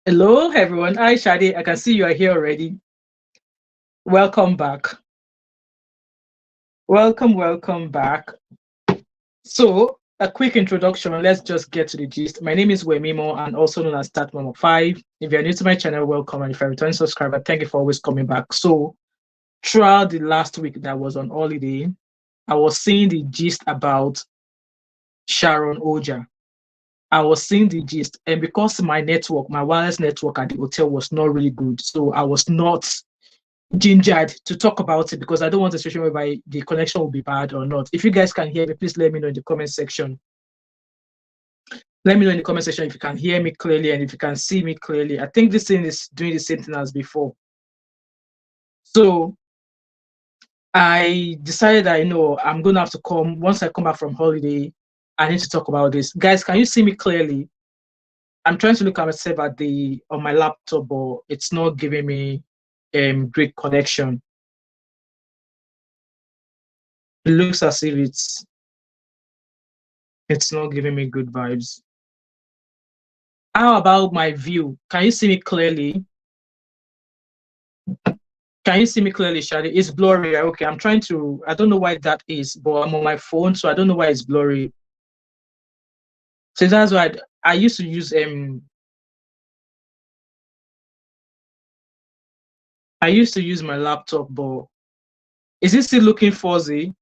Hello, everyone. Hi, Shadi. I can see you are here already. Welcome back. Welcome back. So, a quick introduction. Let's just get to the gist. My name is Wemimo and also known as Thatmumof5. If you're new to my channel, welcome. And if you're a returning subscriber, thank you for always coming back. So, throughout the last week that I was on holiday, I was seeing the gist about Sharon Oja. I was seeing the gist, and because my wireless network at the hotel was not really good, so I was not gingered to talk about it because I don't want a situation whereby the connection will be bad or not. If you guys can hear me, please let me know in the comment section. Let me know in the comment section if you can hear me clearly and if you can see me clearly. I think this thing is doing the same thing as before. So I decided that, I'm going to have to come. Once I come back from holiday, I need to talk about this. Guys, can you see me clearly? I'm trying to look at myself on my laptop, but it's not giving me great connection. It looks as if it's not giving me good vibes. How about my view? Can you see me clearly? Can you see me clearly, Shadi? It's blurry. Okay, I don't know why that is, but I'm on my phone, so I don't know why it's blurry. So that's why I used to use my laptop, but is it still looking fuzzy?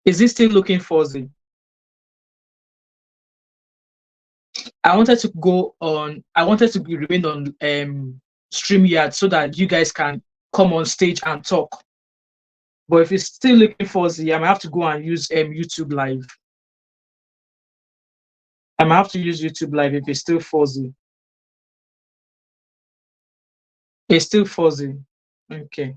Is it still looking fuzzy? I wanted to remain on StreamYard so that you guys can come on stage and talk. But if it's still looking fuzzy, I might have to go and use YouTube Live. I might have to use YouTube Live if it's still fuzzy. It's still fuzzy. Okay.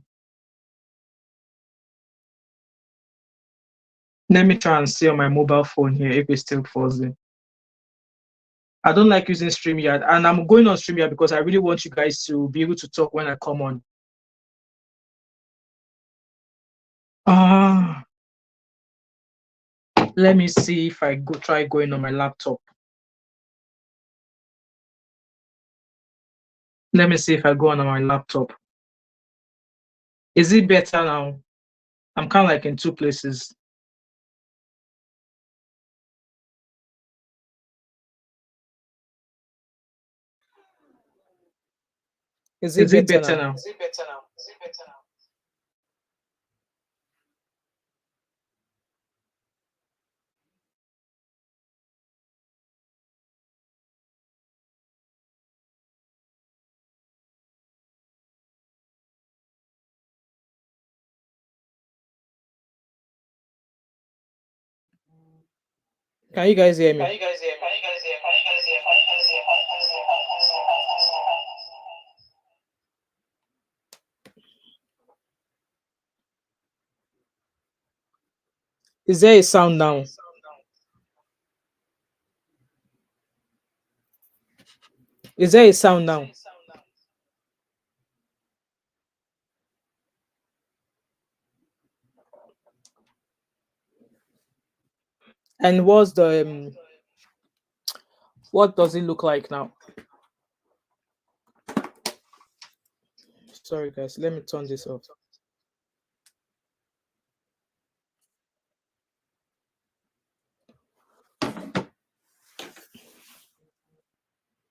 Let me try and see on my mobile phone here if it's still fuzzy. I don't like using StreamYard, and I'm going on StreamYard because I really want you guys to be able to talk when I come on. Let me see if I try going on my laptop. Let me see if I go on my laptop. Is it better now? I'm kind of like in two places. Is it better now? Is it better now? Is it better now? Can you guys hear me? Can you guys hear me? Can you guys hear me? Can you guys hear me? Can you guys hear me? Is there a sound now? Is there a sound now? And what's the what does it look like now? Sorry guys, let me turn this off.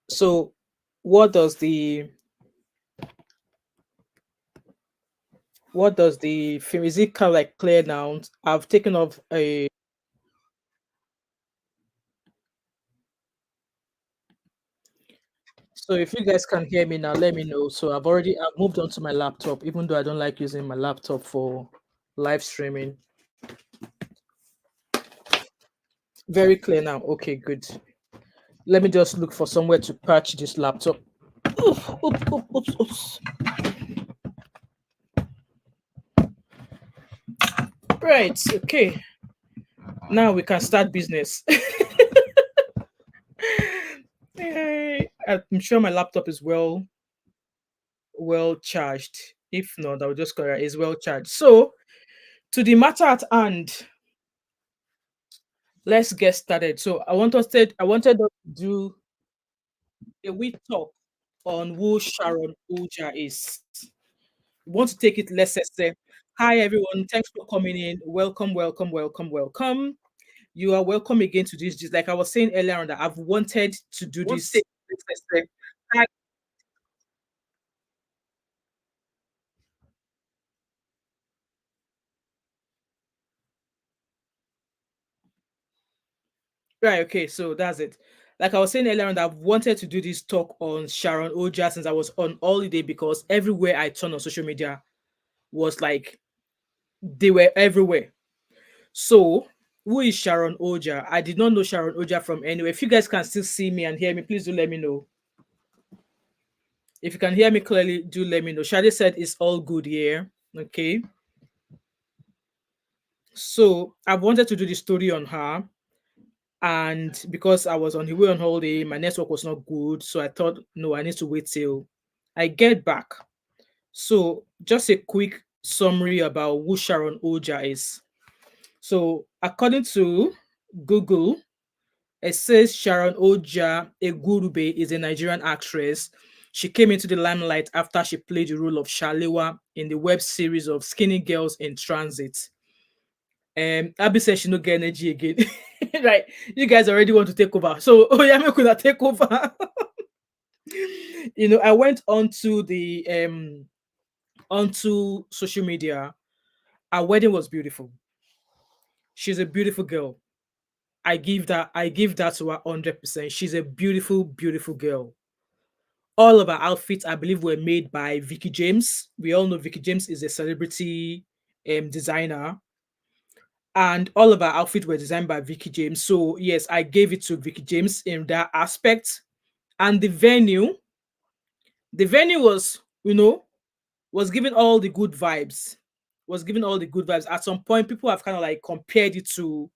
So what does the film, is it kind of like clear now? I've taken off a So if you guys can hear me now, let me know. So I've moved on to my laptop, even though I don't like using my laptop for live streaming. Very clear now. Okay, good. Let me just look for somewhere to patch this laptop. Oops. Right, okay. Now we can start business. I'm sure my laptop is well charged. If not, I'll just correct it's well charged. So to the matter at hand, let's get started. So I wanted us to do a wee talk on who Sharon Oja is. We want to take it let's say, hi everyone, thanks for coming in. Welcome, welcome, welcome, welcome. You are welcome again to this. Just like I was saying earlier on that I've wanted to do Want to this. take let's say, hi. Right, okay, so that's it. Like I was saying earlier on, that I've wanted to do this talk on Sharon Oja since I was on holiday because everywhere I turned on social media was like they were everywhere. So, who is Sharon Oja? I did not know Sharon Oja from anywhere. If you guys can still see me and hear me, please do let me know. If you can hear me clearly, do let me know. Shade said it's all good here. Okay. So, I've wanted to do the story on her. And because I was on the way on holiday, my network was not good. So, I thought, no, I need to wait till I get back. So, just a quick summary about who Sharon Oja is. So, according to Google, it says Sharon Oja Egurube is a Nigerian actress. She came into the limelight after she played the role of Shalewa in the web series of Skinny Girls in Transit. Abby says she no get energy again. Right. You guys already want to take over. So oh yeah, me could take over. I went onto social media. Our wedding was beautiful. She's a beautiful girl. I give that to her 100%. She's a beautiful, beautiful girl. All of our outfits, I believe, were made by Vicky James. We all know Vicky James is a celebrity designer, and all of our outfits were designed by Vicky James. So yes, I gave it to Vicky James in that aspect. And the venue was giving all the good vibes. Was giving all the good vibes. At some point, people have kind of like compared it to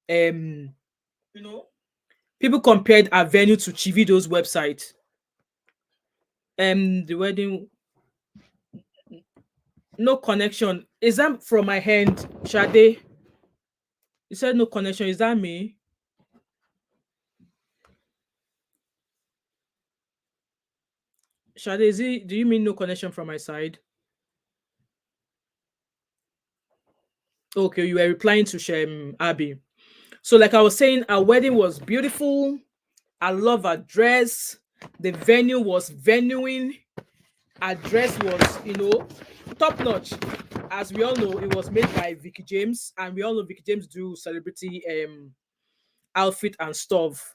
um, you know, people compared our venue to Chivido's website. The wedding, no connection. Is that from my hand, Shade? You said no connection. Is that me? Shade, do you mean no connection from my side? Okay, you were replying to Shem Abby. So, like I was saying, our wedding was beautiful. I love our dress. The venue was venuing. Our dress was, top notch. As we all know, it was made by Vicky James, and we all know Vicky James do celebrity outfit and stuff.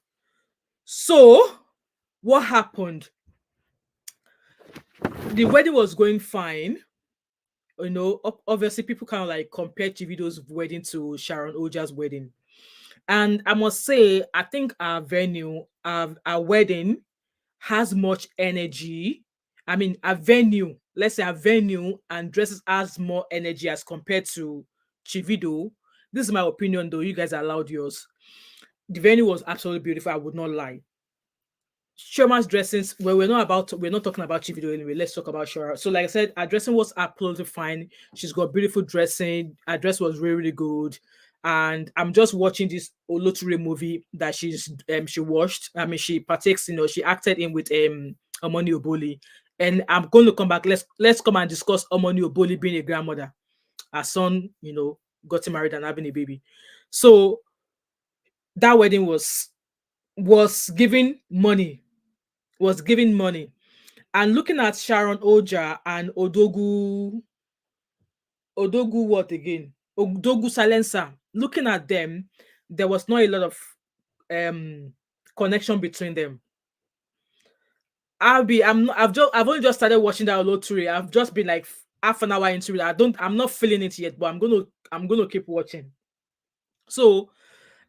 So, what happened? The wedding was going fine. Obviously people kind of like compare Chivido's wedding to Sharon Oja's wedding. And I must say, I think our venue, our wedding has much energy. I mean, a venue, let's say a venue and dresses has more energy as compared to Chivido. This is my opinion, though. You guys allowed yours. The venue was absolutely beautiful. I would not lie. Shoma's dressings, well, we're not talking about Chief video anyway. Let's talk about Shora. So, like I said, her dressing was absolutely fine. She's got beautiful dressing. Her dress was really, really good. And I'm just watching this Oloturi movie that she watched. I mean, she partakes, she acted in with Omoni Oboli. And I'm going to come back. Let's come and discuss Omoni Oboli being a grandmother. Her son, got married and having a baby. So that wedding was giving money and looking at Sharon Oja and Odogwu what again? Odogwu Silencer. Looking at them, there was not a lot of um connection between them. I've only just started watching that lottery. I've just been like half an hour into it. I'm not feeling it yet, but I'm gonna keep watching. So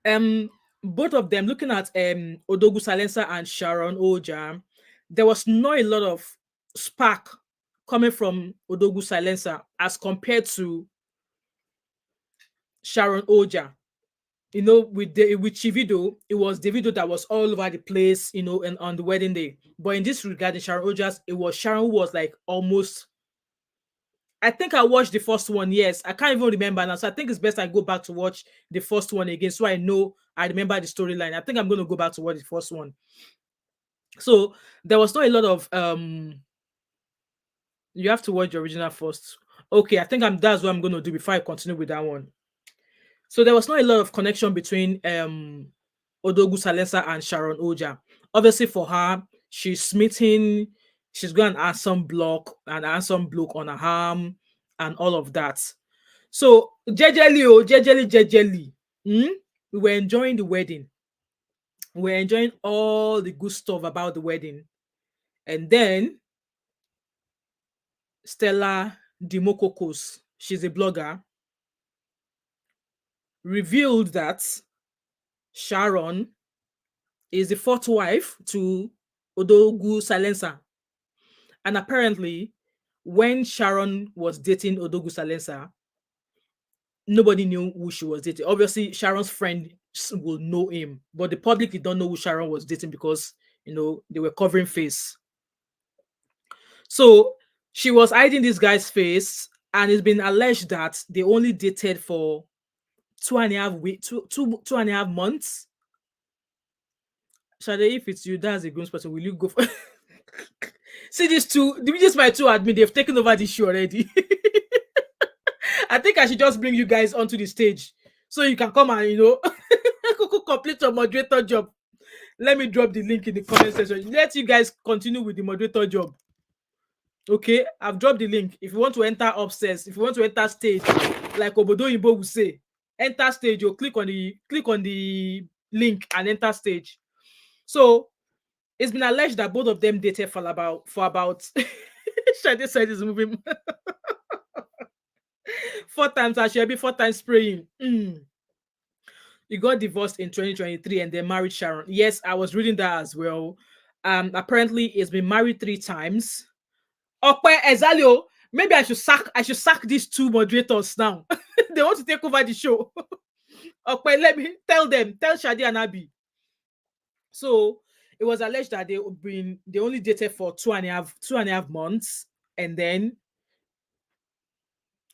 um both of them, looking at Odogwu Silencer and Sharon Oja, there was not a lot of spark coming from Odogwu Silencer as compared to Sharon Oja. With Chivido, it was Davido that was all over the place, and on the wedding day. But in this regard, in Sharon Oja's, it was Sharon who was like almost, I think I watched the first one. Yes, I can't even remember now. So I think it's best I go back to watch the first one again, so I remember the storyline. I think I'm going to go back to watch the first one. So there was not a lot of you have to watch the original first. Okay, I think that's what I'm going to do before I continue with that one. So there was not a lot of connection between Odogwu Salensa and Sharon Oja. Obviously, for her, she's smitten. She's going to add some block on her arm and all of that. So jejeli, we were enjoying the wedding. We were enjoying all the good stuff about the wedding, and then Stella Dimokokos, she's a blogger, revealed that Sharon is the fourth wife to Odogwu Salensa. And apparently, when Sharon was dating Odogwu Salensa, nobody knew who she was dating. Obviously, Sharon's friend will know him, but the public did not know who Sharon was dating because, they were covering face. So she was hiding this guy's face, and it's been alleged that they only dated for 2.5 months. Shade, if it's you, that's a grown person. Will you go for? See these two? Just my two admin. They've taken over this show already. I think I should just bring you guys onto the stage so you can come and complete your moderator job. Let me drop the link in the comment section. Let you guys continue with the moderator job. Okay, I've dropped the link. If you want to enter upstairs, if you want to enter stage, like Obodo Yimbo will say, enter stage. You click on the link and enter stage. So it's been alleged that both of them dated for about Shade said is moving 4 times. I should be 4 times spraying. He got divorced in 2023 and then married Sharon. Yes, I was reading that as well. Apparently he's been married 3 times. Okay, Ezalio, maybe I should sack these 2 moderators now. They want to take over the show. Okay, let me tell Shadi and Abi. So it was alleged that they only dated for 2.5 months, and then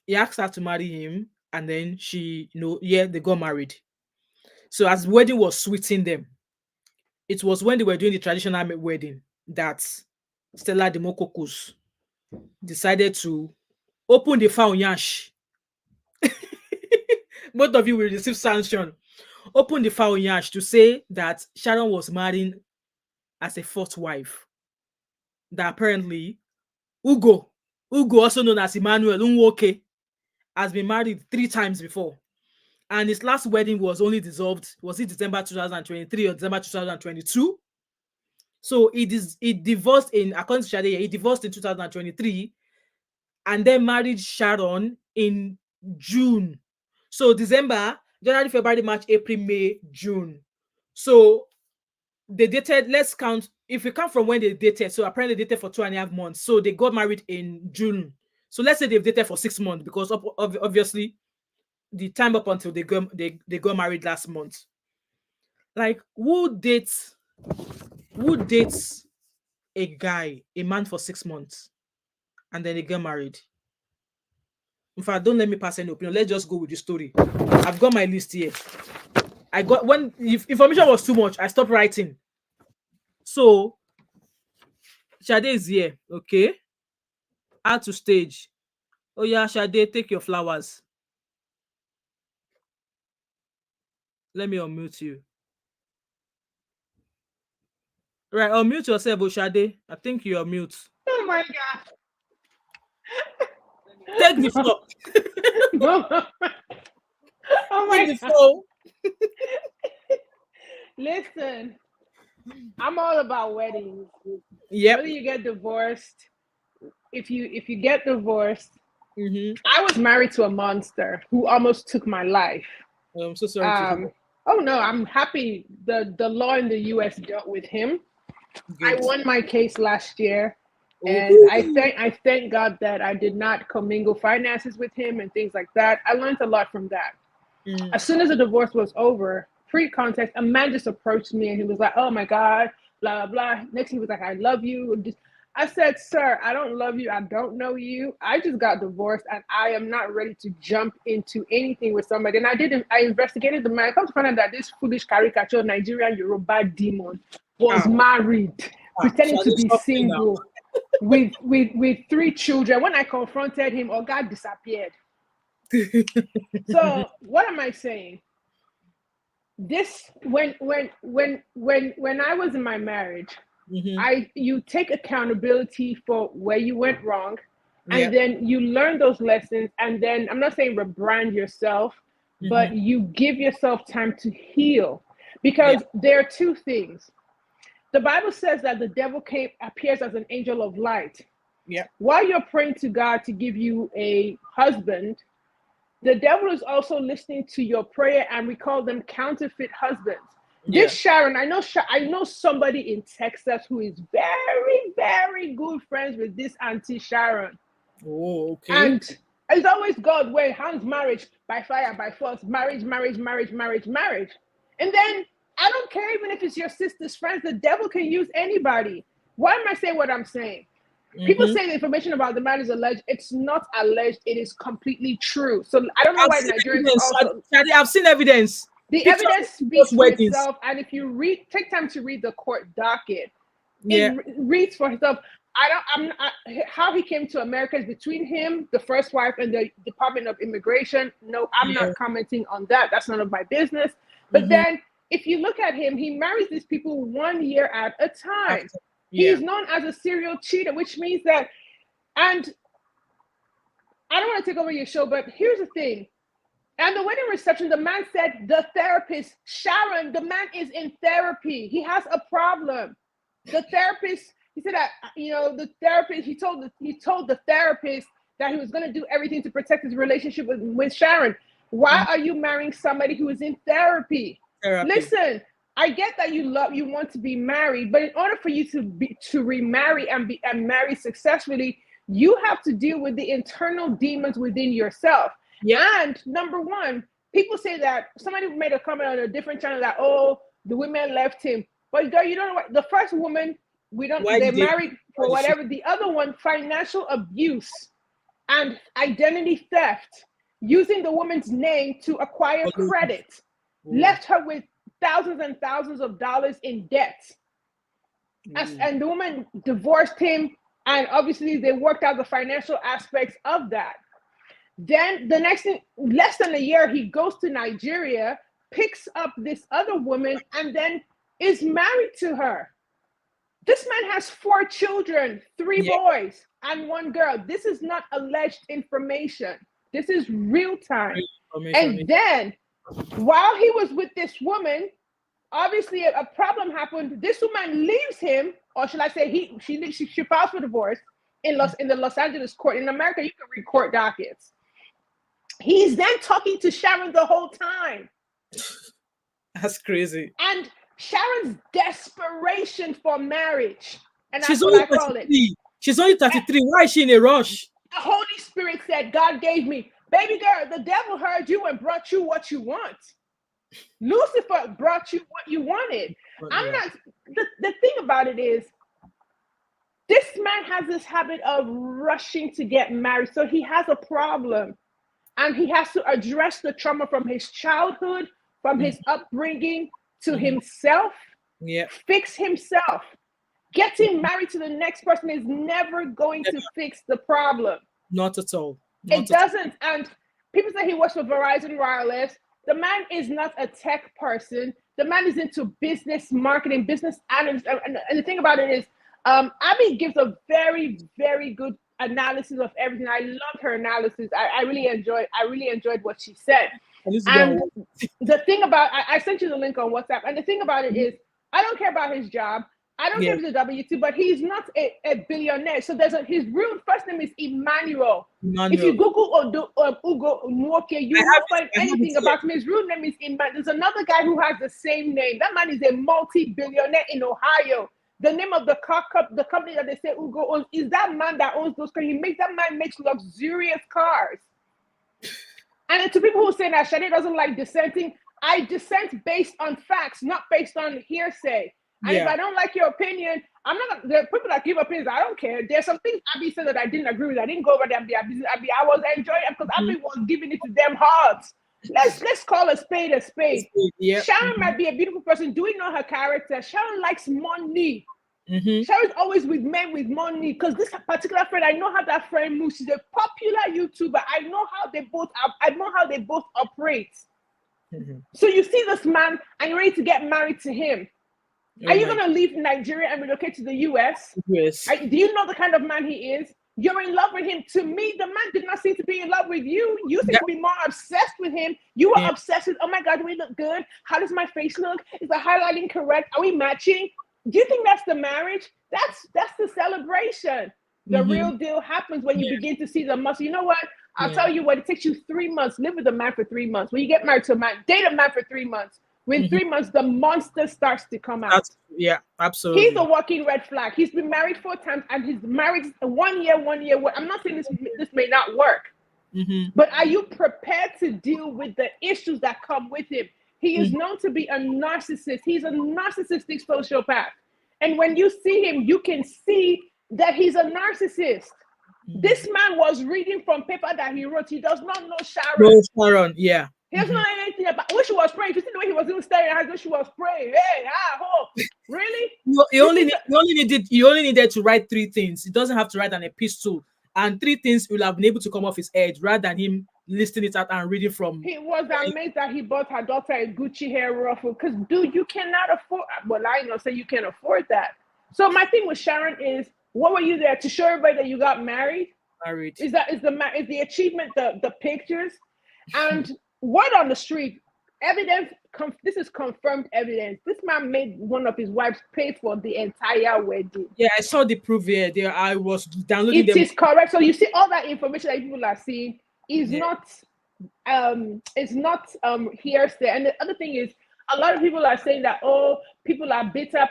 he asked her to marry him, and then she, they got married. So as the wedding was sweeting them, it was when they were doing the traditional wedding that Stella Dimokokos decided to open the file yash. Both of you will receive sanction. Open the file yash to say that Sharon was marrying as a 4th wife. That apparently Ugo, also known as Emmanuel Nwok'S, has been married 3 times before. And his last wedding was only dissolved. Was it December 2023 or December 2022? So it divorced according to Shade, he divorced in 2023 and then married Sharon in June. So December, January, February, March, April, May, June. So they dated, let's count, if we count from when they dated, so apparently they dated for 2.5 months. So they got married in June. So let's say they've dated for 6 months because obviously the time up until they got married last month. Like, who dates a man for 6 months and then they get married? In fact, don't let me pass any opinion. Let's just go with the story. I've got my list here. If information was too much, I stopped writing. So Shade is here, okay? Add to stage. Oh yeah, Shade, take your flowers. Let me unmute you. Right, unmute yourself, Shade. I think you're mute. Oh my God. Take the floor. Oh my Take the floor. Listen, I'm all about weddings. Yeah. Whether you get divorced, if you get divorced, I was married to a monster who almost took my life. I'm so sorry. Oh no, I'm happy. The law in the US dealt with him. Good. I won my case last year. And I thank God that I did not commingle finances with him and things like that. I learned a lot from that. As soon as the divorce was over, pre-context, a man just approached me and he was like, "Oh my God, blah, blah, blah." Next he was like, "I love you." I said, sir, I don't love you. I don't know you. I just got divorced and I am not ready to jump into anything with somebody. And I investigated the man. I come to find out that this foolish caricature Nigerian Yoruba demon was married, pretending to be single with 3 children. When I confronted him, Oga disappeared. So what am I saying? This when I was in my marriage, you take accountability for where you went wrong, and then you learn those lessons, and then I'm not saying rebrand yourself, but you give yourself time to heal, because there are 2 things. The Bible says that the devil appears as an angel of light. While you're praying to God to give you a husband, the devil is also listening to your prayer, and we call them counterfeit husbands. This Sharon, I know somebody in Texas who is very, very good friends with this Auntie Sharon. Oh, okay. And it's always God way, hands marriage by fire, by force, marriage. And then I don't care even if it's your sister's friends, the devil can use anybody. Why am I saying what I'm saying? People say the information about the man is alleged. It's not alleged. It is completely true. So I don't know why Nigerians also... I've seen evidence. The evidence speaks for itself. And if you take time to read the court docket, it reads for itself. How he came to America is between him, the first wife, and the Department of Immigration. No, I'm not commenting on that. That's none of my business. But then if you look at him, he marries these people 1 year at a time. He's known as a serial cheater, which means that, and I don't want to take over your show, but here's the thing. And the wedding reception, the man said, the therapist, Sharon, the man is in therapy. He has a problem. The therapist, he said that, the therapist, he told the therapist that he was going to do everything to protect his relationship with Sharon. Why are you marrying somebody who is in therapy? Listen, I get that you want to be married, but in order for you to remarry and marry successfully, you have to deal with the internal demons within yourself. And number 1, people say that somebody made a comment on a different channel that, oh, the women left him. But girl, you don't know what the first woman, they're married for whatever. The other one, financial abuse and identity theft, using the woman's name to acquire credit, left her with thousands and thousands of dollars in debt. And the woman divorced him, and obviously they worked out the financial aspects of that. Then the next thing, less than a year, he goes to Nigeria, picks up this other woman, and then is married to her. This man has 4 children, 3 boys and 1 girl. This is not alleged information. This is real time. And then while he was with this woman, obviously a problem happened. This woman leaves him, or should I say she files for divorce in the Los Angeles court. In America, you can read court dockets. He's then talking to Sharon the whole time. That's crazy. And Sharon's desperation for marriage, and that's She's what only I call it. She's only 33. Why is she in a rush? The Holy Spirit said, God gave me, baby girl, the devil heard you and brought you what you want. Lucifer brought you what you wanted. The thing about it is, this man has this habit of rushing to get married. So he has a problem, and he has to address the trauma from his childhood, from his upbringing, to himself, fix himself. Getting married to the next person is never going to fix the problem. Not at all. It doesn't. And people say he works for Verizon Wireless. The man is not a tech person. The man is into business marketing, business analyst. And the thing about it is, Abby gives a very, very good analysis of everything. I loved her analysis. I really enjoyed what she said. And the thing about, I sent you the link on WhatsApp, and the thing about it is, I don't care about his job. I don't care if he's a W-2, but he's not a billionaire. So his real first name is Emmanuel. If you Google Odogwu Nwoke, you won't find anything about him. His real name is Emmanuel. There's another guy who has the same name. That man is a multi-billionaire in Ohio. The name of the company that they say Ugo owns, is that man that owns those cars. That man makes luxurious cars. And to people who say that Shade doesn't like dissenting, I dissent based on facts, not based on hearsay. And if I don't like your opinion, I'm not. There are people that give opinions. I don't care. There's some things Abby said that I didn't agree with. I didn't go over there and be Abby. I was enjoying it because Abby was giving it to them hard. Let's call a spade a spade. Yeah. Sharon might be a beautiful person. Do we know her character? Sharon likes money. Sharon's always with men with money, because this particular friend, I know how that friend moves. She's a popular YouTuber. I know how they both operate. So you see this man and you're ready to get married to him. Are you going to leave Nigeria and relocate to the US? Yes. Do you know the kind of man he is? You're in love with him. To me, the man did not seem to be in love with you. You seem to be more obsessed with him. You were obsessed with, oh my God, do we look good? How does my face look? Is the highlighting correct? Are we matching? Do you think that's the marriage? That's the celebration. The real deal happens when you begin to see the muscle. You know what? I'll tell you what, it takes you 3 months. Live with a man for 3 months. When you get married to a man, date a man for 3 months. Within 3 months, the monster starts to come out. Yeah, absolutely. He's a walking red flag. He's been married 4 times, and his marriage 1 year. I'm not saying this may not work, but are you prepared to deal with the issues that come with him? He is known to be a narcissist. He's a narcissistic sociopath. And when you see him, you can see that he's a narcissist. This man was reading from paper that he wrote. He does not know Sharon. No, Sharon, yeah. He doesn't know anything about when she was praying. You see the way he was even staring at her when she was praying. Hey, really? You only needed to write 3 things. He doesn't have to write an epistle. And 3 things will have been able to come off his head rather than him listing it out and reading from. He was amazed that he bought her daughter a Gucci hair ruffle. Because, dude, you cannot afford. Well, I know, say you can't afford that. So my thing with Sharon is, what were you there to show everybody that you got married? Is the achievement the pictures? And word on the street, evidence. This is confirmed evidence. This man made one of his wives pay for the entire wedding. Yeah, I saw the proof here. There, I was downloading them. It is correct. So you see, all that information that people are seeing is not hearsay. And the other thing is, a lot of people are saying that, oh, people are bitter. I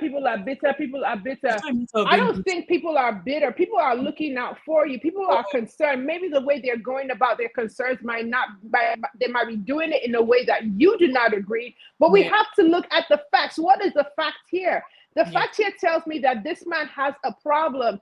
don't think people are bitter. People are looking out for you. People are concerned. Maybe the way they're going about their concerns they might be doing it in a way that you do not agree. But we have to look at the facts. What is the fact here? The fact here tells me that this man has a problem.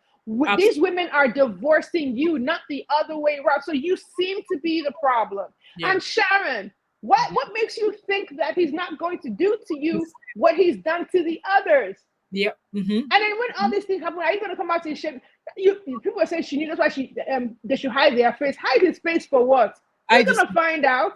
These women are divorcing you, not the other way around. So you seem to be the problem. And Sharon, what makes you think that he's not going to do to you what he's done to the others? And then when all these things happen, are you going to come out and shit? People are saying she needs, that's why they should hide their face. Hide his face for what? You're going to find out.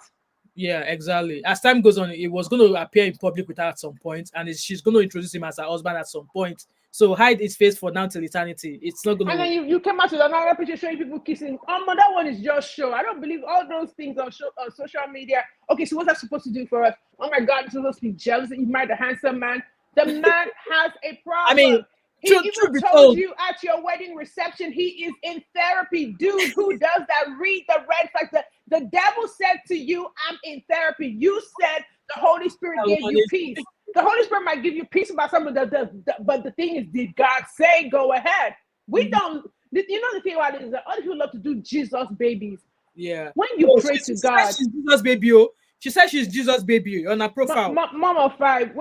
Yeah, exactly. As time goes on, it was going to appear in public with her at some point, and she's going to introduce him as her husband at some point. So hide his face for now till eternity. It's not going to. And then you came out with another picture showing people kissing. But that one is just show. I don't believe all those things on social media. Okay, so what's that supposed to do for us? Oh my God, you're supposed to be jealous that you married a handsome man. The man has a problem. I mean, he even told you at your wedding reception he is in therapy. Dude, who does that? Read the red flags. The devil said to you, I'm in therapy. You said the Holy Spirit gave you peace. The Holy Spirit might give you peace about something, but the thing is, did God say go ahead? We don't. You know the thing about it is that other people love to do Jesus babies. Yeah. When you pray to God, she's Jesus baby. Oh, she said she's Jesus baby on her profile. Mom of 5.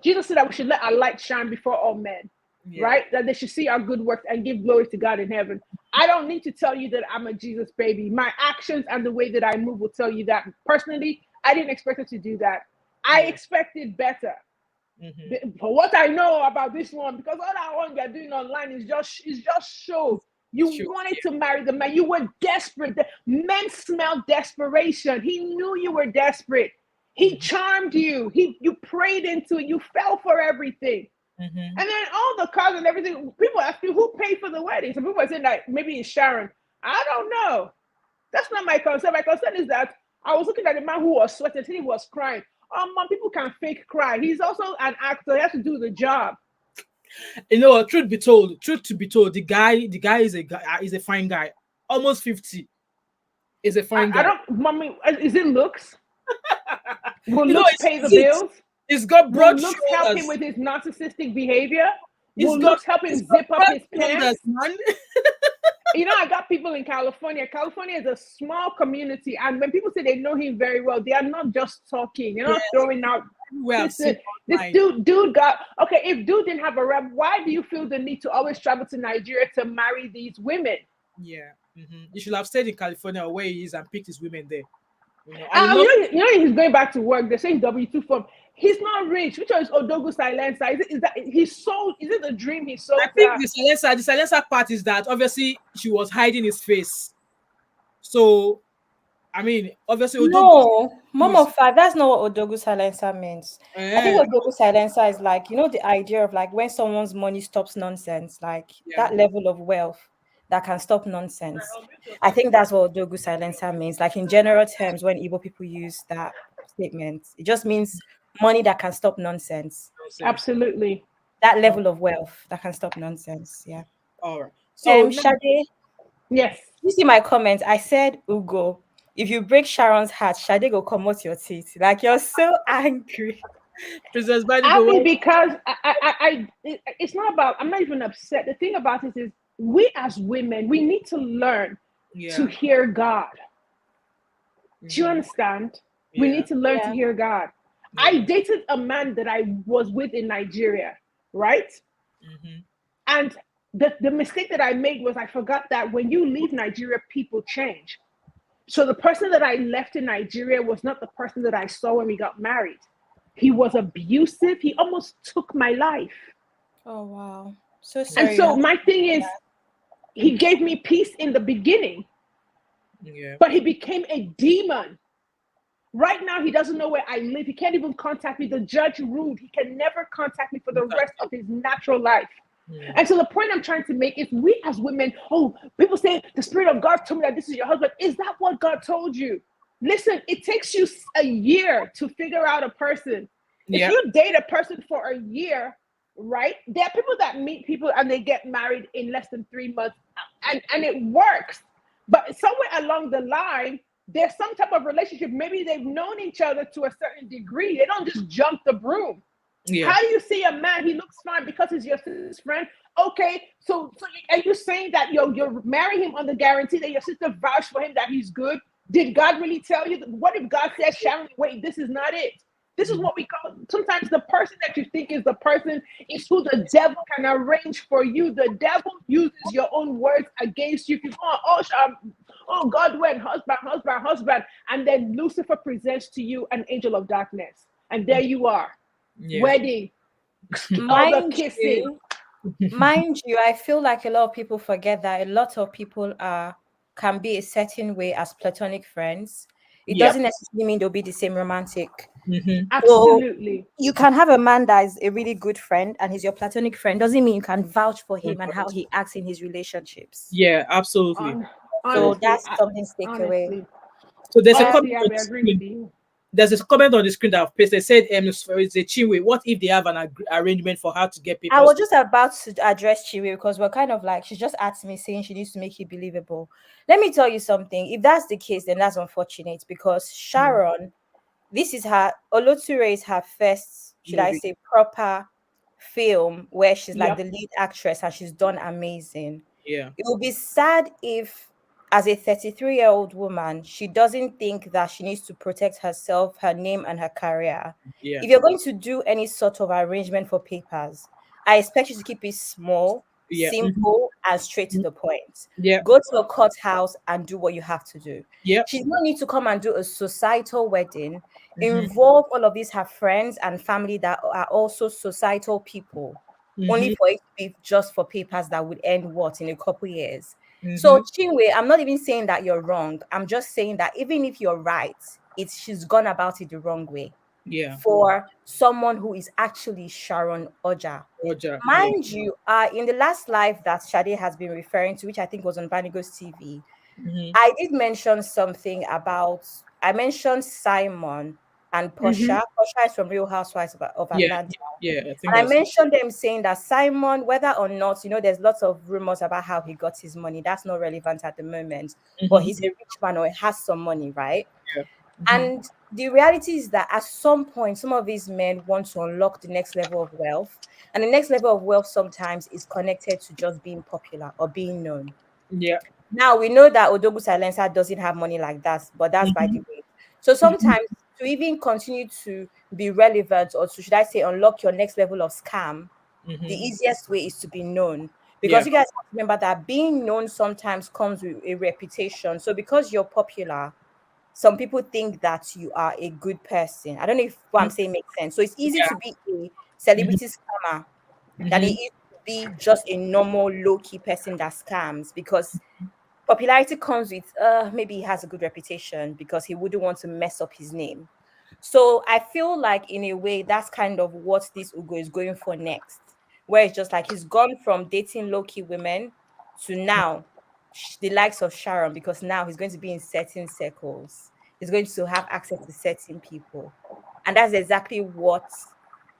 Jesus said that we should let our light shine before all men, right? That they should see our good works and give glory to God in heaven. I don't need to tell you that I'm a Jesus baby. My actions and the way that I move will tell you that. Personally, I didn't expect her to do that. I expected better. For what I know about this one, because all that one you're doing online is just show. You wanted to marry the man. You were desperate. The men smell desperation. He knew you were desperate. He charmed you. You prayed into it. You fell for everything. And then all the cars and everything, people ask you who paid for the wedding. Some people are saying that maybe it's Sharon. I don't know. That's not my concern. My concern is that I was looking at the man who was sweating. He was crying. Mom, people can fake cry. He's also an actor. He has to do the job. You know, truth to be told, the guy is a fine guy. Almost 50. Is a fine guy. Mommy, is it looks? Will looks pay the bills? It's got broad shoulders. Will looks help him with his narcissistic behavior? Will looks help him zip up his pants? I got people in California. California is a small community, and when people say they know him very well, they are not just talking. They're not throwing out. This dude got okay. If dude didn't have a rep, why do you feel the need to always travel to Nigeria to marry these women? Yeah, you should have stayed in California or where he is and picked his women there. He's going back to work. They're saying W2 form. He's not rich. Which one is Odogwu silencer? Is that he sold? Is it the dream he sold? I think the silencer part is that obviously she was hiding his face. So, I mean, obviously, no, Mom5. That's not what Odogwu silencer means. I think Odogwu silencer is like, the idea of like when someone's money stops nonsense, like that level of wealth that can stop nonsense. I think that's what Odogwu silencer means. Like in general terms, when Igbo people use that statement, it just means money that can stop nonsense. Absolutely. That level of wealth that can stop nonsense. Yeah. All right. So, Shade. Yes. You see my comment? I said, Ugo, if you break Sharon's heart, Shade go come out your teeth. Like you're so angry. Because it's not about, I'm not even upset. The thing about it is we as women, we need to learn to hear God. Do you understand? We need to learn to hear God. I dated a man that I was with in Nigeria, right? And the mistake that I made was I forgot that when you leave Nigeria, people change. So the person that I left in Nigeria was not the person that I saw when we got married. He was abusive. He almost took my life. Oh, wow. So sorry. And so my thing is, he gave me peace in the beginning, but he became a demon. Right now, he doesn't know where I live. He can't even contact me. The judge ruled he can never contact me for the rest of his natural life. And so the point I'm trying to make is we as women, people say the Spirit of God told me that this is your husband. Is that what God told you? Listen, it takes you a year to figure out a person. If you date a person for a year, right? There are people that meet people and they get married in less than 3 months and it works. But somewhere along the line, there's some type of relationship. Maybe they've known each other to a certain degree. They don't just jump the broom. How do you see a man, he looks fine because he's your sister's friend? Okay, so are you saying that you're marrying him on the guarantee that your sister vouched for him that he's good? Did God really tell you? What if God says, Sharon, wait, this is not it? This is what we call, sometimes the person that you think is the person is who the devil can arrange for you. The devil uses your own words against you. If you go, God went, husband. And then Lucifer presents to you an angel of darkness. And there you are. Wedding. Mind you, I feel like a lot of people forget that a lot of people can be a certain way as platonic friends. It doesn't necessarily mean they'll be the same romantic. Absolutely. So you can have a man that is a really good friend and he's your platonic friend. Doesn't mean you can vouch for him and how he acts in his relationships. Yeah, absolutely. So that's something to take away. So there's a comment on the screen. There's a comment on the screen that I've pasted. It said, it's a Chinwe. What if they have an arrangement for her to get people? I was just about to address Chinwe because we're kind of like, she just asked me saying she needs to make it believable. Let me tell you something. If that's the case, then that's unfortunate because Sharon, this is her, Oloture is her first, should I say, proper film where she's like the lead actress and she's done amazing. Yeah. It would be sad if, as a 33-year-old woman, she doesn't think that she needs to protect herself, her name, and her career. Yeah. If you're going to do any sort of arrangement for papers, I expect you to keep it small, simple, and straight to the point. Yeah. Go to a courthouse and do what you have to do. Yeah. She does not need to come and do a societal wedding, involve all of these her friends and family that are also societal people, only for it to be just for papers that would end what in a couple years. So Chinwe, I'm not even saying that you're wrong. I'm just saying that even if you're right, she's gone about it the wrong way. Yeah. For someone who is actually Sharon Oja. Mind you, in the last live that Shade has been referring to, which I think was on Banigos TV, I did mention something about, I mentioned Simon and Portia. Portia is from Real Housewives of Atlanta. I mentioned them saying that Simon, whether or not, there's lots of rumors about how he got his money. That's not relevant at the moment. But he's a rich man or he has some money, right? Yeah. And the reality is that at some point, some of these men want to unlock the next level of wealth. And the next level of wealth sometimes is connected to just being popular or being known. Yeah. Now we know that Odogwu Silencer doesn't have money like that, but that's by the way. So sometimes to even continue to be relevant, or to, should I say, unlock your next level of scam, the easiest way is to be known. Because you guys have to remember that being known sometimes comes with a reputation. So because you're popular, some people think that you are a good person. I don't know if what I'm saying makes sense. So it's easy to be a celebrity scammer than it is to be just a normal low-key person that scams, because popularity comes with maybe he has a good reputation because he wouldn't want to mess up his name. So I feel like in a way that's kind of what this Ugo is going for next, where it's just like he's gone from dating low-key women to now the likes of Sharon, because now he's going to be in certain circles. He's going to have access to certain people. And that's exactly what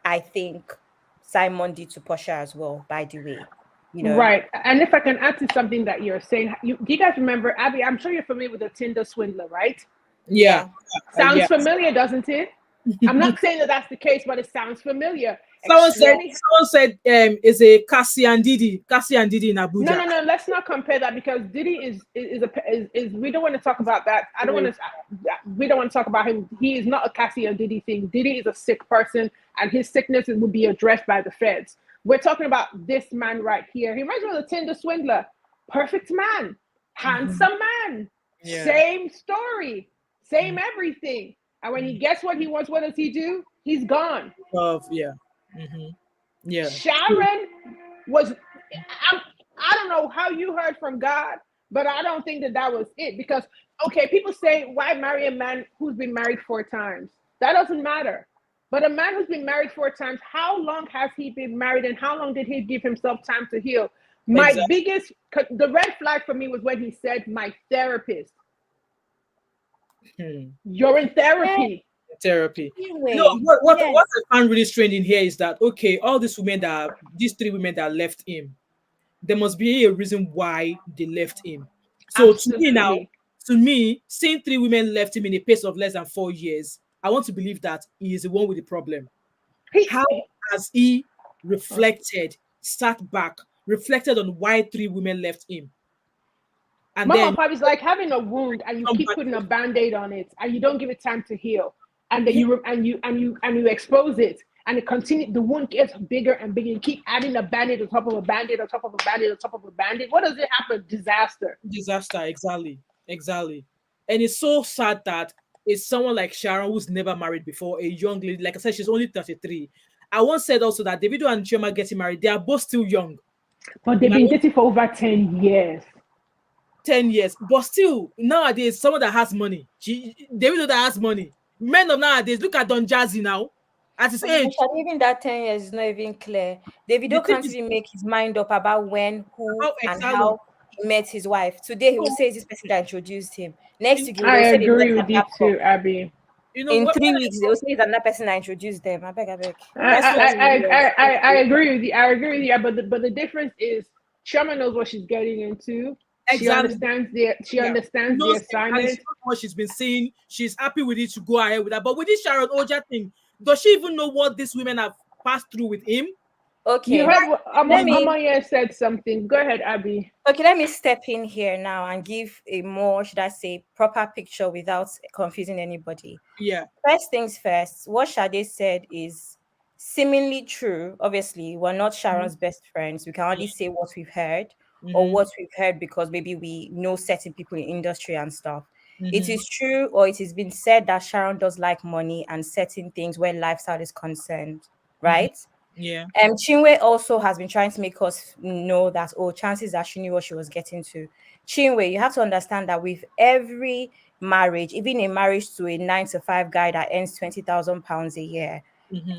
I think Simon did to Portia as well, by the way. You know? Right. And if I can add to something that you're saying, do you guys remember, Abby, I'm sure you're familiar with the Tinder swindler, right? Yeah. Sounds familiar, doesn't it? I'm not saying that that's the case, but it sounds familiar. Someone said is a Cassie and Didi in Abuja. No. Let's not compare that, because Didi is we don't want to talk about that. We don't want to talk about him. He is not a Cassie and Didi thing. Didi is a sick person, and his sickness will be addressed by the feds. We're talking about this man right here. He reminds me of the Tinder swindler. Perfect man, handsome man, same story, same everything. And when he gets what he wants, what does he do? He's gone. Sharon was, I don't know how you heard from God, but I don't think that was it. Because, okay, people say, why marry a man who's been married 4 times? That doesn't matter. But a man who's been married 4 times, how long has he been married, and how long did he give himself time to heal? The red flag for me was when he said, my therapist. You're in therapy. Anyway, no, what I find really strange in here is that, okay, all these 3 women that left him, there must be a reason why they left him. So to me, seeing 3 women left him in a pace of less than 4 years, I want to believe that he is the one with the problem. How has he sat back, reflected on why 3 women left him? And Mama Pop is like having a wound, and you keep putting a band-aid on it, and you don't give it time to heal, and then you expose it, and it continues. The wound gets bigger and bigger. You keep adding a band-aid on top of a band-aid on top of a band-aid on top of a band-aid. What does it happen? Disaster, exactly. And it's so sad that it's someone like Sharon, who's never married before, a young lady. Like I said, she's only 33. I once said also that Davido and Chioma getting married, they are both still young. But they've been dating for over 10 years. 10 years. But still, nowadays, someone that has money, Davido that has money. Men of nowadays, look at Don Jazzy now. At his age. Even that 10 years is not even clear. Davido can't even make his mind up about when, who, and how he met his wife. Today, he will say it's this person that introduced him. Next week, I agree with you too, Abby. In 3 weeks, they will say it's another person that introduced them. I beg. I agree with you. I agree with you. But the difference is, Shama knows what she's getting into. Exactly. She understands the assignment. What she's been saying, she's happy with it to go ahead with that. But with this Sharon Oja thing, does she even know what these women have passed through with him? Okay. You heard Amaya said something. Go ahead, Abby. Okay, let me step in here now and give a more, should I say, proper picture without confusing anybody. Yeah. First things first, what Sade said is seemingly true. Obviously, we're not Sharon's best friends. We can only say what we've heard or what we've heard because maybe we know certain people in industry and stuff. It is true, or it has been said that Sharon does like money and certain things where lifestyle is concerned, right? Yeah. Chinwe also has been trying to make us know that, chances that she knew what she was getting to. Chinwe, you have to understand that with every marriage, even a marriage to a 9-to-5 guy that earns £20,000 a year,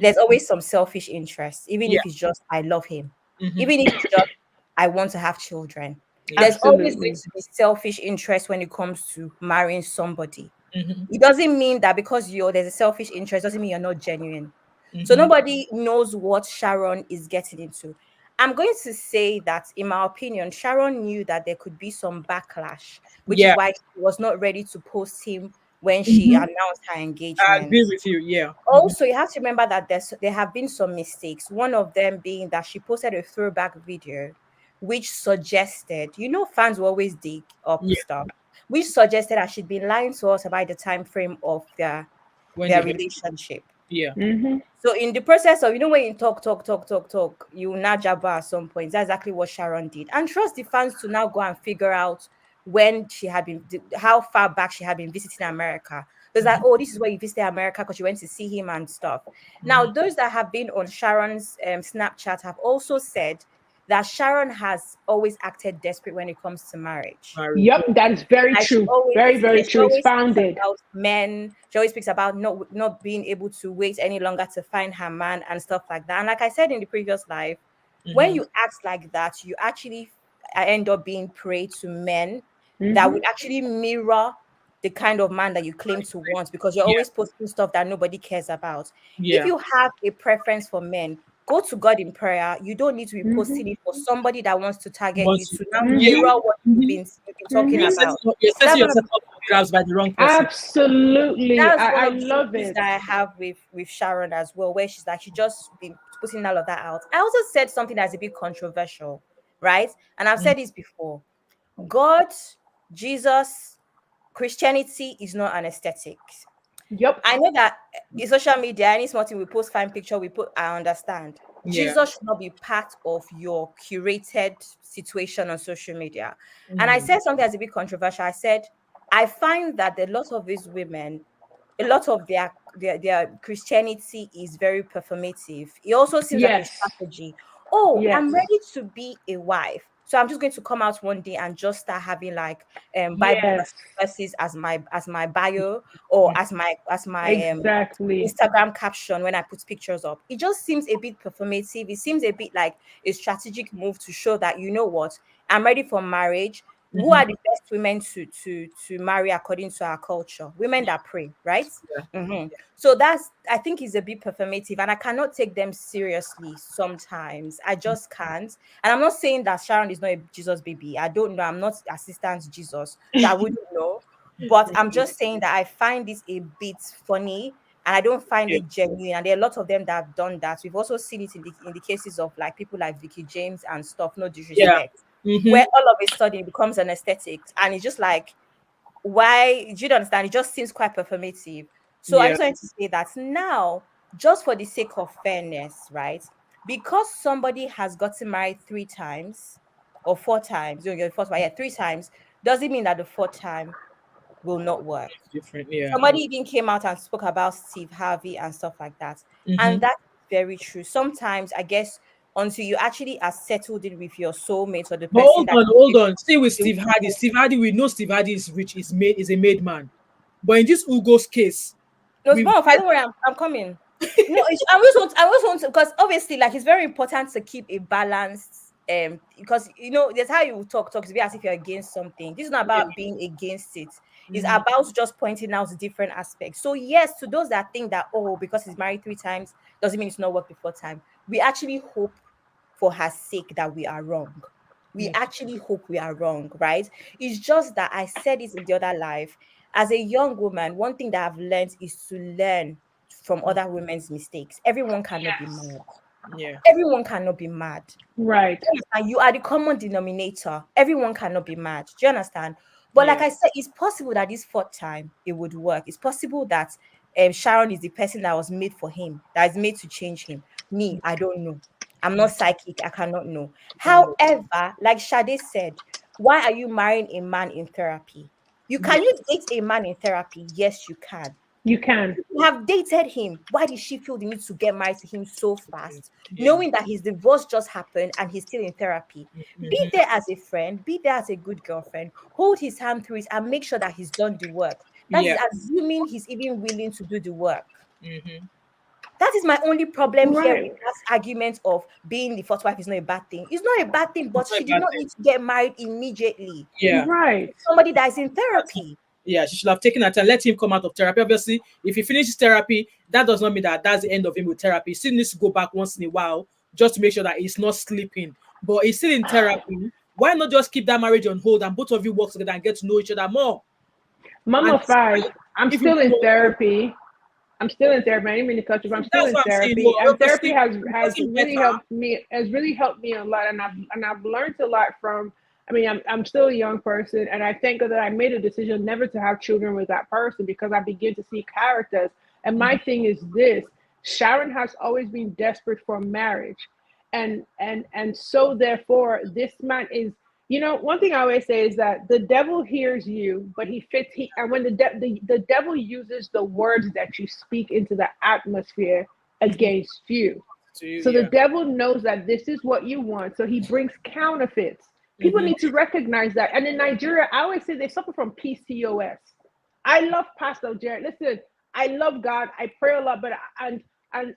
there's always some selfish interest, even if it's just, I love him. Even if it's just, I want to have children. There's always going to be selfish interest when it comes to marrying somebody. It doesn't mean that because there's a selfish interest, doesn't mean you're not genuine. So nobody knows what Sharon is getting into. I'm going to say that, in my opinion, Sharon knew that there could be some backlash, which is why she was not ready to post him when she announced her engagement. I agree with you, yeah. Also, you have to remember that there have been some mistakes. One of them being that she posted a throwback video which suggested, fans will always dig up stuff, which suggested that she'd been lying to us about the time frame of their relationship. Yeah. Mm-hmm. So in the process of, when you talk, you now jabber at some point. That's exactly what Sharon did. And trust the fans to now go and figure out when she had been, how far back she had been visiting America. It's like, oh, this is where you visited America because you went to see him and stuff. Now, those that have been on Sharon's Snapchat have also said that Sharon has always acted desperate when it comes to marriage. Yep, that is very true. Very, very true. It's founded. About men. She always speaks about not being able to wait any longer to find her man and stuff like that. And like I said in the previous live, when you act like that, you actually end up being prey to men that would actually mirror the kind of man that you claim to want, because you're always posting stuff that nobody cares about. If you have a preference for men, go to God in prayer. You don't need to be posting it for somebody that wants to target you to now mirror what you've been talking about. You're setting yourself up for grabs by the wrong person. Absolutely. I love it. That I have with Sharon as well, where she's like, she just been putting all of that out. I also said something that's a bit controversial, right? And I've said this before. God, Jesus, Christianity is not an aesthetic. Yep. I know that in social media, any small thing we post, fine picture, I understand. Jesus should not be part of your curated situation on social media. And I said something that's a bit controversial. I said, I find that a lot of these women, a lot of their Christianity is very performative. It also seems like a strategy. I'm ready to be a wife, so I'm just going to come out one day and just start having like Bible verses as my bio or as my Instagram caption when I put pictures up. It just seems a bit performative. It seems a bit like a strategic move to show that, you know what, I'm ready for marriage. Who are the best women to marry according to our culture? Women that pray, right? So that's, I think, is a bit performative, and I cannot take them seriously sometimes. I just can't. And I'm not saying that Sharon is not a Jesus baby. I don't know. I'm not assistant Jesus, so I wouldn't know. But I'm just saying that I find this a bit funny, and I don't find it genuine. And there are a lot of them that have done that. We've also seen it in the cases of like people like Vicky James and stuff. No disrespect. Where all of a sudden it becomes an aesthetic, and it's just like, why? Do you understand? It just seems quite performative. So I just wanted to say that now, just for the sake of fairness, right? Because somebody has gotten married 3 times or 4 times, the fourth one, 3 times, doesn't mean that the 4th time will not work. Different, Somebody even came out and spoke about Steve Harvey and stuff like that, and that's very true. Sometimes, I guess, until you actually are settled in with your soulmate or the person. Hold on. Stay with Steve Hardy. Steve Hardy, we know Steve Hardy is rich, is a made man. But in this Ugo's case, no, I don't worry, I'm coming. No, I always want to, because obviously, like, it's very important to keep a balanced, because that's how you talk to be as if you're against something. This is not about being against it. It's about just pointing out different aspects. So yes, to those that think that, because he's married 3 times doesn't mean it's not worked before time, we actually hope for her sake that we are wrong. We actually hope we are wrong, right? It's just that I said it in the other life. As a young woman, one thing that I've learned is to learn from other women's mistakes. Everyone cannot be mad. Yeah. Everyone cannot be mad. Right. And you are the common denominator. Everyone cannot be mad. Do you understand? But like I said, it's possible that this 4th time it would work. It's possible that Sharon is the person that was made for him, that is made to change him. Me, I don't know. I'm not psychic. I cannot know. However, like Sade said, why are you marrying a man in therapy? You date a man in therapy? Yes, you can. You can. You have dated him. Why did she feel the need to get married to him so fast, knowing that his divorce just happened and he's still in therapy? Be there as a friend. Be there as a good girlfriend. Hold his hand through it and make sure that he's done the work. That is assuming he's even willing to do the work. That is my only problem here with that argument of being the 4th wife is not a bad thing. It's not a bad thing, but she did not need to get married immediately. Yeah. Right. Somebody that is in therapy. Yeah, she should have taken her time, let him come out of therapy. Obviously, if he finishes therapy, that does not mean that that's the end of him with therapy. He still needs to go back once in a while just to make sure that he's not sleeping. But he's still in therapy. Why not just keep that marriage on hold and both of you work together and get to know each other more? Mama 5, I'm still in therapy. I'm still in therapy. I didn't mean to cut you, but I'm still That's in what I'm saying. therapy. No, And therapy has doesn't really matter. helped me a lot. And I've learned a lot from. I mean, I'm still a young person, and I think that I made a decision never to have children with that person because I begin to see characters. And my thing is this: Sharon has always been desperate for marriage, and so therefore this man is. You know, one thing I always say is that the devil hears you, but and when the devil uses the words that you speak into the atmosphere against you. So the devil knows that this is what you want. So he brings counterfeits. People need to recognize that. And in Nigeria, I always say they suffer from PCOS. I love Pastor Jared. Listen, I love God. I pray a lot, but and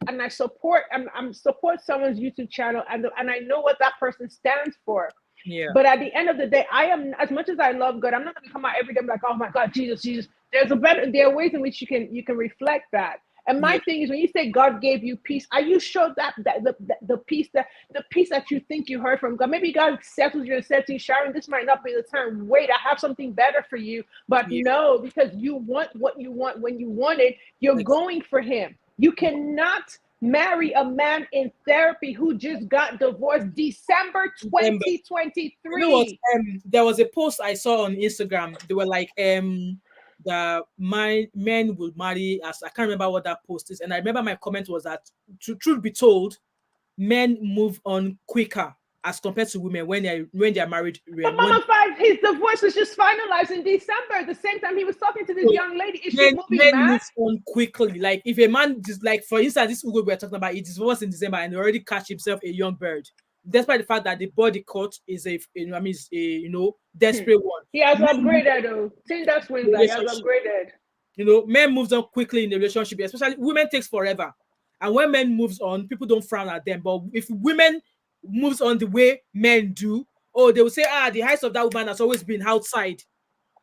I support I'm support someone's YouTube channel, and I know what that person stands for. Yeah. But at the end of the day, I am, as much as I love God, I'm not going to come out every day like, oh my God, Jesus. There are ways in which you can reflect that. And my thing is, when you say God gave you peace, are you sure that the peace that you think you heard from God? Maybe God settles you and said to you, Sharon, this might not be the time. Wait, I have something better for you. But no, because you want what you want when you want it, you're going for Him. You cannot marry a man in therapy who just got divorced December 2023. You know what? There was a post I saw on Instagram. They were like, the men will marry as I can't remember what that post is. And I remember my comment was that, truth be told, men move on quicker as compared to women when they are married. But Mama Five, his divorce was just finalized in December. At the same time, he was talking to this young lady. Is she moving mad? Move on quickly. Like if a man just like, for instance, this Ugo we're talking about, he divorced in December and already catch himself a young bird. Despite the fact that the body cut is a desperate one. He has upgraded though. Tinder swindler, he has upgraded. You know, men moves on quickly in the relationship, especially women takes forever. And when men moves on, people don't frown at them. But if women moves on the way men do, they will say, the height of that woman has always been outside.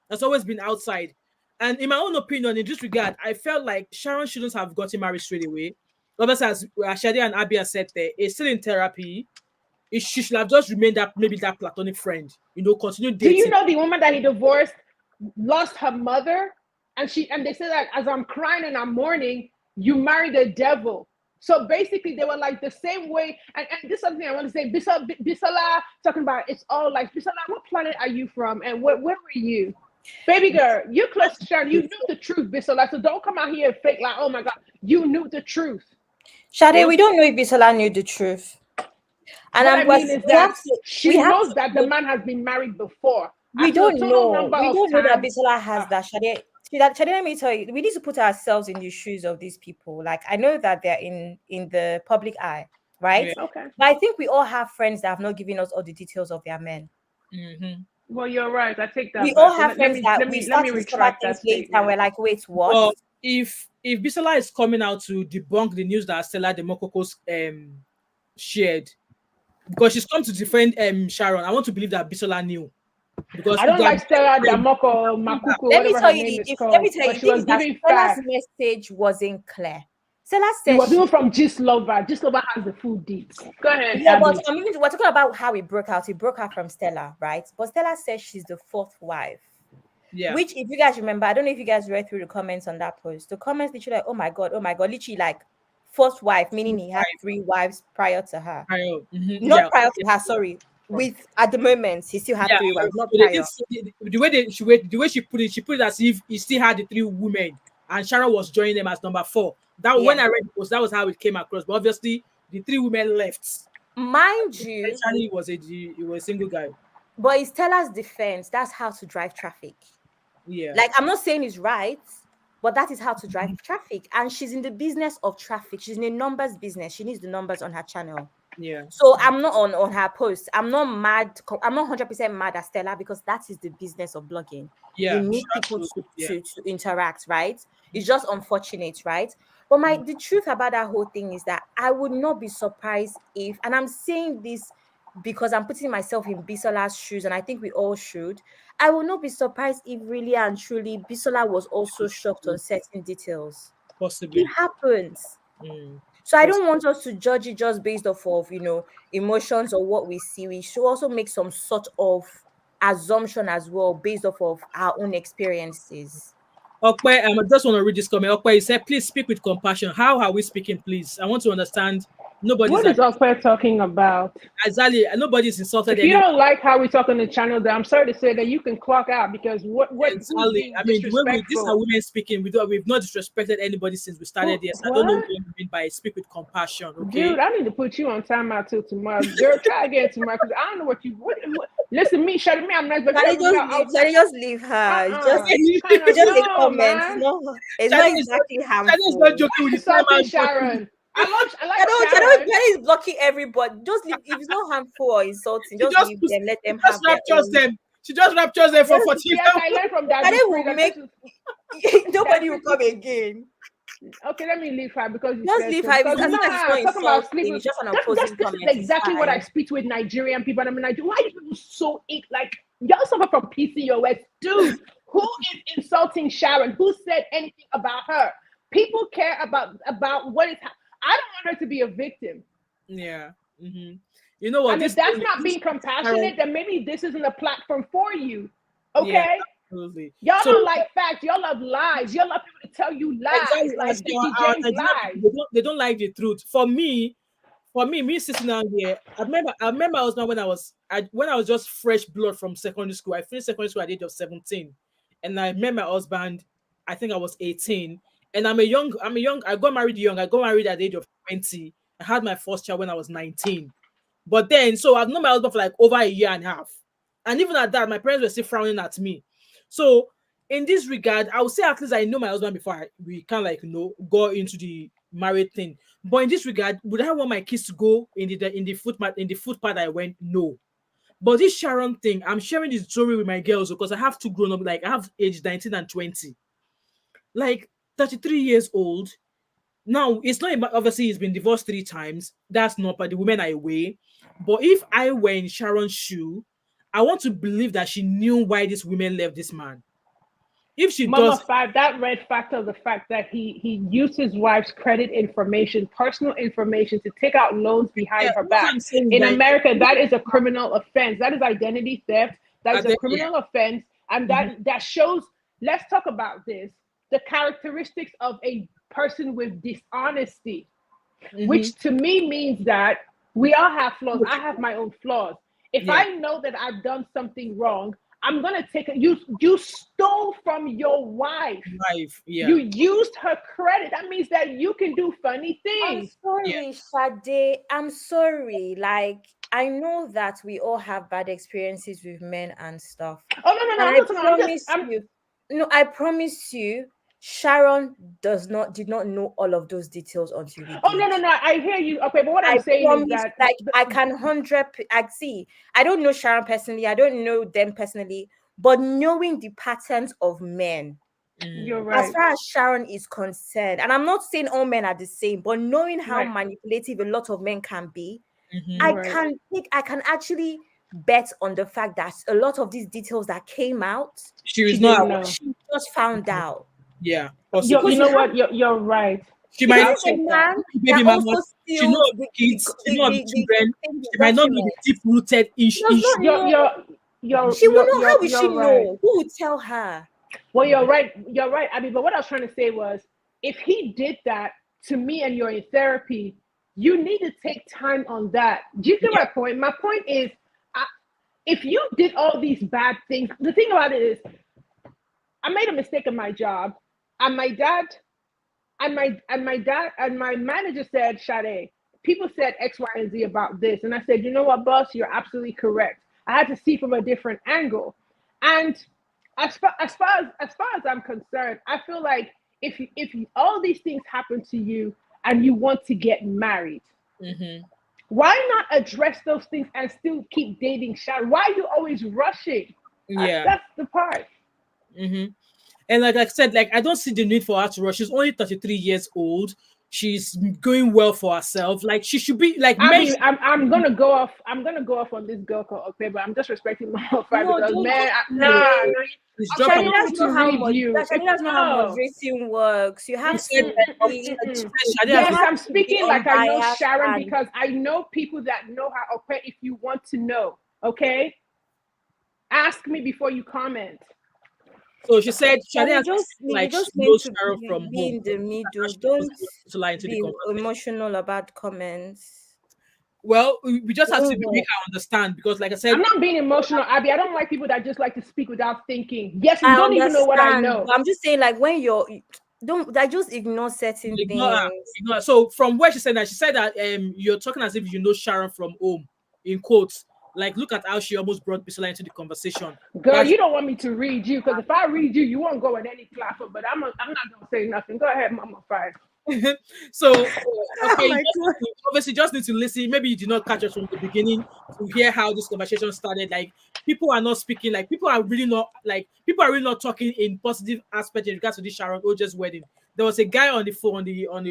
That's always been outside. And in my own opinion, in this regard, I felt like Sharon shouldn't have gotten married straight away. Obviously, as Shadi and Abia said there, it's still in therapy. She should have just remained that platonic friend, continue dating. Do you know the woman that he divorced lost her mother? And they said that as I'm crying and I'm mourning, you married the devil. So basically, they were like the same way. And this is something I want to say. Bisola talking about it's all like, Bisola, what planet are you from? And where were you? Baby girl, you're close to Sharon. You knew the truth, Bisola. So don't come out here and fake like, oh my God, you knew the truth. Shade, we don't know if Bisola knew the truth. And she knows that the man has been married before. We don't know. We don't know that Bisola has that. Shade, let me tell you, we need to put ourselves in the shoes of these people. Like, I know that they're in the public eye, right? Yeah. Okay. But I think we all have friends that have not given us all the details of their men. Mm-hmm. Well, you're right. I take that. We all have friends that we start to discover things later, and we're like, wait, what? Well, if Bisola is coming out to debunk the news that Stella Demokokos shared, because she's come to defend Sharon, I want to believe that Bisola knew. Because I don't like Stella Demoko Makuku. Let me tell you, Stella's message wasn't clear. Stella said it was even from Gislova. Gislova has the full deeds. Go ahead. Yeah, but we're talking about how it broke out. It broke out from Stella, right? But Stella says she's the fourth wife. Yeah. Which, if you guys remember, I don't know if you guys read through the comments on that post. The comments literally like, oh my God, literally like fourth wife, meaning he had 3 wives prior to her. Not prior to her, sorry. At the moment, he still had 3 wives, not prior. The way she put it as if he still had the 3 women, and Sharon was joining them as number 4. When I read the post, that was how it came across. But obviously, the 3 women left. Mind you, he was a single guy. But it's Stella's defense. That's how to drive traffic. Yeah. Like, I'm not saying it's right, but that is how to drive traffic. And she's in the business of traffic. She's in a numbers business. She needs the numbers on her channel. Yeah. So I'm not on her post. I'm not mad. I'm not 100% mad at Stella because that is the business of blogging. Yeah. You need people to interact, right? It's just unfortunate, right? But the truth about that whole thing is that I would not be surprised if, and I'm saying this because I'm putting myself in Bisola's shoes, and I think we all should. I will not be surprised if really and truly Bisola was also shocked on certain details. Possibly. It happens. So I don't want us to judge it just based off of, emotions or what we see. We should also make some sort of assumption as well based off of our own experiences. Okay, I just want to read this comment. Okay, he said, please speak with compassion. How are we speaking, please? I want to understand. Nobody's What is Okwe talking about? Exactly. Nobody's insulted If you anyone. don't like how we talk on the channel, then I'm sorry to say that you can clock out, because Exactly. I mean, these are women speaking. We've not disrespected anybody since we started this. I don't know what you mean by speak with compassion. Okay, dude, I need to put you on timeout till tomorrow. Girl, try again tomorrow, because I don't know what you. Listen, me, shut me. I'm not. But just leave her. Just a comment. Man. It's not exactly harmful. Not joking with Sharon. I like Sharon is blocking everybody. Just leave. If it's not harmful or insulting, just leave them. Let them have them. She just raptures them for 14 years. I learned from that. Nobody will come again. Okay, let me leave her, because just leave her. It's just an opposing comment. That's exactly what I speak with Nigerian people. And I'm like, why are you so like y'all suffer from PCOS, dude? Who is insulting Sharon? Who said anything about her? People care about what is. I don't want her to be a victim. Yeah. Mm-hmm. You know what? And if that's not being compassionate, then maybe this isn't a platform for you. Okay. Yeah. Absolutely. Y'all don't like facts. Y'all love lies. Y'all love people to tell you lies. Exactly. Like lies. They don't like the truth. For me sitting down here, I remember I was when I was just fresh blood from secondary school. I finished secondary school at the age of 17, and I met my husband. I think I was 18, and I got married young. I got married at the age of 20. I had my first child when I was 19. But then, so I've known my husband for like over a year and a half, and even at that, my parents were still frowning at me. So in this regard, I would say at least I know my husband before we can go into the married thing. But in this regard, would I want my kids to go in the footpath I went? No. But this Sharon thing, I'm sharing this story with my girls because I have two grown up, like I have age 19 and 20, like 33 years old. Now it's not about, obviously he's been divorced 3 times. That's not, but the women are away. But if I were in Sharon's shoe, I want to believe that she knew why these women left this man. If she does, that red factor of the fact that he used his wife's credit information, personal information, to take out loans behind her back. In America, that is a criminal offense. That is identity theft. That is a criminal offense, and that shows. Let's talk about this. The characteristics of a person with dishonesty, which to me means that we all have flaws. I have my own flaws. If I know that I've done something wrong, I'm gonna take it. You stole from your wife. You used her credit. That means that you can do funny things. I'm sorry, Sade. I'm sorry. Like, I know that we all have bad experiences with men and stuff. Oh no! I promise you, Sharon did not know all of those details until we did. Oh no! I hear you. Okay, but what I'm saying is that I can 100%. I don't know Sharon personally. I don't know them personally, but knowing the patterns of men, you're right. As far as Sharon is concerned, and I'm not saying all men are the same, but knowing how manipulative a lot of men can be, I can actually bet on the fact that a lot of these details that came out, she just found out. Yeah, you know what? You're right. She might not know baby mama. She know the kids. She know the children. She might not know the deep-rooted issue. She will know. How will she know? Who would tell her? Well, you're right. You're right. I mean, but what I was trying to say was, if he did that to me and you're in therapy, you need to take time on that. Do you see my point? My point is, if you did all these bad things, the thing about it is, I made a mistake in my job, and my manager said, Sade, people said X, Y, and Z about this. And I said, you know what, boss, you're absolutely correct. I had to see from a different angle. And as far as I'm concerned, I feel like if all these things happen to you and you want to get married, why not address those things and still keep dating Sharon? Why are you always rushing? That's the part. And like I said, like I don't see the need for her to rush. She's only 33 years old. She's going well for herself. Like she should be like. I'm gonna go off on this girl called Okay, but I'm just respecting my because man, Shani doesn't know how moderation works. You have to. Yes, I'm speaking like I know Sharon because I know people that know her. Okay, if you want to know, okay, ask me before you comment. So she said, You just need to Sharon from be home. in the middle. She Don't to lie into the be conversation. emotional about comments. Well, we just have to make her understand because, like I said, I'm not being emotional, Abby. I don't like people that just like to speak without thinking. Yes, you I don't even know what I understand, know. but I'm just saying, like, when don't just ignore certain things. So from where she said that you're talking as if you know Sharon from home, in quotes. Like, look at how she almost brought Bisola into the conversation. Girl, you don't want me to read you because if I read you, you won't go at any platform. But I'm not gonna say nothing. Go ahead, Mama 5. So okay, obviously just need to listen. Maybe you did not catch us from the beginning to hear how this conversation started. Like, people are not speaking, like people are really not talking in positive aspect in regards to this Sharon Oja's wedding. There was a guy on the phone on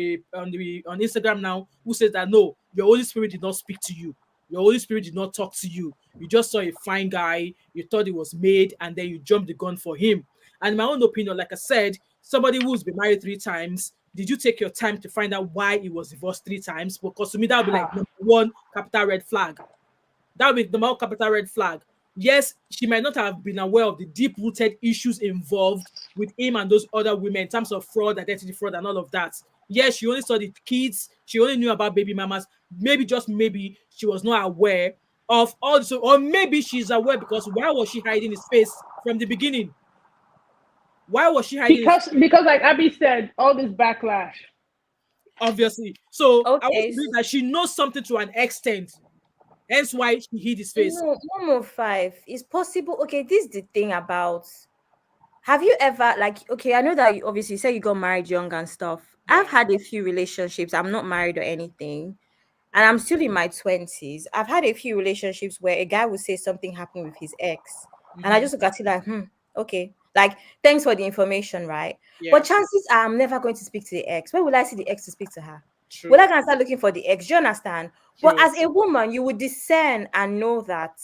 Instagram now who says that no, your Holy Spirit did not speak to you. Your Holy Spirit did not talk to you. You just saw a fine guy, you thought it was made, and then you jumped the gun for him. And in my own opinion, like I said, somebody who's been married 3 times, did you take your time to find out why he was divorced 3 times? Because to me, that would be like number 1 capital red flag. That would be the more capital red flag. Yes, she might not have been aware of the deep-rooted issues involved with him and those other women in terms of fraud, identity fraud, and all of that. Yes, she only saw the kids. She only knew about baby mamas. Maybe, just maybe, she was not aware of also, or maybe she's aware because why was she hiding his face from the beginning? Why was she hiding his face? Because like Abby said, all this backlash. Obviously. So Okay, I want to believe that she knows something to an extent. Hence why she hid his face. No, Momo 5 is possible. Okay, this is the thing about. Have you ever, like, okay, I know that you obviously say you got married young and stuff. Yeah. I've had a few relationships. I'm not married or anything, and I'm still in my 20s. I've had a few relationships where a guy would say something happened with his ex, and I just look at it like, okay, like, thanks for the information, right? Yeah. But chances are I'm never going to speak to the ex. Where will I see the ex to speak to her? True. Will I go and start looking for the ex? Do you understand? True. But as a woman, you would discern and know that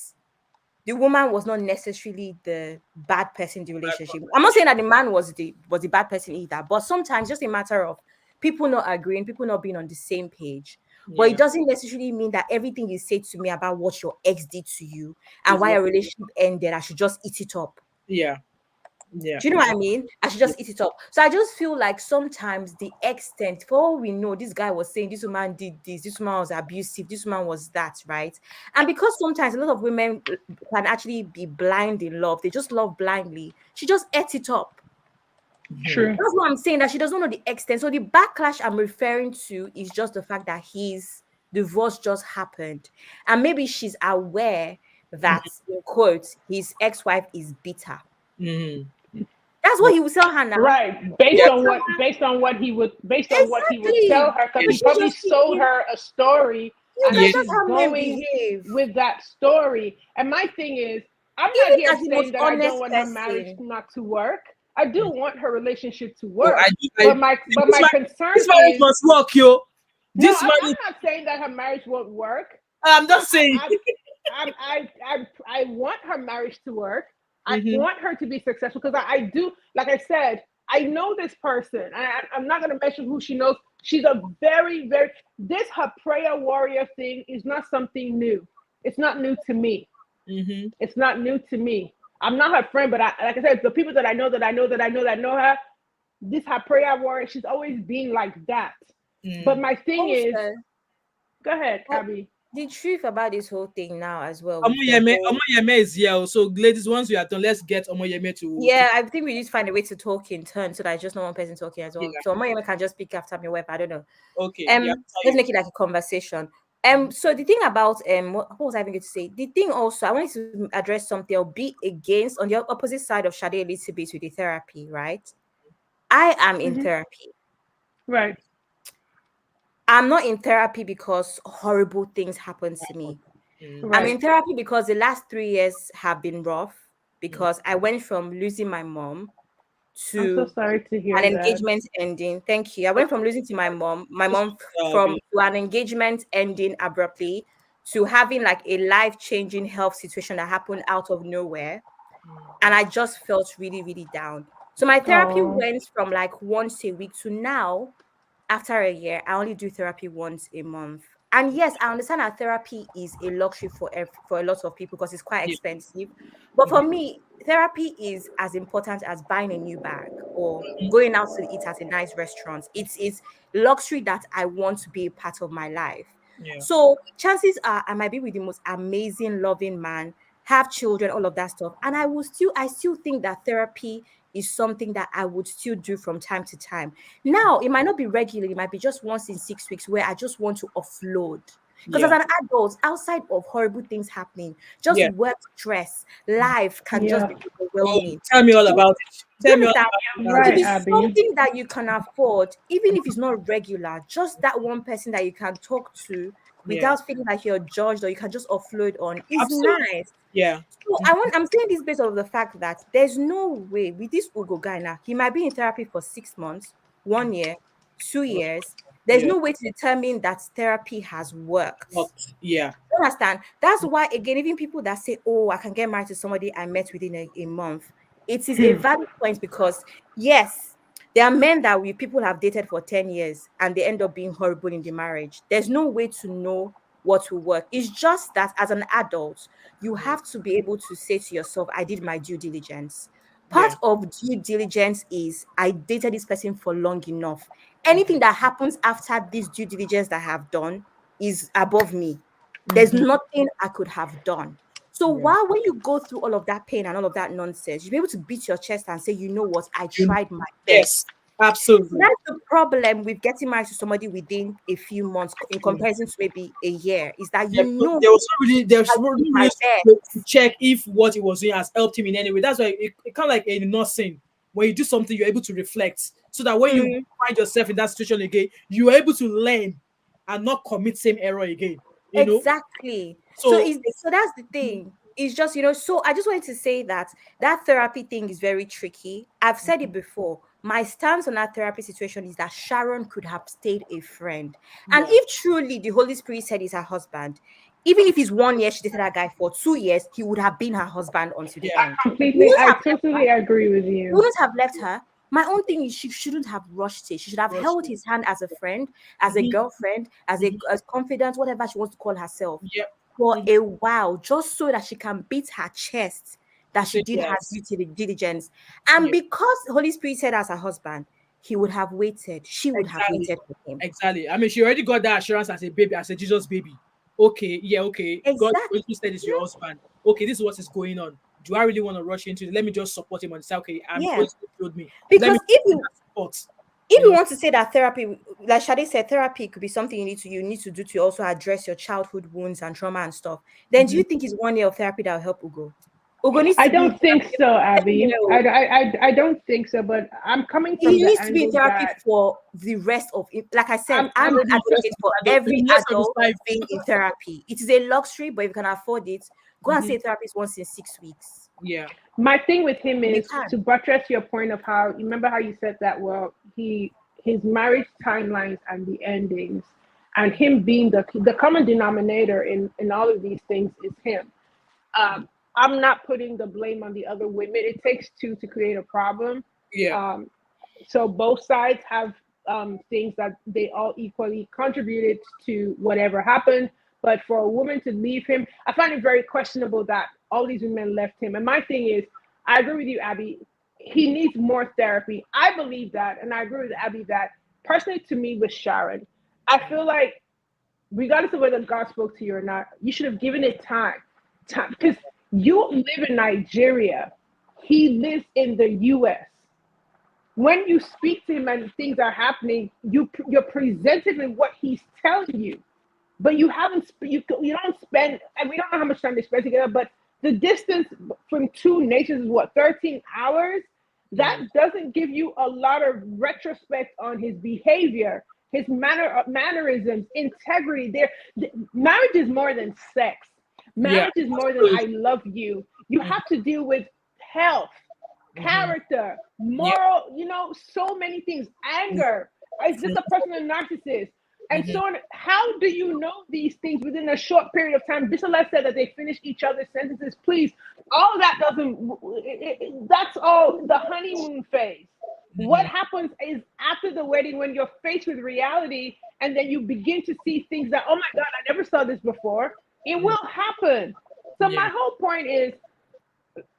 the woman was not necessarily the bad person in the relationship. I'm not saying that the man was the bad person either, but sometimes just a matter of people not agreeing, people not being on the same page. Yeah. But it doesn't necessarily mean that everything you say to me about what your ex did to you and why a relationship ended, I should just eat it up. Yeah. Yeah. Do you know what I mean? I should just eat it up. So I just feel like sometimes the extent, for all we know, this guy was saying this woman did this woman was abusive, this woman was that, right? And because sometimes a lot of women can actually be blind in love, they just love blindly. She just ate it up. True. That's what I'm saying, that she doesn't know the extent. So the backlash I'm referring to is just the fact that his divorce just happened. And maybe she's aware that, quote, his ex-wife is bitter. That's what he would tell her now. Right. Based on what he would tell her, because he probably sold her a story. And she's going with that story. And my thing is, I'm not here saying that I don't want her marriage not to work. I do want her relationship to work. But my concern is, marriage must work, yo. I'm not saying that her marriage won't work. I'm not saying. I want her marriage to work. I want her to be successful because I do, like I said, I know this person. I'm not going to mention who she knows. She's a very, very, her prayer warrior thing is not something new. It's not new to me. It's not new to me. I'm not her friend, but like I said, the people that I know her, this her prayer warrior, she's always been like that. But my thing is, go ahead, Abby. The truth about this whole thing now as well. Omoyeme is here. So, ladies, once we are done, let's get Omoyeme to. Yeah, I think we need to find a way to talk in turn so that it's just not one person talking as well. Yeah. So Omoyeme can just speak after me, whatever. I don't know. Okay. Let's make it like a conversation. So the thing about what was I going to say? The thing also, I wanted to address something or be against on the opposite side of Shade a little bit with the therapy, right? I am in therapy. Right. I'm not in therapy because horrible things happen to me. Right. I'm in therapy because the last 3 years have been rough because I went from losing my mom to I'm so sorry to hear an engagement ending. Thank you. I went from losing to my mom from to an engagement ending abruptly to having like a life-changing health situation that happened out of nowhere. And I just felt really, really down. So my therapy went from like once a week to now, after a year, I only do therapy once a month. And yes, I understand that therapy is a luxury for a lot of people because it's quite expensive. But for me, therapy is as important as buying a new bag or going out to eat at a nice restaurant. It's luxury that I want to be a part of my life. So chances are I might be with the most amazing, loving man, have children, all of that stuff. And I still think that therapy is something that I would still do from time to time. Now, it might not be regular, it might be just once in 6 weeks where I just want to offload. Because as an adult, outside of horrible things happening, just work stress, life can just be overwhelming. Tell me all about it. Tell me all That about it. Right, it is Abby. something that you can afford, even if it's not regular, just that one person that you can talk to without feeling like you're judged or you can just offload on is nice. Yeah. So I'm saying this based on the fact that there's no way with this Ugo guy now, he might be in therapy for 6 months, 1 year, 2 years. There's no way to determine that therapy has worked. Yeah. You understand? That's why, again, even people that say, oh, I can get married to somebody I met within a month, it is a valid point because, yes, there are men that people have dated for 10 years and they end up being horrible in the marriage. There's no way to know what will work. It's just that as an adult, you have to be able to say to yourself, I did my due diligence. Part of due diligence is I dated this person for long enough. Anything that happens after this due diligence that I have done is above me. There's nothing I could have done. So while when you go through all of that pain and all of that nonsense, you'll be able to beat your chest and say, you know what, I tried my best. Yes, absolutely. That's the problem with getting married to somebody within a few months in comparison to maybe a year, is that you know there was really to check if what he was doing has helped him in any way. That's why it kind of like a nursing. When you do something, you're able to reflect so that when you find yourself in that situation again, you are able to learn and not commit same error again. You know? So that's the thing. It's just, so I just wanted to say that therapy thing is very tricky. I've said it before. My stance on that therapy situation is that Sharon could have stayed a friend. And if truly the Holy Spirit said he's her husband, even if it's 1 year she dated that guy for 2 years, he would have been her husband until the end. I totally agree with you. He wouldn't have left her. My own thing is she shouldn't have rushed it. She should have held his hand as a friend, as a girlfriend, as confidant, whatever she wants to call herself, for a while, just so that she can beat her chest that she did her due diligence. And because the Holy Spirit said as her husband, he would have waited. She would have waited for him. Exactly. I mean, she already got that assurance as a baby, as a Jesus baby. Okay, okay. Exactly. God said it's your husband. Okay, this is what is going on. Do I really want to rush into it? Let me just support him and say, okay, I'm going to build me. Because if you want to say that therapy, like Shade said, therapy could be something you need to do to also address your childhood wounds and trauma and stuff. Then do you think it's 1 year of therapy that will help Ugo? I don't think so, Abby. I don't think so, but I'm coming from he needs to be in therapy for the rest of it. Like I said, I'm an advocate for every adult being in therapy. It is a luxury, but if you can afford it, go and see a therapist once in 6 weeks. Yeah. My thing with him is to buttress your point of how, remember how you said that, well, his marriage timelines and the endings, and him being the common denominator in all of these things is him. I'm not putting the blame on the other women. It takes two to create a problem. Yeah. So both sides have things that they all equally contributed to whatever happened. But for a woman to leave him, I find it very questionable that all these women left him. And my thing is, I agree with you, Abby. He needs more therapy. I believe that, and I agree with Abby that personally to me with Sharon, I feel like regardless of whether God spoke to you or not, you should have given it time. Because you live in Nigeria. He lives in the US. When you speak to him and things are happening, you're presented with what he's telling you. But you don't spend, and we don't know how much time they spend together, but the distance from two nations is what, 13 hours? That doesn't give you a lot of retrospect on his behavior, his mannerisms, integrity. Marriage is more than sex. Marriage is more than I love you. You have to deal with health, character, moral, so many things, anger. Is this a person a narcissist? And so on. How do you know these things within a short period of time? Bisola said that they finish each other's sentences. Please, all of that that's all the honeymoon phase. What happens is after the wedding, when you're faced with reality, and then you begin to see things that, oh my God, I never saw this before. It will happen. So my whole point is,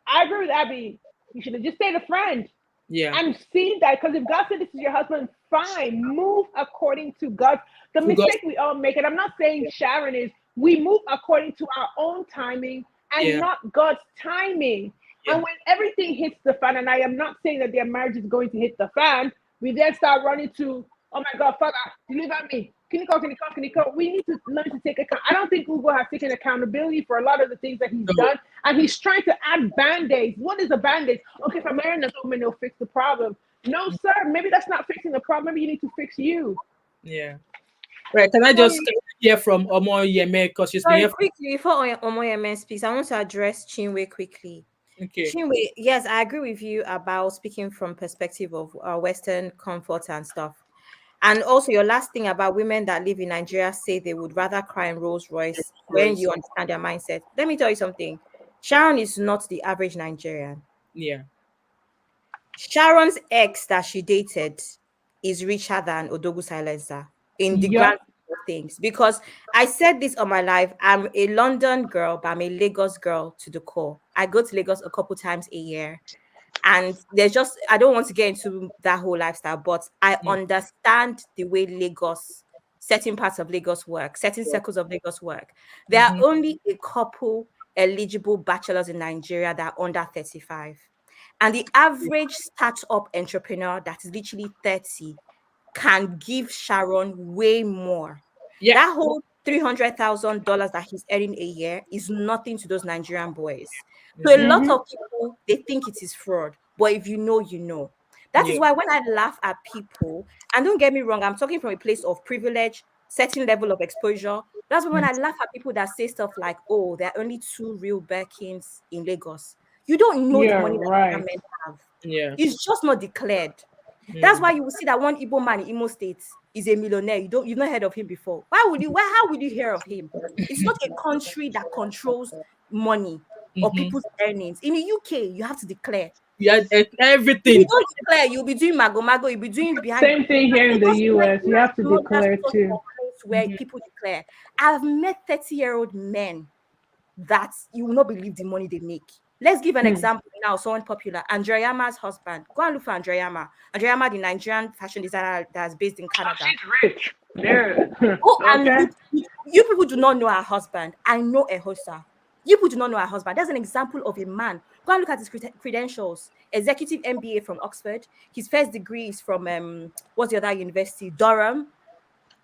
I agree with Abby. You should have just stayed a friend. Yeah. And see that, because if God said this is your husband, fine, move according to God. The mistake we all make, and I'm not saying Sharon is, we move according to our own timing and not God's timing. And when everything hits the fan, and I am not saying that their marriage is going to hit the fan, we then start running to, oh my God, Father, deliver me. Can you call? We need to learn to take account. I don't think Google has taken accountability for a lot of the things that he's done. And he's trying to add band-aids. What is a band-aid? Okay, if I'm marrying a woman, it'll fix the problem. No, sir, maybe that's not fixing the problem. Maybe you need to fix you. Yeah. Right, can I just hear from Omoyeme, because she's been here quickly before Omoyeme speaks, I want to address Chinwe quickly. Okay. Chinwe, yes, I agree with you about speaking from perspective of Western comfort and stuff. And also your last thing about women that live in Nigeria say they would rather cry in Rolls Royce when you understand their mindset. Let me tell you something. Sharon is not the average Nigerian. Yeah. Sharon's ex that she dated is richer than Odogwu Silencer in the grand scheme of things. Because I said this on my live, I'm a London girl, but I'm a Lagos girl to the core. I go to Lagos a couple times a year. And there's just, I don't want to get into that whole lifestyle, but I understand the way Lagos, certain parts of Lagos work, certain circles of Lagos work. There are only a couple eligible bachelors in Nigeria that are under 35. And the average startup entrepreneur that is literally 30 can give Sharon way more. Yeah. That whole $300,000 that he's earning a year is nothing to those Nigerian boys. So a lot of people, they think it is fraud. But if you know, you know. That is why when I laugh at people, and don't get me wrong, I'm talking from a place of privilege, certain level of exposure. That's why when I laugh at people that say stuff like, oh, there are only 2 real Birkins in Lagos. You don't know the money that men have. Yeah. It's just not declared. That's why you will see that one Igbo man in Imo State is a millionaire. You've not heard of him before. How would you hear of him? It's not a country that controls money or people's earnings. In the UK, you have to declare. Yeah, everything. If you don't declare, you'll be doing mago, you'll be doing behind. Same thing here in the US. You have to declare too. Where people declare. I've met 30-year-old men that you will not believe the money they make. Let's give an example now, someone popular. Andrea-Yama's husband. Go and look for Andrea-Yama. Andrea-Yama, the Nigerian fashion designer that's based in Canada. She's rich. Yeah. And you people do not know her husband. I know Ehosa. You people do not know her husband. That's an example of a man. Go and look at his credentials. Executive MBA from Oxford. His first degree is from, what's the other university? Durham.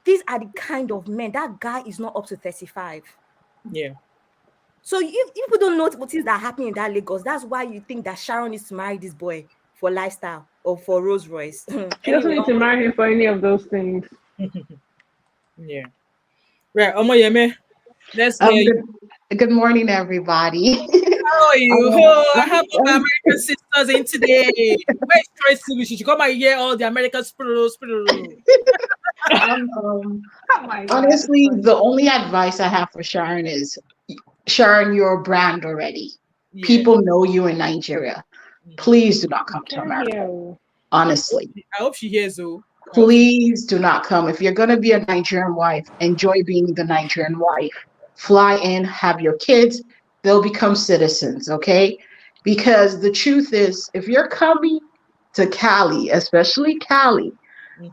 These are the kind of men. That guy is not up to 35. Yeah. So if people don't know what things that are happening in that Lagos, that's why you think that Sharon needs to marry this boy for lifestyle or for Rolls Royce. She doesn't need to marry him for any of those things. Yeah. Right. Omoyeme, let's good morning, everybody. How are you? I have all my American sisters in today. Where's Tracy? She should come and hear all the American spirit. Honestly, the only advice I have for Sharon is, Sharon, you're a brand already. Yeah. People know you in Nigeria. Please do not come to America. Honestly. I hope she hears you. Please do not come. If you're going to be a Nigerian wife, enjoy being the Nigerian wife. Fly in, have your kids. They'll become citizens, okay? Because the truth is, if you're coming to Cali, especially Cali,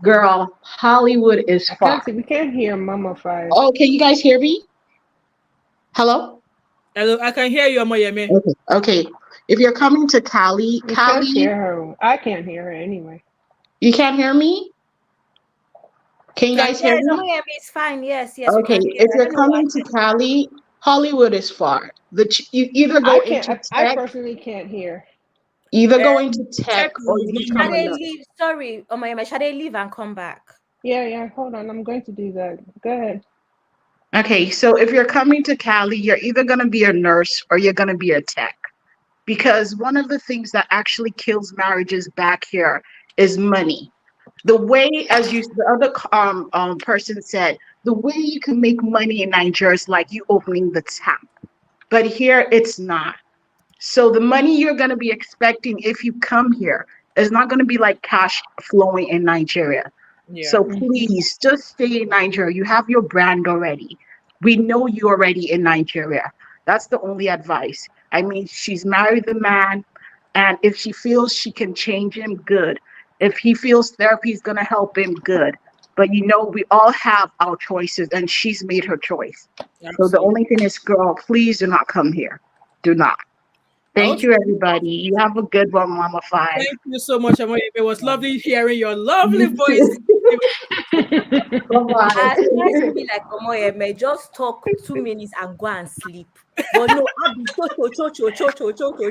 girl, Hollywood is far. We can't hear Mama 5. Oh, can you guys hear me? Hello? Hello, I can hear you, Omoyeme. Okay. If you're coming to Cali, Can't hear her. I can't hear her anyway. You can't hear me? Can you guys hear me? Omoyeme is fine. Yes. Okay. If you're coming to Cali, Hollywood is far. You either go into tech. I personally can't hear. Either going to tech or you become Sorry, Omoyeme, shall they leave and come back? Yeah. Hold on. I'm going to do that. Go ahead. Okay, so if you're coming to Cali, you're either going to be a nurse or you're going to be a tech. Because one of the things that actually kills marriages back here is money. The way, as the other person said, the way you can make money in Nigeria is like you opening the tap. But here, it's not. So the money you're going to be expecting if you come here It's not going to be like cash flowing in Nigeria. Yeah. So please just stay in Nigeria. You have your brand already. We know you already in Nigeria. That's the only advice. I mean, she's married the man, and if she feels she can change him, good. If he feels therapy is going to help him, good. But you know, we all have our choices, and she's made her choice. Absolutely. So the only thing is, girl, please do not come here. Do not. Thank you, everybody. You have a good one, Mama Five. Thank you so much, Amoye. It was lovely hearing your lovely voice. I try to be like Omoye, may just talk 2 minutes and go and sleep. But no, I'll be cho.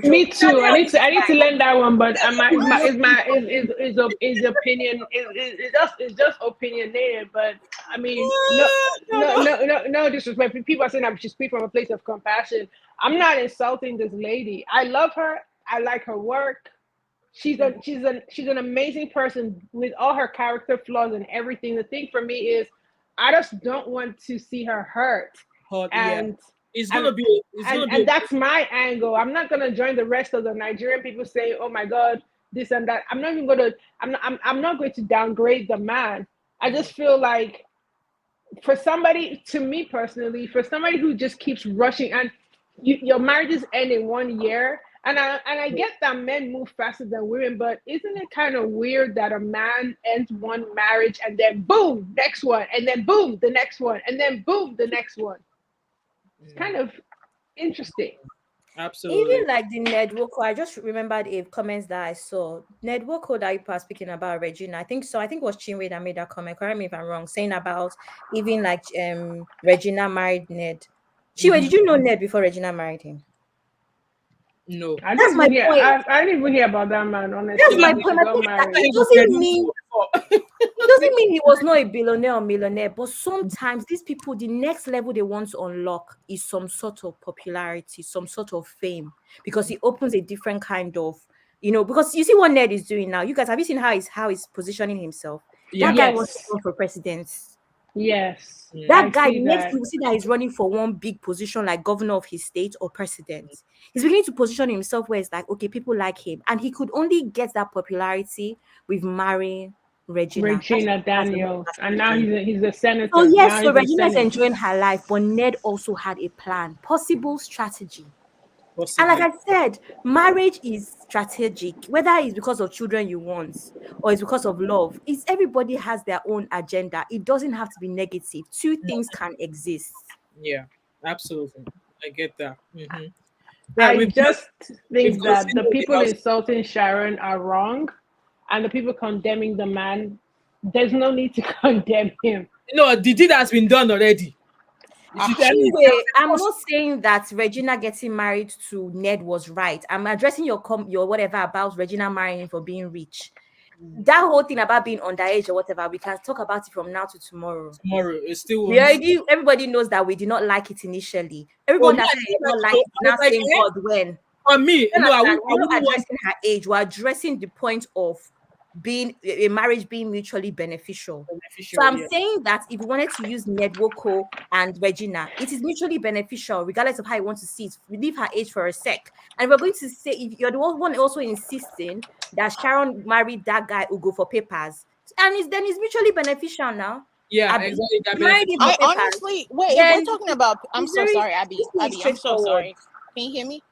Me too. I need to learn that one, but his opinion is just opinionated. But I mean, no disrespect. People are saying I should speak from a place of compassion. I'm not insulting this lady. I love her. I like her work. She's an amazing person with all her character flaws and everything. The thing for me is, I just don't want to see her hurt. And it's gonna be. And that's my angle. I'm not gonna join the rest of the Nigerian people saying, "Oh my God, this and that." I'm not going to downgrade the man. I just feel like, for somebody, to me personally, for somebody who just keeps rushing, and your marriages end in 1 year. And I get that men move faster than women, but isn't it kind of weird that a man ends one marriage and then boom, next one, and then boom, the next one, and then boom, the next one? It's kind of interesting. Absolutely. Even like the Nedwoko, I just remembered a comment that I saw. Nedwoko that you were speaking about Regina, I think it was Chinwe that made that comment. Correct me if I'm wrong, saying about even like Regina married Ned. Chinwe, did you know Ned before Regina married him? No, that's my point. I didn't even hear about that man. Honestly, that's my point. It doesn't mean he was not a billionaire or millionaire, but sometimes these people, the next level they want to unlock is some sort of popularity, some sort of fame, because it opens a different kind of, because you see what Ned is doing now. You guys, have you seen how he's positioning himself? Yeah. That guy wants to run for president. Yes. That guy, next you see that he's running for one big position like governor of his state or president. He's beginning to position himself where it's like, okay, people like him. And he could only get that popularity with marrying Regina Daniels. And now he's a senator. Oh, yes, so Regina's enjoying her life, but Ned also had a plan, possible strategy. And like I said, marriage is strategic, whether it's because of children you want or it's because of love. Everybody has their own agenda. It doesn't have to be negative. Two things can exist. Yeah, absolutely. I get that. I just think that the people insulting Sharon are wrong, and the people condemning the man, there's no need to condemn him. No, the deed has been done already. I'm not saying that Regina getting married to Ned was right. I'm addressing your whatever about Regina marrying for being rich. That whole thing about being underage or whatever, we can talk about it from now to tomorrow. Tomorrow is still. Everybody knows that we did not like it initially. Everyone that said they did not like it now saying God when. For me, we're not addressing her age. We're addressing the point of being a marriage being mutually beneficial. So I'm saying that if we wanted to use Nedwoko and Regina, it is mutually beneficial, regardless of how you want to see it. We leave her age for a sec. And we're going to say, if you're the one also insisting that Sharon married that guy who go for papers, and then it's mutually beneficial now. Yeah, exactly. I honestly, wait, if we're talking about, I'm so sorry, Abby, I'm so sorry. Can you hear me?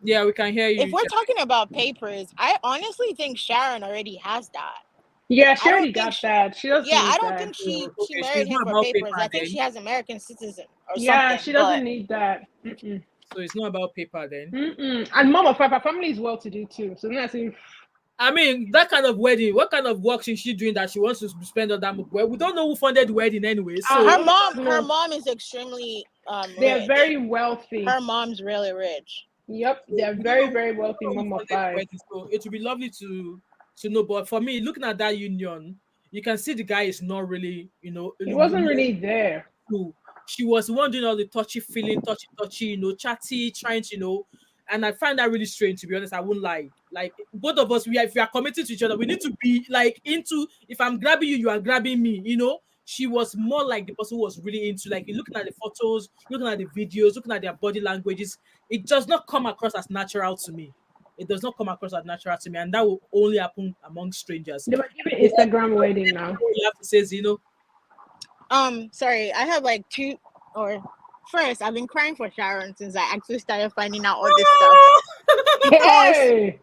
Yeah, we can hear you. If we're talking about papers, I honestly think Sharon already has that. Yeah, she already got that. She doesn't. Yeah, I don't think she married him for papers. I think she has American citizen or something. Yeah, she doesn't need that. So it's not about paper then. And Mom of 5, her family is well to do too. So that's it. I mean, that kind of wedding, what kind of work is she doing that she wants to spend on that? Well, we don't know who funded the wedding anyway. So her mom is extremely they're rich. very wealthy. Her mom's really rich. Yep, they're very, very wealthy. Mom of 5. So it would be lovely to know. But for me, looking at that union, you can see the guy is not really, he wasn't really there. She was one doing all the touchy, chatty, trying to, and I find that really strange, to be honest. I wouldn't lie. Like, both of us, if we are committed to each other, we need to be like into, if I'm grabbing you, you are grabbing me, She was more like the person who was really into, like, looking at the photos, looking at the videos, looking at their body languages. It does not come across as natural to me. it does not come across as natural to me, and that will only happen among strangers. They were giving Instagram wedding now. You have to say, Zeno. Sorry, I have like two or first. I've been crying for Sharon since I actually started finding out all this stuff. Hey!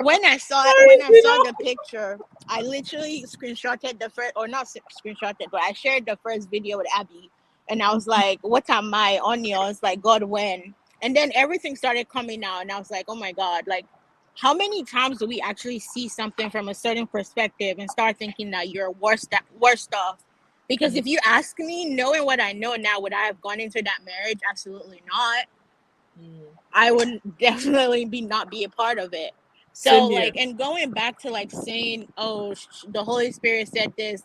When I saw the picture, I literally screenshotted the first, or not screenshotted, but I shared the first video with Abby, and I was like, "What am I on you?" I was like, "God, when?" And then everything started coming out, and I was like, "Oh my God!" Like, how many times do we actually see something from a certain perspective and start thinking that you're worse off? Because if you ask me, knowing what I know now, would I have gone into that marriage? Absolutely not. I would definitely not be a part of it. So like, and going back to like saying, oh, the Holy Spirit said this.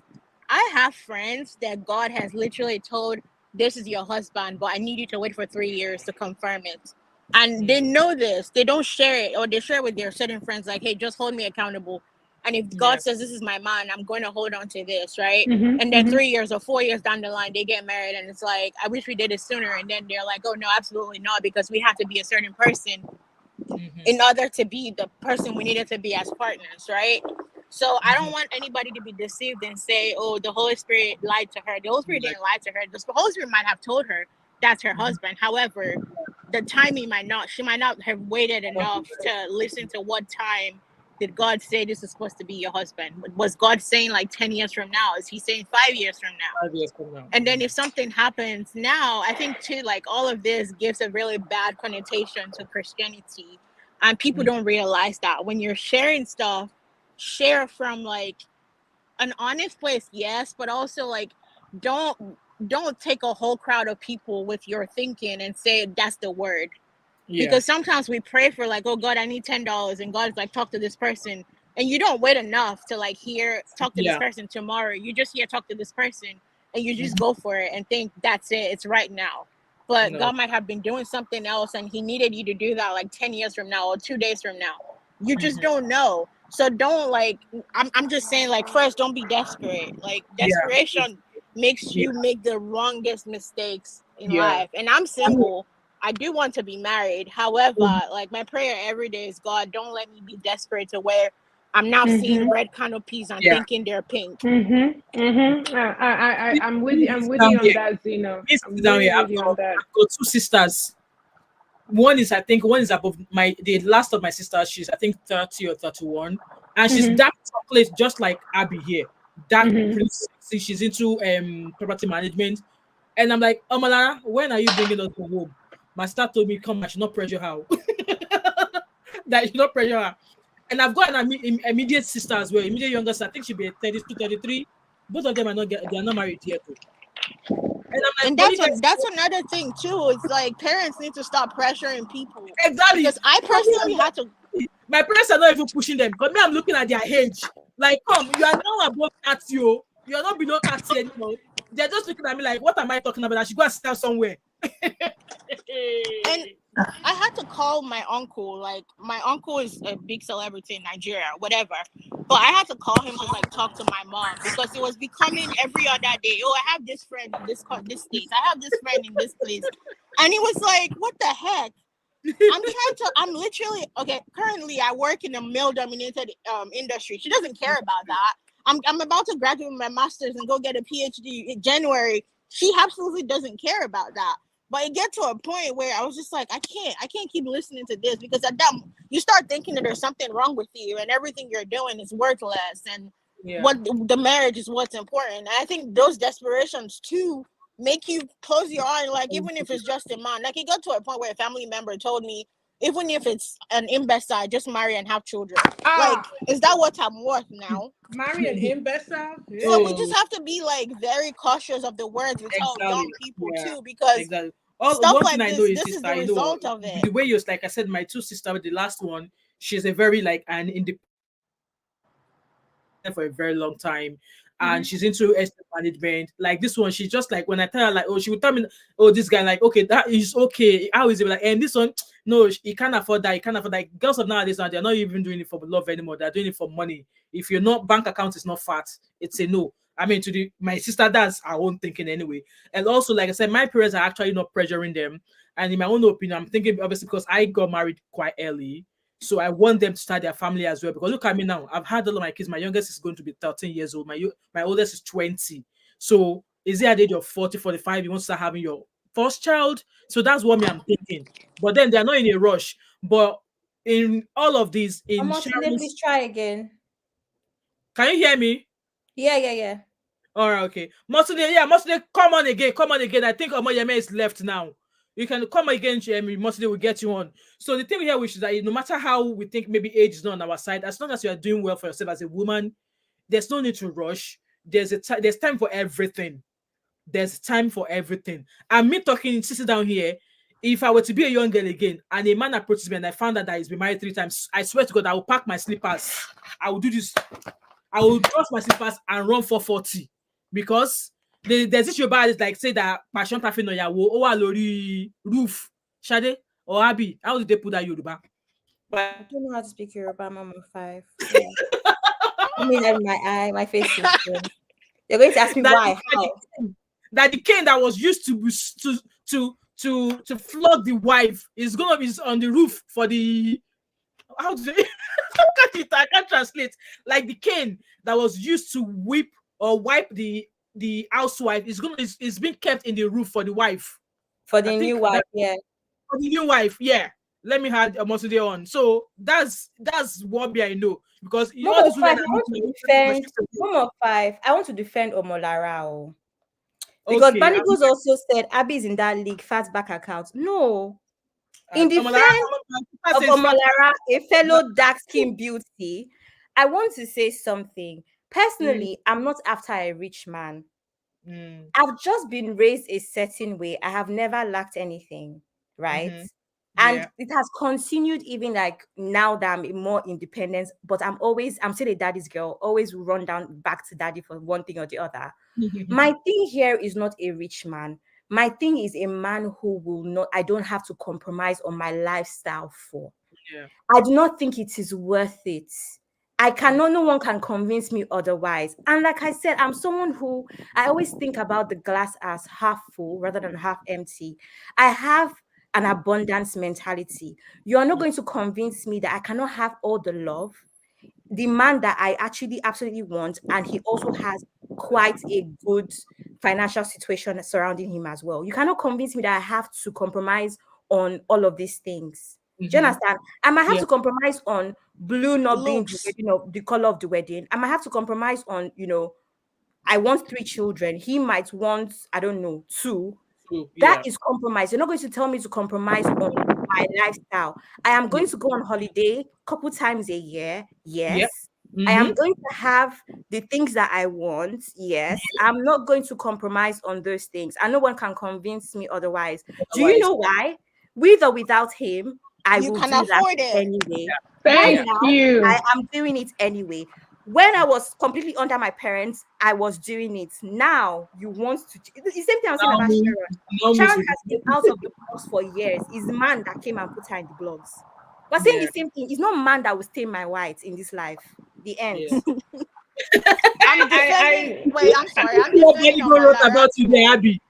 I have friends that God has literally told, this is your husband, but I need you to wait for 3 years to confirm it. And they know this. They don't share it, or they share it with their certain friends like, hey, just hold me accountable. And if God says this is my man, I'm going to hold on to this, right? And then 3 years or 4 years down the line, they get married, and it's like, I wish we did it sooner. And then they're like, oh no, absolutely not, because we have to be a certain person in order to be the person we needed to be as partners, right? So I don't want anybody to be deceived and say, oh, the Holy Spirit lied to her. The Holy Spirit didn't lie to her. The Holy Spirit might have told her that's her husband. However, the timing she might not have waited enough to listen to what time did God say this is supposed to be your husband. Was God saying like 10 years from now? Is he saying 5 years from now? 5 years from now. And then if something happens now, I think too, like all of this gives a really bad connotation to Christianity. And people don't realize that when you're sharing stuff, share from like an honest place, yes, but also like don't take a whole crowd of people with your thinking and say that's the word. Because sometimes we pray for like, oh God, I need $10, and God's like, talk to this person, and you don't wait enough to like talk to this person tomorrow. You just talk to this person, and you just go for it and think that's it, it's right now. But God might have been doing something else, and he needed you to do that like 10 years from now or 2 days from now. You just don't know. So don't like, I'm just saying, like, first, don't be desperate. Like desperation makes you make the wrongest mistakes in life. And I'm single. I do want to be married. However, like my prayer every day is, God, don't let me be desperate to where I'm now seeing red canopies and thinking they're pink. I'm with you on that, Zeno. I've got 2 sisters. One is above the last of my sisters. She's I think 30 or 31, and she's dark chocolate, just like Abby here. Dark princess. She's into property management, and I'm like, Malala, when are you bringing us to home? My sister told me, come, I should not pressure her. That I should not pressure her. And I've got an immediate sister as well, immediate younger sister. I think she'll be 32, 33. Both of them are they are not married yet. And that's another thing too. It's like parents need to stop pressuring people. Exactly. Because I personally had to. My parents are not even pushing them. Because me, I'm looking at their age. Like, come, you are now above 30. You are not below 30 anymore. They're just looking at me like, what am I talking about? I should go and sit down somewhere. And I had to call my uncle. Like, my uncle is a big celebrity in Nigeria, whatever. But I had to call him to like talk to my mom, because it was becoming every other day. Oh, I have this friend in this state. I have this friend in this place, and he was like, "What the heck?" I'm literally okay. Currently, I work in a male-dominated industry. She doesn't care about that. I'm about to graduate with my master's and go get a PhD in January. She absolutely doesn't care about that. But it gets to a point where I was just like, I can't keep listening to this, because at that you start thinking that there's something wrong with you and everything you're doing is worthless, and what the marriage is what's important. And I think those desperations too make you close your eye. Like, even if it's just a man, like it got to a point where a family member told me, even if it's an imbecile, just marry and have children. Like, is that what I'm worth now? Marry an imbecile? So we just have to be like very cautious of the words we tell young people too, because stuff like this is the result of it. The way you're, like I said, my 2 sisters, the last one, she's a very like an independent for a very long time. And she's into estate management. Like this one, she's just like, when I tell her, like, oh, she would tell me, oh, this guy, like, okay, that is okay. How is it? Like, and this one, no, he can't afford that. He can't afford that. Like, girls of nowadays, they're not even doing it for love anymore. They're doing it for money. If your bank account is not fat, it's a no. I mean, my sister, that's her own thinking anyway. And also, like I said, my parents are actually not pressuring them. And in my own opinion, I'm thinking, obviously, because I got married quite early. So I want them to start their family as well. Because look at me now. I've had all of my kids. My youngest is going to be 13 years old. My oldest is 20. So is it at the age of 40, 45, you want to start having your first child? So that's what I'm thinking. But then they're not in a rush. But in all of these, please try again. Can you hear me? Yeah. All right, okay. Motunde, come on again. I think Omoyeme is left now. You can come again, Motunde will get you on. So the thing here, which is that no matter how we think maybe age is not on our side, as long as you are doing well for yourself as a woman, there's no need to rush. There's time for everything. There's time for everything. And me talking, sitting down here, if I were to be a young girl again and a man approaches me and I found out that he's been married 3 times, I swear to God, I will pack my slippers. I will do this. I will drop my slippers and run for 40. Because there's this Yoruba is like say that passion traffic no yawo owa lori roof Shade or Abi. How did they put that Yoruba? But I don't know how to speak Yoruba, Mama 5. Yeah. I mean, my face is good. They're going to ask me why. That the cane that was used to flog the wife is gonna be on the roof for the how do they I can't translate. Like the cane that was used to whip or wipe the housewife is being kept in the roof for the wife. For the new wife, yeah. For the new wife, yeah. Let me have a Motunde on. So that's what I know. Because you know this woman Mom of 5. I want to defend Omolara. Because Banigos also said Abby's in that league, fat back account. No. In defense of Omolara, a fellow dark-skinned beauty, I want to say something. Personally, I'm not after a rich man. I've just been raised a certain way. I have never lacked anything, right? And it has continued even like now that I'm more independent, but I'm still a daddy's girl, always run down back to daddy for one thing or the other. My thing here is not a rich man. My thing is a man who I don't have to compromise on my lifestyle for. I do not think it is worth it. No one can convince me otherwise. And like I said, I'm someone who I always think about the glass as half full rather than half empty. I have an abundance mentality. You are not going to convince me that I cannot have all the love, the man that I actually absolutely want, and he also has quite a good financial situation surrounding him as well. You cannot convince me that I have to compromise on all of these things. Do you understand? I might have to compromise on blue not being the color of the wedding. I might have to compromise on, I want 3 children. He might want, I don't know, 2. That is compromise. You're not going to tell me to compromise on my lifestyle. I am going to go on holiday a couple times a year. Yes. I am going to have the things that I want. Yes. I'm not going to compromise on those things. And no one can convince me otherwise. Do you know why? With or without him, I will do that anyway. Thank you. I am doing it anyway. When I was completely under my parents, I was doing it. Now you want to. The same thing I'm saying about Sharon. Sharon has been out of the blogs for years. It's the man that came and put her in the blogs. We're saying the same thing. It's not man that will stain my white in this life. The end. I'm sorry. What Baligo wrote about you there, Abby?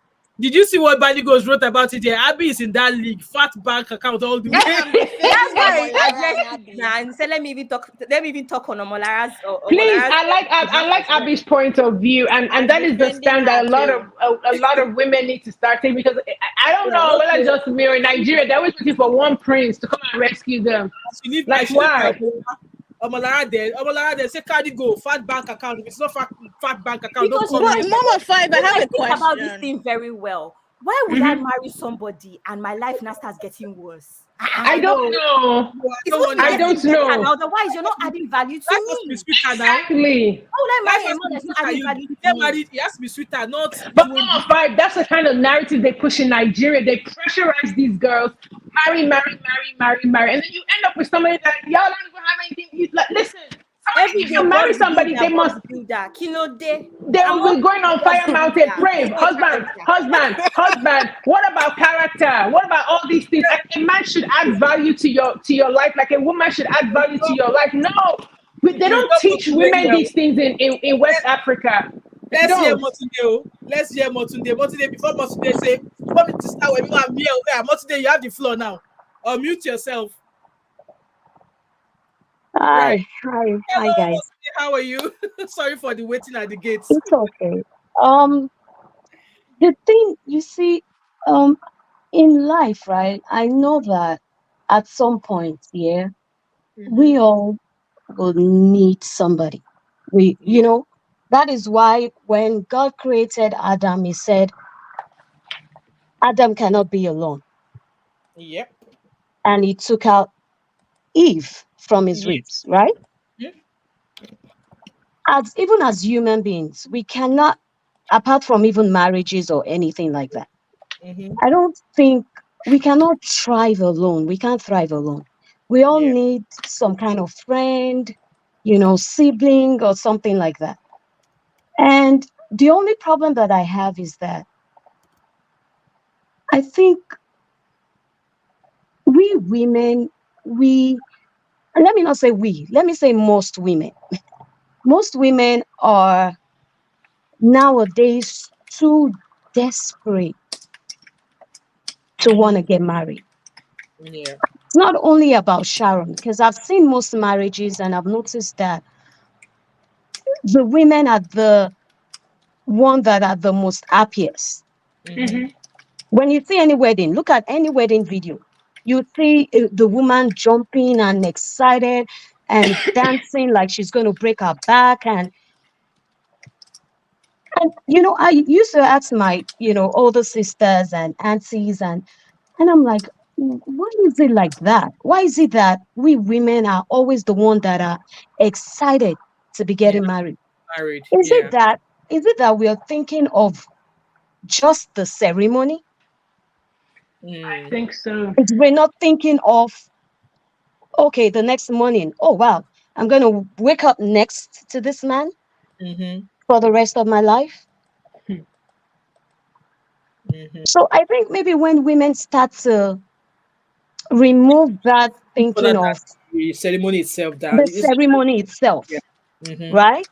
Did you see what Baligos wrote about it there? Abby is in that league, fat bank account all the way. That's why I addressed and said, let me even talk on Omolara's. Please, I like Abby's point of view, and that is the stand that a lot of women need to start taking, because I don't know whether just me or in Nigeria, they're always looking for one prince to come and rescue them. Like why? Omolara there, say cardi go, fat bank account. If it's not fat bank account, because Mama 5, I have a question about this thing very well. Why would I marry somebody and my life now starts getting worse? I don't know. I don't know. And otherwise, you're not adding value to me. Exactly. How would I marry a man that's not adding value to me? He has to be sweeter, not. But Mama 5, that's the kind of narrative they push in Nigeria. They pressurize these girls. Marry, and then you end up with somebody that y'all don't even have anything. Like, listen, if you marry somebody, they must do that. They will be going on Fire Mountain, praying, husband. What about character? What about all these things? Like, a man should add value to your life, like a woman should add value to your life. No, they don't teach women these things in West Africa. Let's hear Motunde. Motunde, before Motunde say, "Want me to start with me? Motunde, you have the floor now. Or mute yourself." Right. Hi, Hello, guys. how are you? Sorry for the waiting at the gates. It's okay. Um, the thing you see, um, in life, right? I know that at some point, yeah, we all will need somebody. That is why when God created Adam, He said Adam cannot be alone, Yep. and He took out Eve from his Yes. ribs, right? Yep. As even as human beings, we cannot, apart from even marriages or anything like that. I don't think we cannot thrive alone. We can't thrive alone. We all Yeah. need some kind of friend, sibling or something like that. And the only problem that I have is that I think we women, let me not say we, let me say most women. Most women are nowadays too desperate to want to get married. Yeah. It's not only about Sharon, because I've seen most marriages and I've noticed that the women are the one that are the most happiest. When you see any wedding, look at any wedding video, you see the woman jumping and excited and dancing like she's going to break her back. And I used to ask my, older sisters and aunties, and I'm like, why is it like that? Why is it that we women are always the one that are excited to be getting married? Married. Is Yeah. it that we are thinking of just the ceremony? I think so. We're not thinking of, okay, the next morning, oh wow, I'm going to wake up next to this man for the rest of my life. So I think maybe when women start to remove that thinking of The ceremony itself, the ceremony itself, right?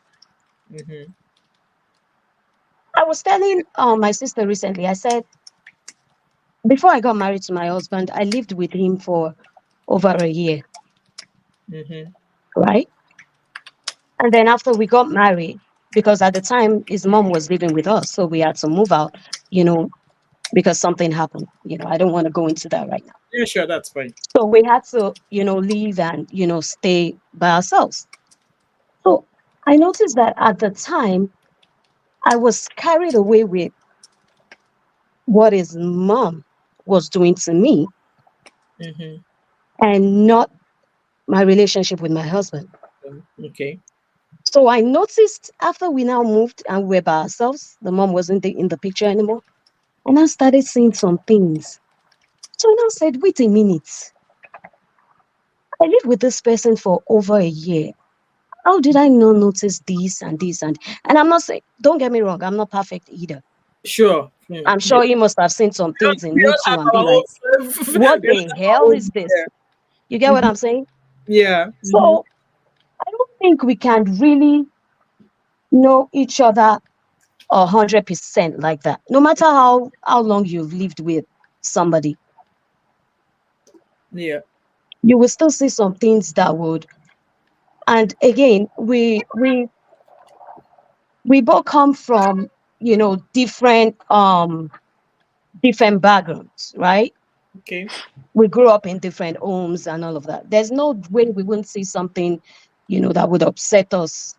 I was telling my sister recently, I said, before I got married to my husband, I lived with him for over a year, right? And then after we got married, because at the time his mom was living with us, so we had to move out, because something happened. I don't want to go into that right now. Yeah, sure, that's fine. So we had to, leave and, stay by ourselves. So I noticed that at the time, I was carried away with what his mom was doing to me and not my relationship with my husband. Okay. So I noticed after we now moved and we were by ourselves, the mom wasn't in the picture anymore. And I started seeing some things. So I now said, wait a minute. I lived with this person for over a year. How did I not notice this and this? And I'm not saying, don't get me wrong, I'm not perfect either. Sure. I'm sure you must have seen some things in me too and be like, what the hell is this? You get what I'm saying? Yeah. So I don't think we can really know each other 100% like that. No matter how long you've lived with somebody, yeah, you will still see some things that would. And again, we both come from different backgrounds, right? Okay. We grew up in different homes and all of that. There's no way we wouldn't see something, that would upset us,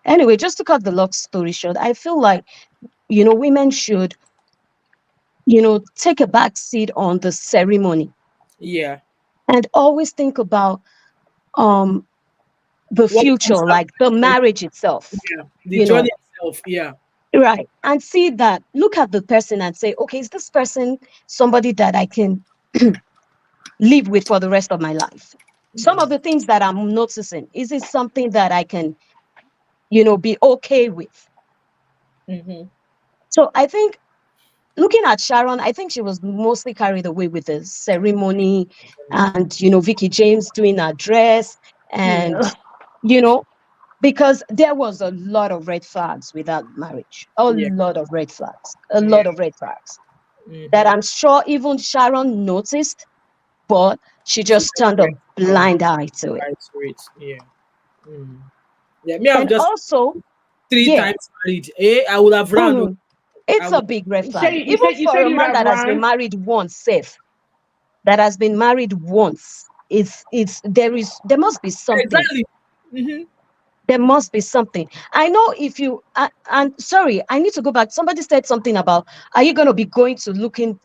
Anyway, just to cut the long story short, I feel like, women should, take a back seat on the ceremony. Yeah. And always think about the future, like the marriage itself. Yeah. The journey itself. Yeah. Right. And see that, look at the person and say, okay, is this person somebody that I can live with for the rest of my life? Some of the things that I'm noticing, is it something that I can, be okay with? So I think looking at Sharon, I think she was mostly carried away with the ceremony and, Vicky James doing her dress and, because there was a lot of red flags with that marriage, lot of red flags, lot of red flags that I'm sure even Sharon noticed, but she just turned a blind eye to it. Yeah. Yeah, me, I've And just also, three times married. I would have run. It's a big red flag. You Even said for a you'd man have that has been run. married once, safe. That has been married once. There must be something. Exactly. There must be something. I know if you and sorry, I need to go back. Somebody said something about, are you going to be going to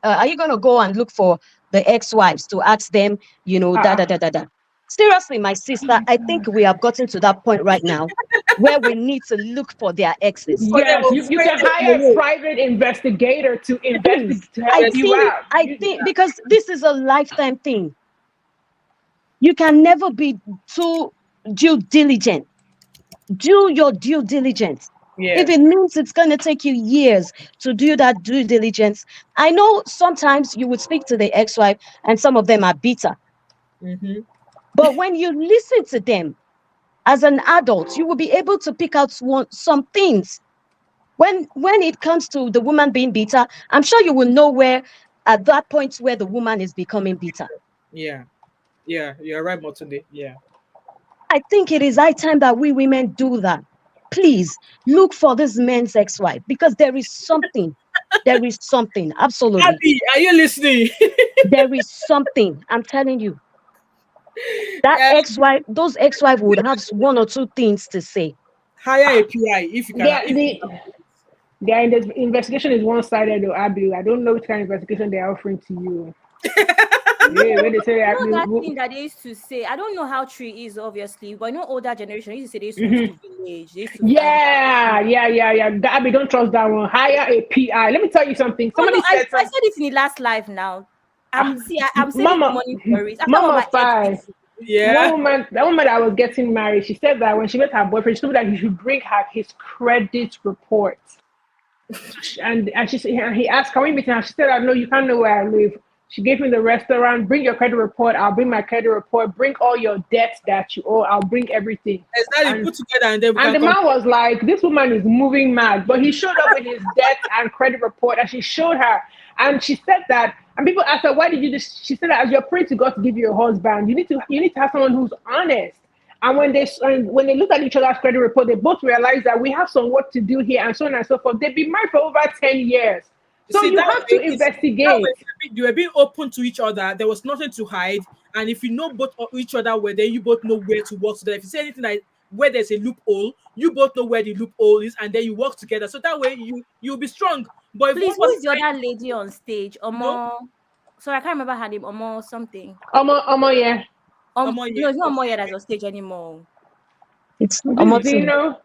are you going to go and look for the ex-wives to ask them, da. Seriously, my sister, I think we have gotten to that point right now where we need to look for their exes. Yes, you can hire a private investigator to investigate to help you out. I think because this is a lifetime thing. You can never be too due diligent. Do your due diligence. Yeah. If it means it's going to take you years to do that due diligence, I know sometimes you would speak to the ex-wife and some of them are bitter. But when you listen to them as an adult, you will be able to pick out some things. When it comes to the woman being bitter, I'm sure you will know where at that point where the woman is becoming bitter. Yeah, you're right, Motunde. Yeah. I think it is high time that we women do that. Please look for this man's ex-wife because there is something. There is something. Absolutely. Abby, are you listening? There is something. I'm telling you. That ex-wife, those ex-wife would have one or two things to say. Hire a PI if you can. The investigation is one-sided, though, Abby. I don't know which kind of investigation they're offering to you. Yeah, when they say that thing that they used to say, I don't know how true it is, obviously, but I know older generation used to say they used to go to village. They used to yeah. Abby, don't trust that one. Hire a PI. Let me tell you something. Somebody said I said it in the last live now. I'm saving money for it. Mama 5. Yeah. That woman that was getting married, she said that when she met her boyfriend, she told me that he should bring her his credit report. and he asked, can we meet her? She said, no, you can't know where I live. She gave him the restaurant. Bring your credit report. I'll bring my credit report. Bring all your debts that you owe. I'll bring everything. Exactly. Put together and then the man was like, this woman is moving mad. But he showed up with his debt and credit report, and she showed her. And she said that. And people asked her, why did you do this? She said that as you're praying to God to give you a husband, you need to have someone who's honest. And when they look at each other's credit report, they both realize that we have some work to do here, and so on and so forth. They've been married for over 10 years. So you have to investigate. You were being open to each other. There was nothing to hide. And if you know both of each other, then you both know where to work together. If you say anything like where there's a loophole, you both know where the loophole is, and then you work together. So that way you'll be strong. But please, who is the other lady on stage? Sorry, I can't remember her name. Omo something. Omo, yeah. No, it's not Omo, yeah, that's on stage anymore. It's Omotunde.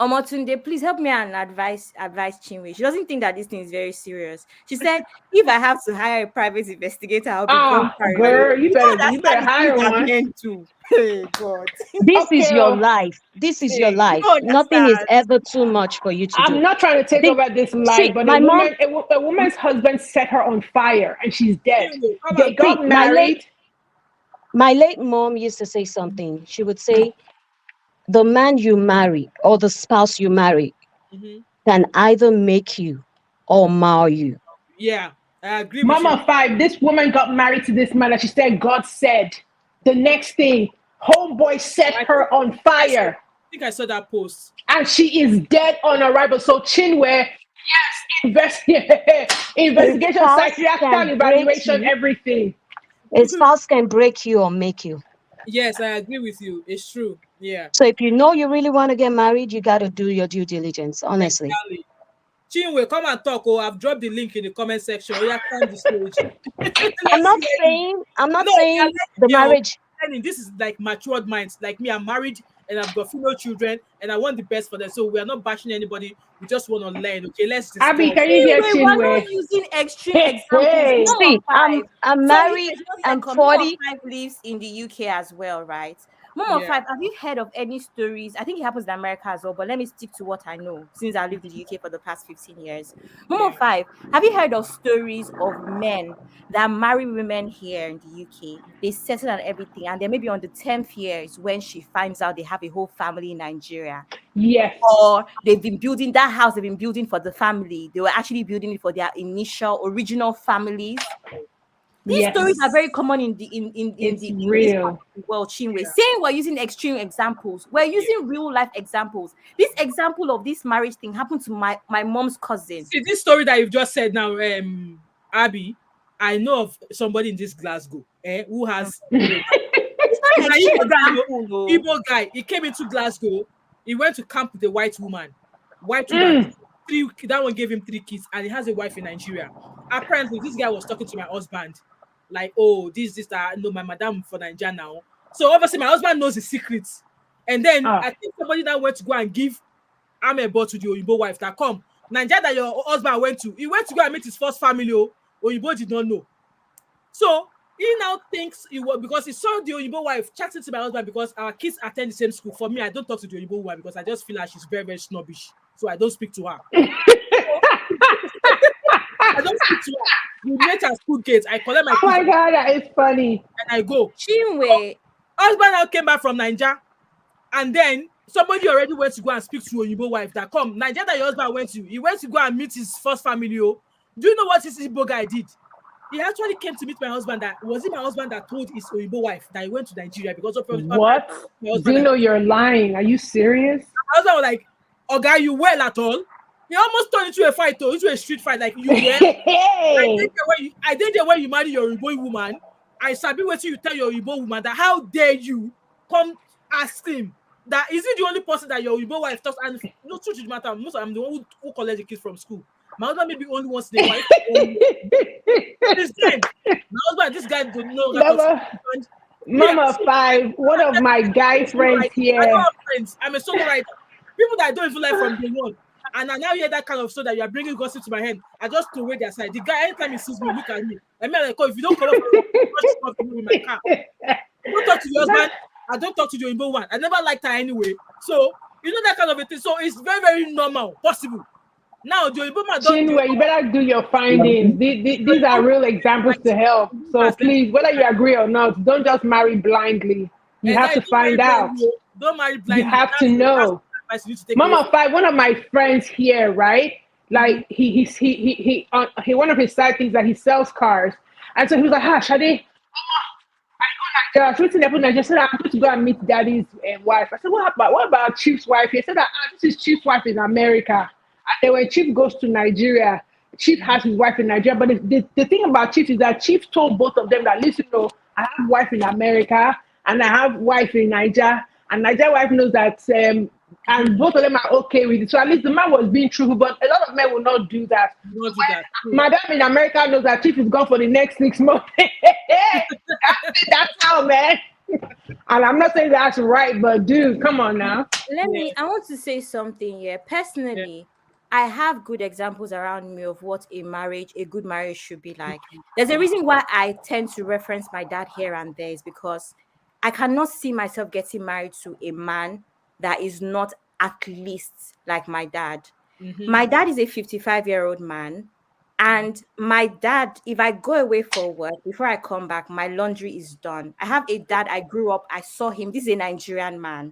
Omotunde, please help me and advise Chinwe. She doesn't think that this thing is very serious. She said, if I have to hire a private investigator, I'll be girl, you better hire one. Too. Hey, God. This is your life. This is your life. Nothing is ever too much for you to do. I'm not trying to take over this life, but a woman's husband set her on fire and she's dead. They got married. My late mom used to say something. She would say, the man you marry or the spouse you marry can either make you or mar you. Yeah, I agree. Mama 5, this woman got married to this man and she said, God said. The next thing, homeboy set her on fire. I think I saw that post. And she is dead on arrival. So Chinwe, yes, investigation, psychiatric evaluation, everything. A spouse can break you or make you. Yes, I agree with you. It's true. Yeah. So if you know you really want to get married, you got to do your due diligence, honestly. Exactly. Chinwe, come and talk. I've dropped the link in the comment section. Oh, yeah, come the stage. I'm not saying the marriage. This is like matured minds. Like me, I'm married and I've got female children and I want the best for them. So we are not bashing anybody. We just want to learn. Okay, let's discuss. Abby, can you hear Chinwe? We're not using extreme examples. See, I'm married. I'm 40. 5 lives in the UK as well, right? Mama 5, have you heard of any stories? I think it happens in America as well, but let me stick to what I know since I lived in the UK for the past 15 years. Mama 5, have you heard of stories of men that marry women here in the UK? They settle on everything, and then maybe on the 10th year is when she finds out they have a whole family in Nigeria. Yes. Or they've been building that house, they've been building for the family. They were actually building it for their original families. These stories are very common in the real world, Chinwe. Saying we're using extreme examples, we're using real life examples. This example of this marriage thing happened to my mom's cousin. See, this story that you've just said now, Abby, I know of somebody in this Glasgow who has Igbo guy. He came into Glasgow. He went to camp with a white woman. That one gave him 3 kids, and he has a wife in Nigeria. Apparently, this guy was talking to my husband, like, "Oh, this, that. No, my madam for Nigeria now." So obviously, my husband knows the secrets. And then I think somebody that went to go and give amebo to the Oyibo wife that come Nigeria that your husband went to. He went to go and meet his first family. Oyibo did not know. So he now thinks it was because he saw the Oyibo wife chatting to my husband because our kids attend the same school. For me, I don't talk to the Oyibo wife because I just feel like she's very, very snobbish. So I don't speak to her. I don't speak to her. We meet at school gates. I collect my kids. Oh my God, that is funny. And I go. Chinwe. Husband now came back from Nigeria. And then somebody already went to go and speak to Oyibo wife that come. Nigeria that your husband went to. He went to go and meet his first family. Do you know what this Igbo guy did? He actually came to meet my husband. Was it my husband that told his Oyibo wife that he went to Nigeria because of what? Do you know you're lying? Are you serious? My husband was like, "Oga, you well at all?" He almost turned into a fight, into a street fight. Like, you well? I did the way you marry your Igbo woman. I sabi what you tell your Igbo woman that how dare you come ask him that is he the only person that your Igbo wife talks, and no truth is matter. Most I'm the one who collects the kids from school. My husband maybe only wants the wife. My husband, this guy don't know. Mama 5, one of my guy friends here. I don't have friends. I'm a solo writer. People that I don't even like from day one. And I now hear that kind of story that you are bringing gossip to my head. I just throw away their side. The guy, anytime he sees me, look at me. I mean, like, if you don't come up with my car, I don't talk to your husband. I don't talk to your Igbo one. I never liked her anyway. So, you know that kind of a thing. So, it's very, very normal, possible. Now, the Igbo man don't. Chinwe, you better do your findings. These are real examples to help. So, please, whether you agree or not, don't just marry blindly. You have to find out. Don't marry blindly. You have to know. Mama 5, one of my friends here, right? Like he one of his side things that he sells cars, and so he was like, Shade, I go Nigeria. Said I'm going to go and meet daddy's wife. I said, what about Chief's wife? He said that this is Chief's wife in America. And then when Chief goes to Nigeria, Chief has his wife in Nigeria. But the thing about Chief is that Chief told both of them that, listen, I have wife in America and I have wife in Nigeria, and Nigeria wife knows that. And both of them are okay with it. So at least the man was being true, but a lot of men will not do that. Madam in America knows that Chief is gone for the next 6 months. That's how, man. And I'm not saying that's right, but dude, come on now. I want to say something here. Personally, I have good examples around me of what a good marriage should be like. There's a reason why I tend to reference my dad here and there is because I cannot see myself getting married to a man that is not at least like my dad. My dad is a 55-year-old man. And my dad, if I go away for work, before I come back, my laundry is done. I have a dad, I grew up, I saw him. This is a Nigerian man,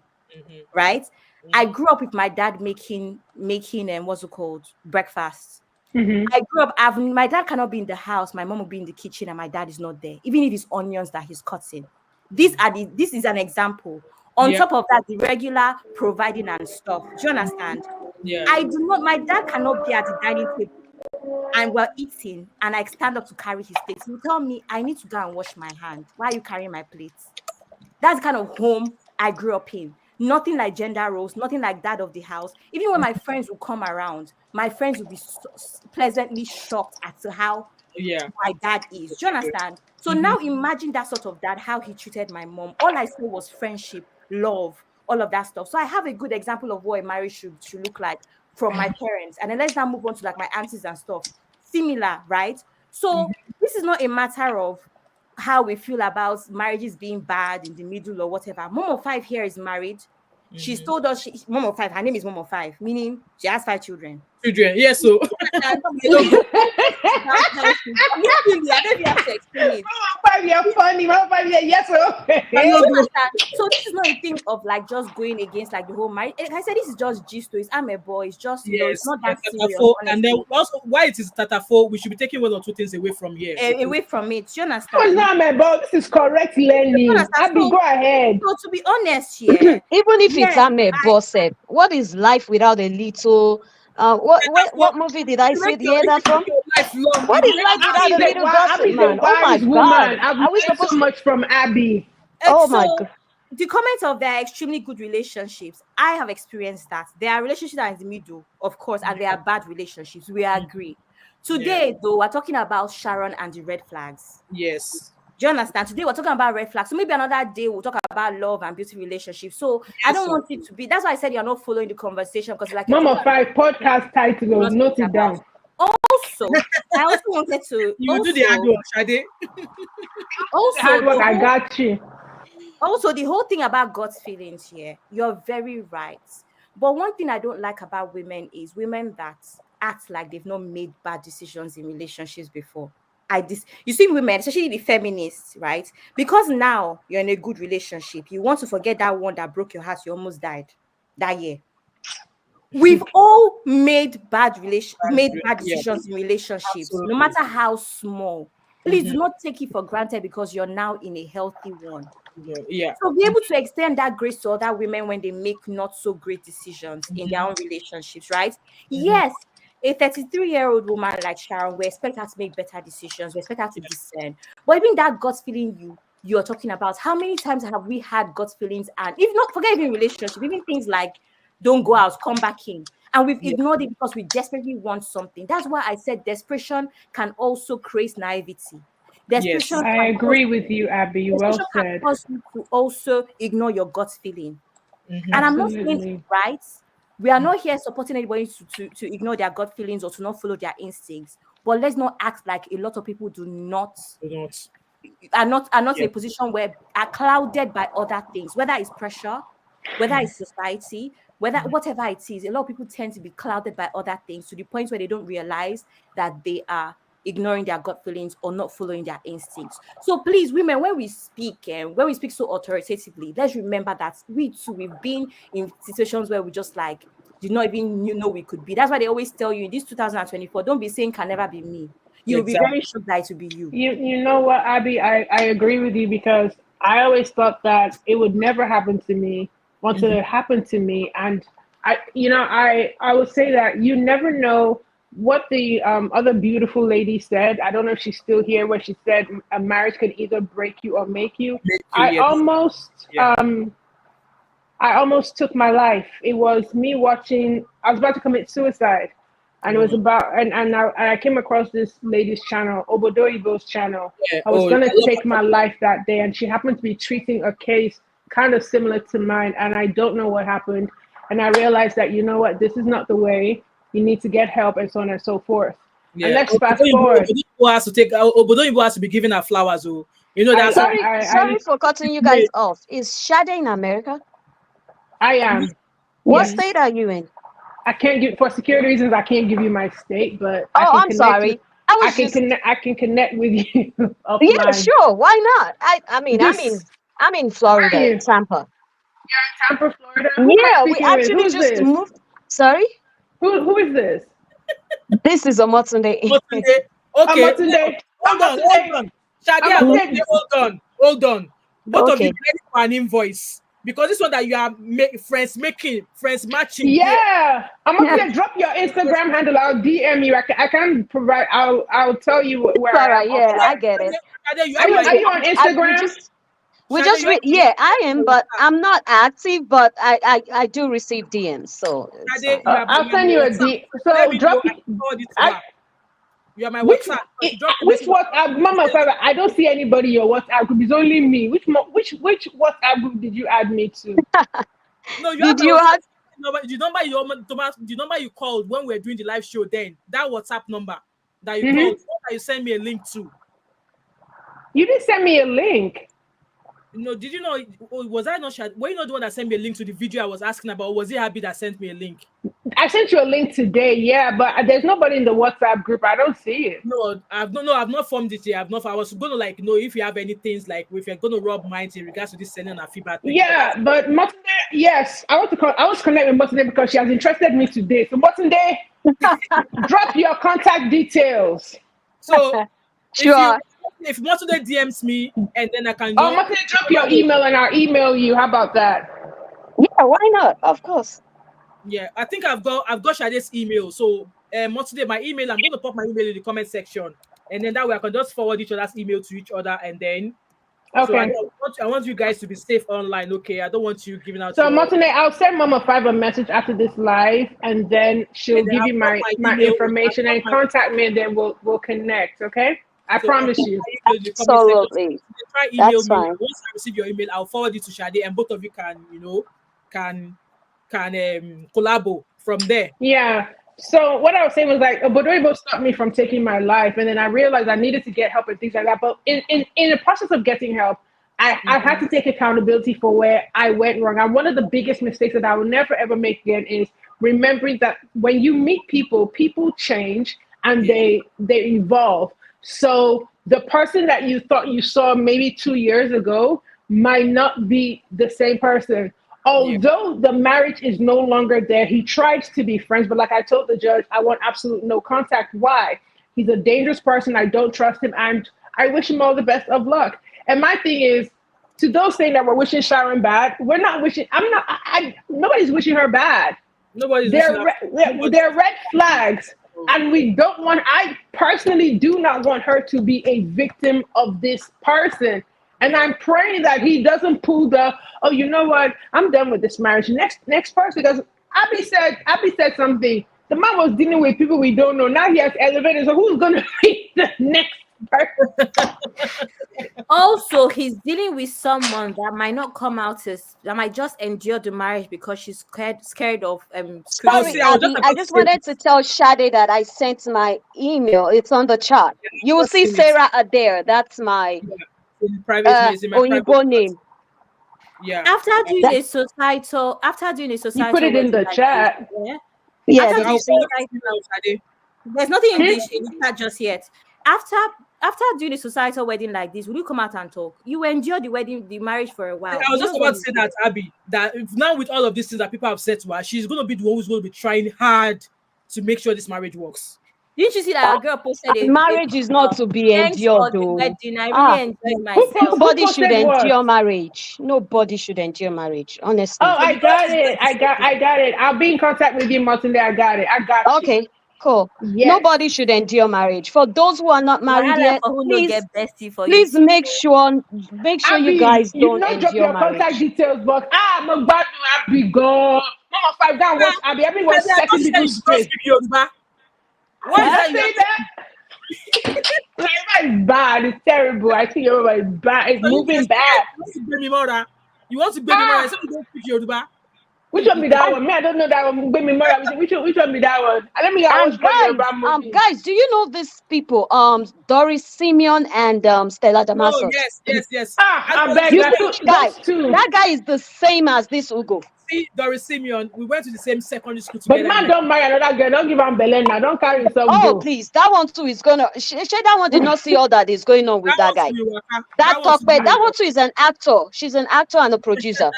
right? I grew up with my dad making what's it called? Breakfast. I grew up, my dad cannot be in the house. My mom will be in the kitchen and my dad is not there. Even if it's onions that he's cutting. This is an example. On top of that, the regular providing and stuff. Do you understand? Yeah. My dad cannot be at the dining table and we're eating and I stand up to carry his plates. He will tell me, I need to go and wash my hand. Why are you carrying my plates? That's the kind of home I grew up in. Nothing like gender roles, nothing like that of the house. Even when my friends will come around, my friends will be pleasantly shocked at how my dad is. Do you understand? So now imagine that sort of dad, how he treated my mom. All I saw was friendship, love, all of that stuff. So I have a good example of what a marriage should look like from my parents. And then let's now move on to like my aunties and stuff. Similar, right? So this is not a matter of how we feel about marriages being bad in the middle or whatever. Mom of 5 here is married. She's told us Mom of 5, her name is Mom of 5, meaning she has 5 children. children. Yes, so I don't know if you have to explain it. You're funny. Yes, okay. So this is not a thing of like just going against like the whole marriage. Like I said, this is just gist. I'm a boy. It's just it's not that serious. And then also why it is tatafo, we should be taking one or two things away from here. Away from it. Do you understand? Oh, no, my boy. This is correct learning. Abby, go ahead. So to be honest here, even if it's boss, what is life without a little? What movie did I hear that from? What is life without a little gossip, man? Oh my God! I've learned so much from Abby. Oh my God! The comment of their extremely good relationships, I have experienced that. There are relationships that are in the middle, of course, and there are bad relationships. We agree. Today, though, we're talking about Sharon and the red flags. Yes. Do you understand? Today we're talking about red flags. So maybe another day we'll talk about love and beauty relationships. So I don't want it to be. That's why I said you're not following the conversation because like Mama 5 podcast title. Note it down. Also, I also wanted to. You do the hard work, Shade. Also, hard work. I got you. Also, the whole thing about God's feelings here. You're very right. But one thing I don't like about women is women that act like they've not made bad decisions in relationships before. You see women, especially the feminists, right? Because now you're in a good relationship, you want to forget that one that broke your heart, you almost died that year. We've all made bad decisions in relationships, no matter how small. Please do not take it for granted because you're now in a healthy one. Yeah. So be able to extend that grace to other women when they make not so great decisions in their own relationships, right? Yes. A 33-year-old woman like Sharon, we expect her to make better decisions. We expect her to discern. But even that gut feeling you're talking about, how many times have we had gut feelings? And if not, forget even relationship, even things like don't go out, come back in. And we've ignored it because we desperately want something. That's why I said desperation can also create naivety. Desperation I agree with you, Abby. Well said. Can cause you to also ignore your gut feeling. And I'm not saying it's right. We are not here supporting anybody to ignore their gut feelings or to not follow their instincts. But let's not act like a lot of people are not in a position where are clouded by other things, whether it's pressure, whether it's society, whatever it is. A lot of people tend to be clouded by other things to the point where they don't realize that they are ignoring their gut feelings or not following their instincts. So please, women, when we speak so authoritatively, let's remember that we too, we've been in situations where we just like did not even know we could be. That's why they always tell you in this 2024, don't be saying can never be me. You'll be very shocked that it will be you. You know what, Abby, I agree with you because I always thought that it would never happen to me until it happened to me. And I would say that you never know what the other beautiful lady said. I don't know if she's still here, where she said a marriage could either break you or make you. I almost took my life. It was me watching, I was about to commit suicide. And it was about, and I came across this lady's channel, Odogwu's channel. I was going to take my life that day, and she happened to be treating a case kind of similar to mine, and I don't know what happened. And I realized that, you know what, this is not the way. You need to get help, and so on and so forth. Yeah. And let's fast forward. Odogwu has to be giving her flowers. That's sorry for cutting you guys off. Is Shade in America? I am. What state are you in? I can't give, for security reasons, I can't give you my state, but I'm sorry. I can connect with you. Yeah, sure. Why not? I'm in Florida, Tampa. You're in Tampa, Florida? Yeah, we actually just moved. Sorry? Who is this? This is Omotunde. Okay. Hold on. Both of you ready for an invoice? Because this one that you are friends matching. Yeah. I'm gonna drop your Instagram handle. I'll DM you. I can provide. I'll tell you where. All right. Yeah, I get it. Are you on Instagram? I am, but I'm not active. But I do receive DMs. So I'll send you a DM. So drop. You are my WhatsApp. Which WhatsApp, Mama? I don't see anybody your WhatsApp group. It's only me. Which WhatsApp group did you add me to? No, the number you called when we were doing the live show. Then that WhatsApp number that you called, that you sent me a link to. You didn't send me a link. No, did you know? Was I not Shade? Were you not the one that sent me a link to the video I was asking about? Or was it Abby that sent me a link? I sent you a link today, yeah, but there's nobody in the WhatsApp group. I don't see it. No, I've not formed it yet. I was gonna like know if you have any things like if you're gonna rub minds in regards to this selling and feedback thing. Yeah, but Motunde, yes, I was connected with Motunde because she has interested me today. So Motunde, drop your contact details. So Sure. if Motunde DMs me and then I can. Oh, Motunde, drop your email and I'll email you. How about that? Yeah, why not? Of course. Yeah, I think I've got Shade's email. So Motunde, my email, I'm going to pop my email in the comment section, and then that way I can just forward each other's email to each other, and then. Okay. So I want you guys to be safe online. Okay, I don't want you giving out. So Motunde, I'll send Mama 5 a message after this live, and then she'll give you my information and contact me, and then we'll connect. Okay. I promise you. Absolutely. Try email That's me. fine. Once I receive your email, I'll forward it to Shade, and both of you can collabo from there. Yeah. So what I was saying was like, Odogwu stopped me from taking my life, and then I realized I needed to get help and things like that. But in the process of getting help, I had to take accountability for where I went wrong. And one of the biggest mistakes that I will never ever make again is remembering that when you meet people, people change and they evolve. So the person that you thought you saw maybe 2 years ago might not be the same person. Although the marriage is no longer there, he tries to be friends. But like I told the judge, I want absolute no contact. Why? He's a dangerous person. I don't trust him. And I wish him all the best of luck. And my thing is, to those saying that we're wishing Sharon bad, we're not wishing. Nobody's wishing her bad. They're red flags. And we don't want, I personally do not want her to be a victim of this person. And I'm praying that he doesn't pull the, oh, you know what? I'm done with this marriage. Next person, because Abby said something. The man was dealing with people we don't know. Now he has elevators. So who's going to be the next person? Also, he's dealing with someone that might not come out that might just endure the marriage because she's scared of Sorry, Abby, I just wanted to tell Shade that I sent my email. It's on the chat. You will see Sarah Adair. That's my Oyinbo name. Yeah. After doing a societal, you put it in the chat. Yeah. There's nothing in the chat just yet. After doing a societal wedding like this, will you come out and talk? You endure the marriage for a while. I was just about to say that, Abby, that now with all of these things that people have said to her, she's going to be the one who's going to be trying hard to make sure this marriage works. Didn't you see that a girl posted marriage is not to be endured, though. I really enjoyed myself. Nobody should endure marriage. Nobody should endure marriage, honestly. Oh, I got it. I got it. I'll be in contact with you, Martin. I got it. I got it. Okay. Cool. Yes. Nobody should endure marriage. For those who are not married yet, please make sure you guys don't endure drop your marriage. Contact details, but I'm about to be gone. Mama 5 down. Watch Abby was setting people straight. Why did I say that? Yoruba is bad. It's terrible. I think Yoruba is bad. It's moving bad. You want to baby mother? Somebody don't speak Yoruba. Which one be that one? Me, I don't know that one. Which one be that one? Let me guys, do you know these people? Doris Simeon and Stella Damaso. Oh, yes. I beg that guy is the same as this Ugo. See, Doris Simeon, we went to the same secondary school together. But man, don't marry another girl. Don't give him Belena. Don't carry himself. Oh, please. That one too is gonna. That one did not see all that is going on with that guy. That one too is an actor. She's an actor and a producer.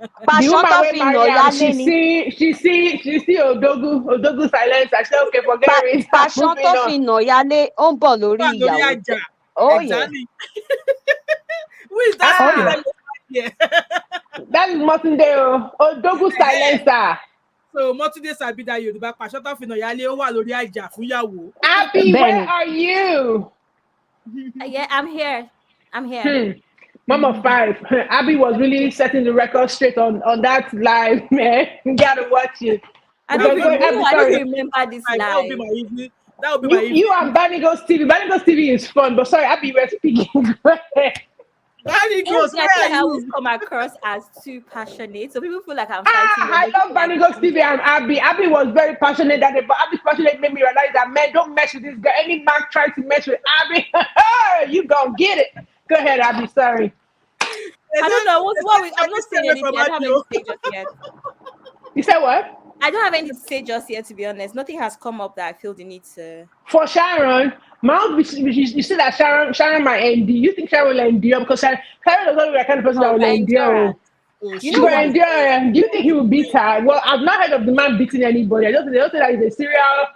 She see Odogwu silence. I said, okay, forget it. Oh yeah. Who is that? Yeah. That is Motunde. Odogwu silencer. So Motunde sabi that Yoruba Pashota fino yale o wa lórí àjà fún ìyàwó. Abby, where are you? Yeah, I'm here. Mama 5. Abby was really setting the record straight on that live, man. You gotta watch it. I don't remember this live. That would be my evening. You and Banigos TV. Banigos TV is fun, but sorry, Abby, we're speaking. Banigos, I always come across as too passionate, so people feel like I'm fighting. I love Banigos TV and Abby. Abby was very passionate that day, but Abby's passionate made me realize that men don't mess with this girl. Any man tries to mess with Abby, you gonna get it. Go ahead, Abby. Sorry. I don't know. I'm not saying anything. I don't have anything to say just yet. You said what? I don't have anything to say just yet, to be honest. Nothing has come up that I feel the need to. For Sharon, you see that Sharon might endure. You think Sharon will endure? Because Sharon is not the kind of person that will endure. You know what? Do you think he will beat her? Well, I've not heard of the man beating anybody. I don't think that he's a serial.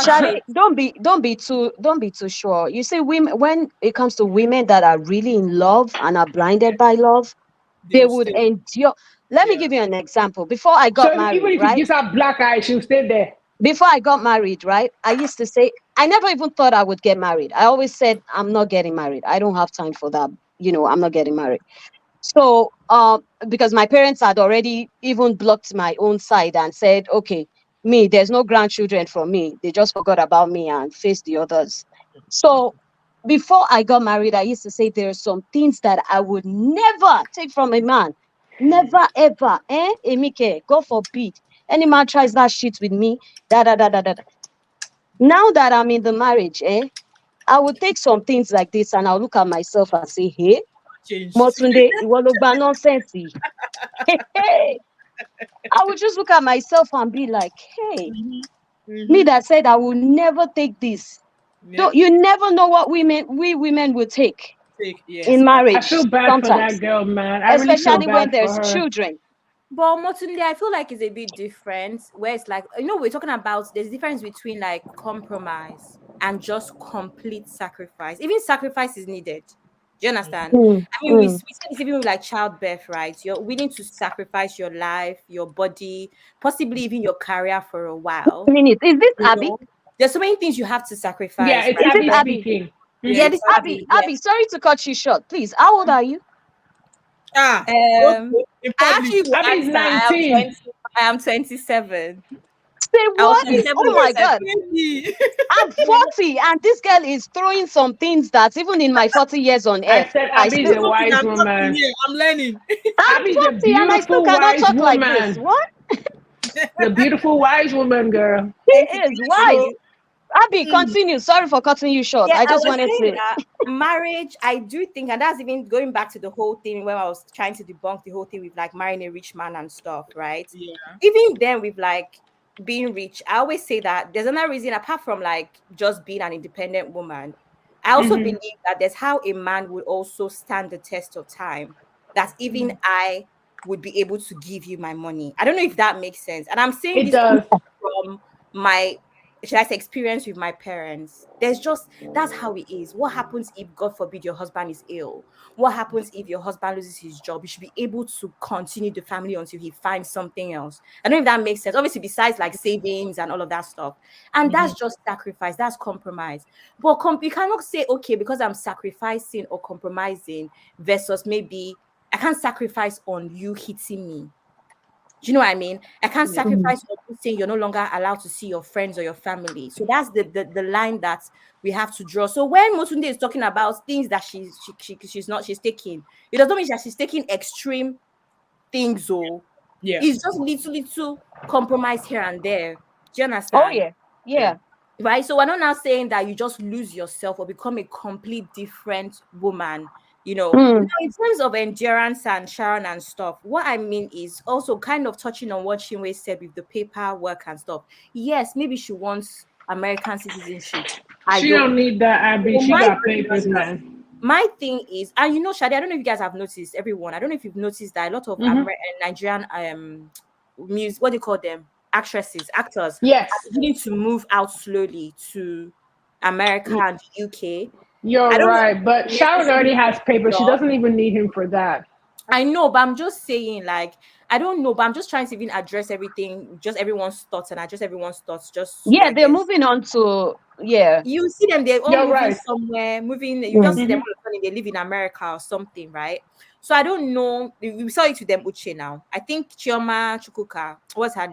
Sharon, don't be too sure. You see, women, when it comes to women that are really in love and are blinded by love, they would endure. Let me give you an example. Before I got married, even if he gives her black eye, she'll stay there. Before I got married, right? I used to say, I never even thought I would get married. I always said, I'm not getting married. I don't have time for that. I'm not getting married. So, because my parents had already even blocked my own side and said, okay, there's no grandchildren from me. They just forgot about me and faced the others. So before I got married, I used to say there are some things that I would never take from a man. Never, ever. Emike, God forbid. Any man tries that shit with me. Now that I'm in the marriage, I would take some things like this and I'll look at myself and say, hey, Motunde, you want to ban nonsense? Hey. I would just look at myself and be like, hey, me that said I will never take this. Yeah. You never know what we women will take in marriage. I feel bad sometimes. For that girl, man. Especially when there's children. But Motunde, I feel like it's a bit different, where it's like, we're talking about there's a difference between like compromise and just complete sacrifice. Even sacrifice is needed. Do you understand? I mean, we say this even with like childbirth, right? You're willing to sacrifice your life, your body, possibly even your career for a while. Is this Abby? There's so many things you have to sacrifice. Yeah, it's right? Abby speaking. Yeah, this Abby. Abby, sorry to cut you short. Please, how old are you? Actually, Abby's 19. I am 27. Say what? Oh my God. I'm 40 and this girl is throwing some things that even in my 40 years on earth. I said Abby's a wise woman. I'm learning. I'm 40 and I still cannot talk like this. What? The beautiful wise woman, girl. She is wise. Abby, continue. Sorry for cutting you short. Yeah, I just wanted to. Marriage, I do think, and that's even going back to the whole thing where I was trying to debunk the whole thing with like marrying a rich man and stuff, right? Yeah. Even then, with like being rich, I always say that there's another reason apart from like just being an independent woman. I also believe that there's how a man would also stand the test of time. That even I would be able to give you my money. I don't know if that makes sense. And I'm saying this from my, should I say, experience with my parents. That's how it is. What happens if, God forbid, your husband is ill? What happens if your husband loses his job? You should be able to continue the family until he finds something else. I don't know if that makes sense. Obviously, besides like savings and all of that stuff. And that's just sacrifice. That's compromise. But you cannot say, okay, because I'm sacrificing or compromising versus maybe I can't sacrifice on you hitting me. Do you know what I mean? I can't sacrifice on saying you're no longer allowed to see your friends or your family. So that's the line that we have to draw. So when Motunde is talking about things that she's taking, it doesn't mean that she's taking extreme things. It's just little compromise here and there. Do you understand? Oh yeah. Right. So we're not now saying that you just lose yourself or become a complete different woman. Now, in terms of endurance and Sharon and stuff, what I mean is also kind of touching on what Chinwe said with the paperwork and stuff. Yes, maybe she wants American citizenship. She don't need that, Abby. She got papers, man. My thing is, and Shadi, I don't know if you guys have noticed, everyone. I don't know if you've noticed that a lot of Nigerian music, what do you call them? Actors. Yes. Are beginning to move out slowly to America and the UK. You're right, but Sharon already has papers. She doesn't even need him for that. I know, but I'm just saying, like, I don't know, but I'm just trying to even address everything, just everyone's thoughts, and address everyone's thoughts. They're moving on to You see them, they're all moving somewhere, You just see them they live in America or something, right? So I don't know. We saw it with them Uche now. I think Chioma Chukwuka, what's her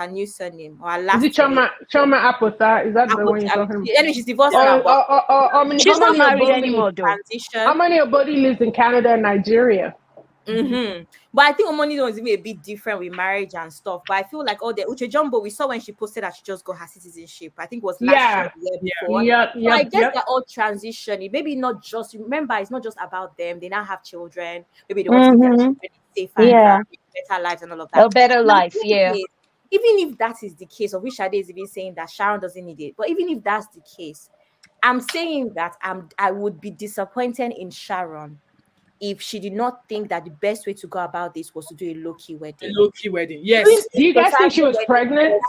new surname or her last? Is it Chioma Apotha? Is that the one you're talking about? Anyway, she's divorced she's not married anymore, though. How many of body lives in Canada and Nigeria? But I think Omoni was even a bit different with marriage and stuff. But I feel like all the Uche Jumbo, we saw when she posted that she just got her citizenship. I think it was last year, the year before. So I guess they're all transitioning. Maybe not just, remember, it's not just about them. They now have children. Maybe they want to get children safer environment, better lives and all of that. A better life, yeah. Even if that is the case, of which Shade is even saying that Sharon doesn't need it, but even if that's the case, I'm saying that I would be disappointed in Sharon if she did not think that the best way to go about this was to do a low-key wedding. A low-key wedding, yes. Do you guys think she was pregnant?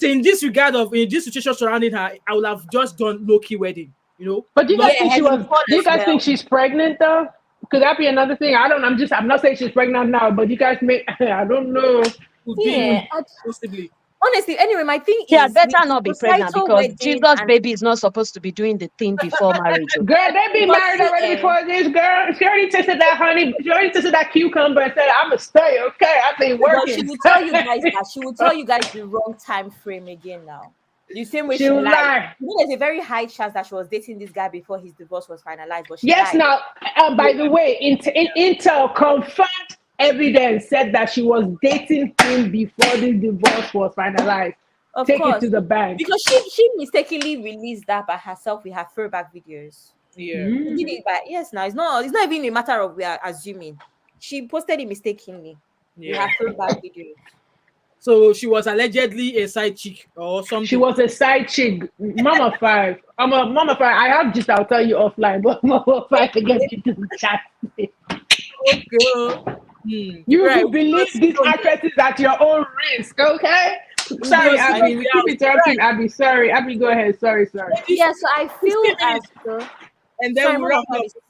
In this regard of in this situation surrounding her, I would have just done low-key wedding, you know. But do you guys think she was? Do you guys think she's pregnant though? Could that be another thing? I'm not saying she's pregnant now, but you guys may. I don't know. Yeah, possibly. Honestly, anyway, my thing is... Yeah, better not be pregnant because Jesus' baby is not supposed to be doing the thing before marriage. Girl, they be married already before this, girl. She already tasted that honey. She already tasted that cucumber and said, I'm going to stay, okay? I've been working. She will tell you guys that. She will tell you guys the wrong time frame again now. The same way she lied. You know, there's a very high chance that she was dating this guy before his divorce was finalized. But she lied. Now, by the way, Intel confirmed evidence said that she was dating him before the divorce was finalized. Take it to the bank. Because she mistakenly released that by herself with her throwback videos. Yeah. She did it by, yes, now it's not even a matter of we are assuming. She posted it mistakenly with her throwback videos. So she was allegedly a side chick or something. She was a side chick. Mama 5. I'm a Mama 5. I have just, I'll tell you offline, but Mama 5 to get you to the chat. Okay. You believe these actresses at your own risk, okay? Sorry, Abby. We keep interrupting Abby. Sorry, Abby, go ahead. Sorry. Yeah, so I feel as though. And then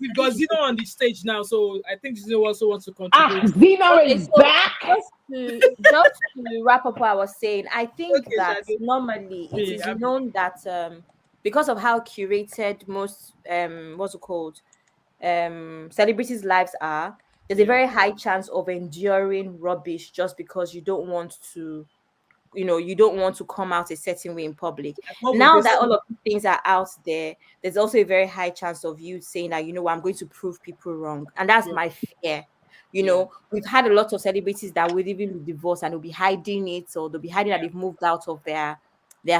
we've got Zeno on the stage now, so I think Zeno also wants to contribute. Zeno is back. Just to wrap up what I was saying, I think that normally it is known that because of how curated most celebrities' lives are, there's a very high chance of enduring rubbish just because you don't want to, you don't want to come out a certain way in public. Now that all of these things are out there, there's also a very high chance of you saying that, I'm going to prove people wrong. And that's my fear. We've had a lot of celebrities that will even be divorced and they'll be hiding it, or they'll be hiding that they've moved out of their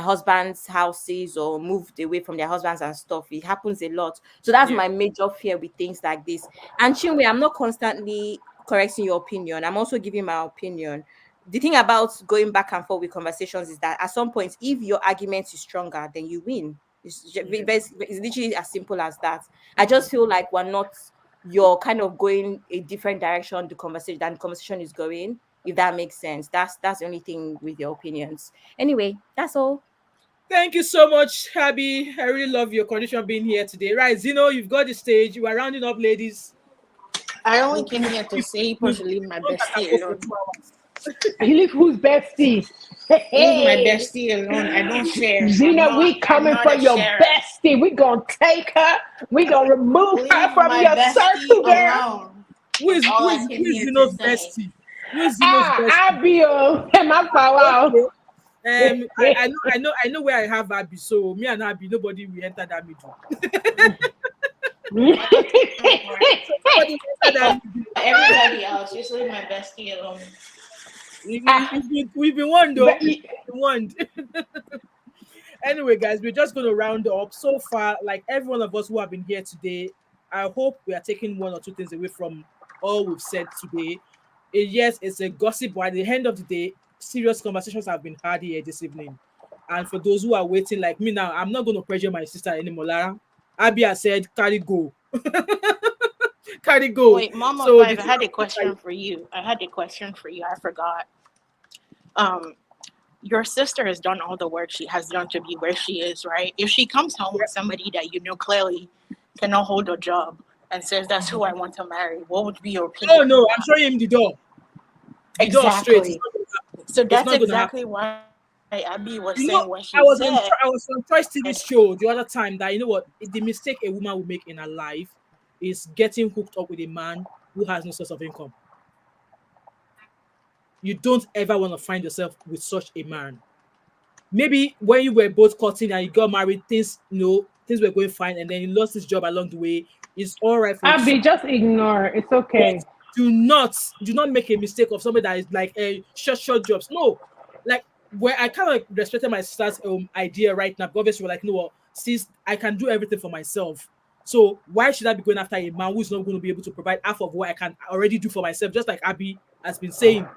husbands' houses or moved away from their husbands and stuff. It happens a lot. So that's my major fear with things like this. And Chinwe, I'm not constantly correcting your opinion. I'm also giving my opinion. The thing about going back and forth with conversations is that at some point, if your argument is stronger, then you win. It's literally as simple as that. I just feel like you're kind of going a different direction than the conversation is going. If that makes sense, that's the only thing with your opinions. Anyway, that's all. Thank you so much, Abby. I really love your condition being here today. Right, Zeno, you've got the stage. You are rounding up, ladies. I only came here to say people should leave my bestie alone. You leave whose bestie? Leave my bestie alone. I don't share. Zeno, we coming for your bestie. We gonna take her. We gonna remove her from your circle, girl. Who is Zeno's bestie? Abby, my power. I know where I have Abby, so me and Abby, nobody will enter that middle. Everybody else, just leave my bestie alone. We've been warned, though. We've been warned. Anyway, guys, we're just going to round up. So far, like every one of us who have been here today, I hope we are taking one or two things away from all we've said today. Yes, it's a gossip, but at the end of the day, serious conversations have been had here this evening. And for those who are waiting like me now, I'm not going to pressure my sister anymore, Lara. Abby has said, carry go. Carry go. Wait, Mama 5, I had a question for you. I forgot. Your sister has done all the work she has done to be where she is, right? If she comes home with somebody that clearly cannot hold a job and says that's who I want to marry, what would be your opinion? Oh no, I'm showing him the door. Exactly. So that's exactly why Abby was saying what she said. I was on Choice TV show the other time that the mistake a woman will make in her life is getting hooked up with a man who has no source of income. You don't ever want to find yourself with such a man. Maybe when you were both courting and you got married, things were going fine, and then you lost his job along the way. It's all right for Abby, just ignore. It's okay. do not make a mistake of somebody that is like a short jobs. No, like where I kind of respected my sister's idea right now, because obviously we're like, no, well, sis, I can do everything for myself. So why should I be going after a man who's not going to be able to provide half of what I can already do for myself? Just like Abby has been saying,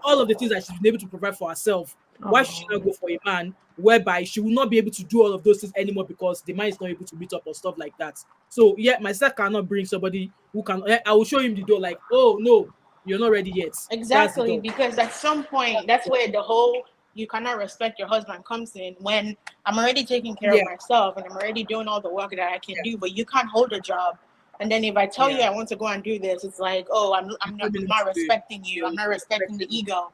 all of the things that she's been able to provide for herself. Why should she not go for a man whereby she will not be able to do all of those things anymore because the man is not able to meet up or stuff like that? So yeah, my sister cannot bring somebody who can. I will show him the door. Like, oh no, you're not ready yet. Exactly, because at some point, that's where the whole you cannot respect your husband comes in. When I'm already taking care of myself and I'm already doing all the work that I can do, but you can't hold a job. And then if I tell you I want to go and do this, it's like, oh, I'm not respecting you. I'm not respecting the ego.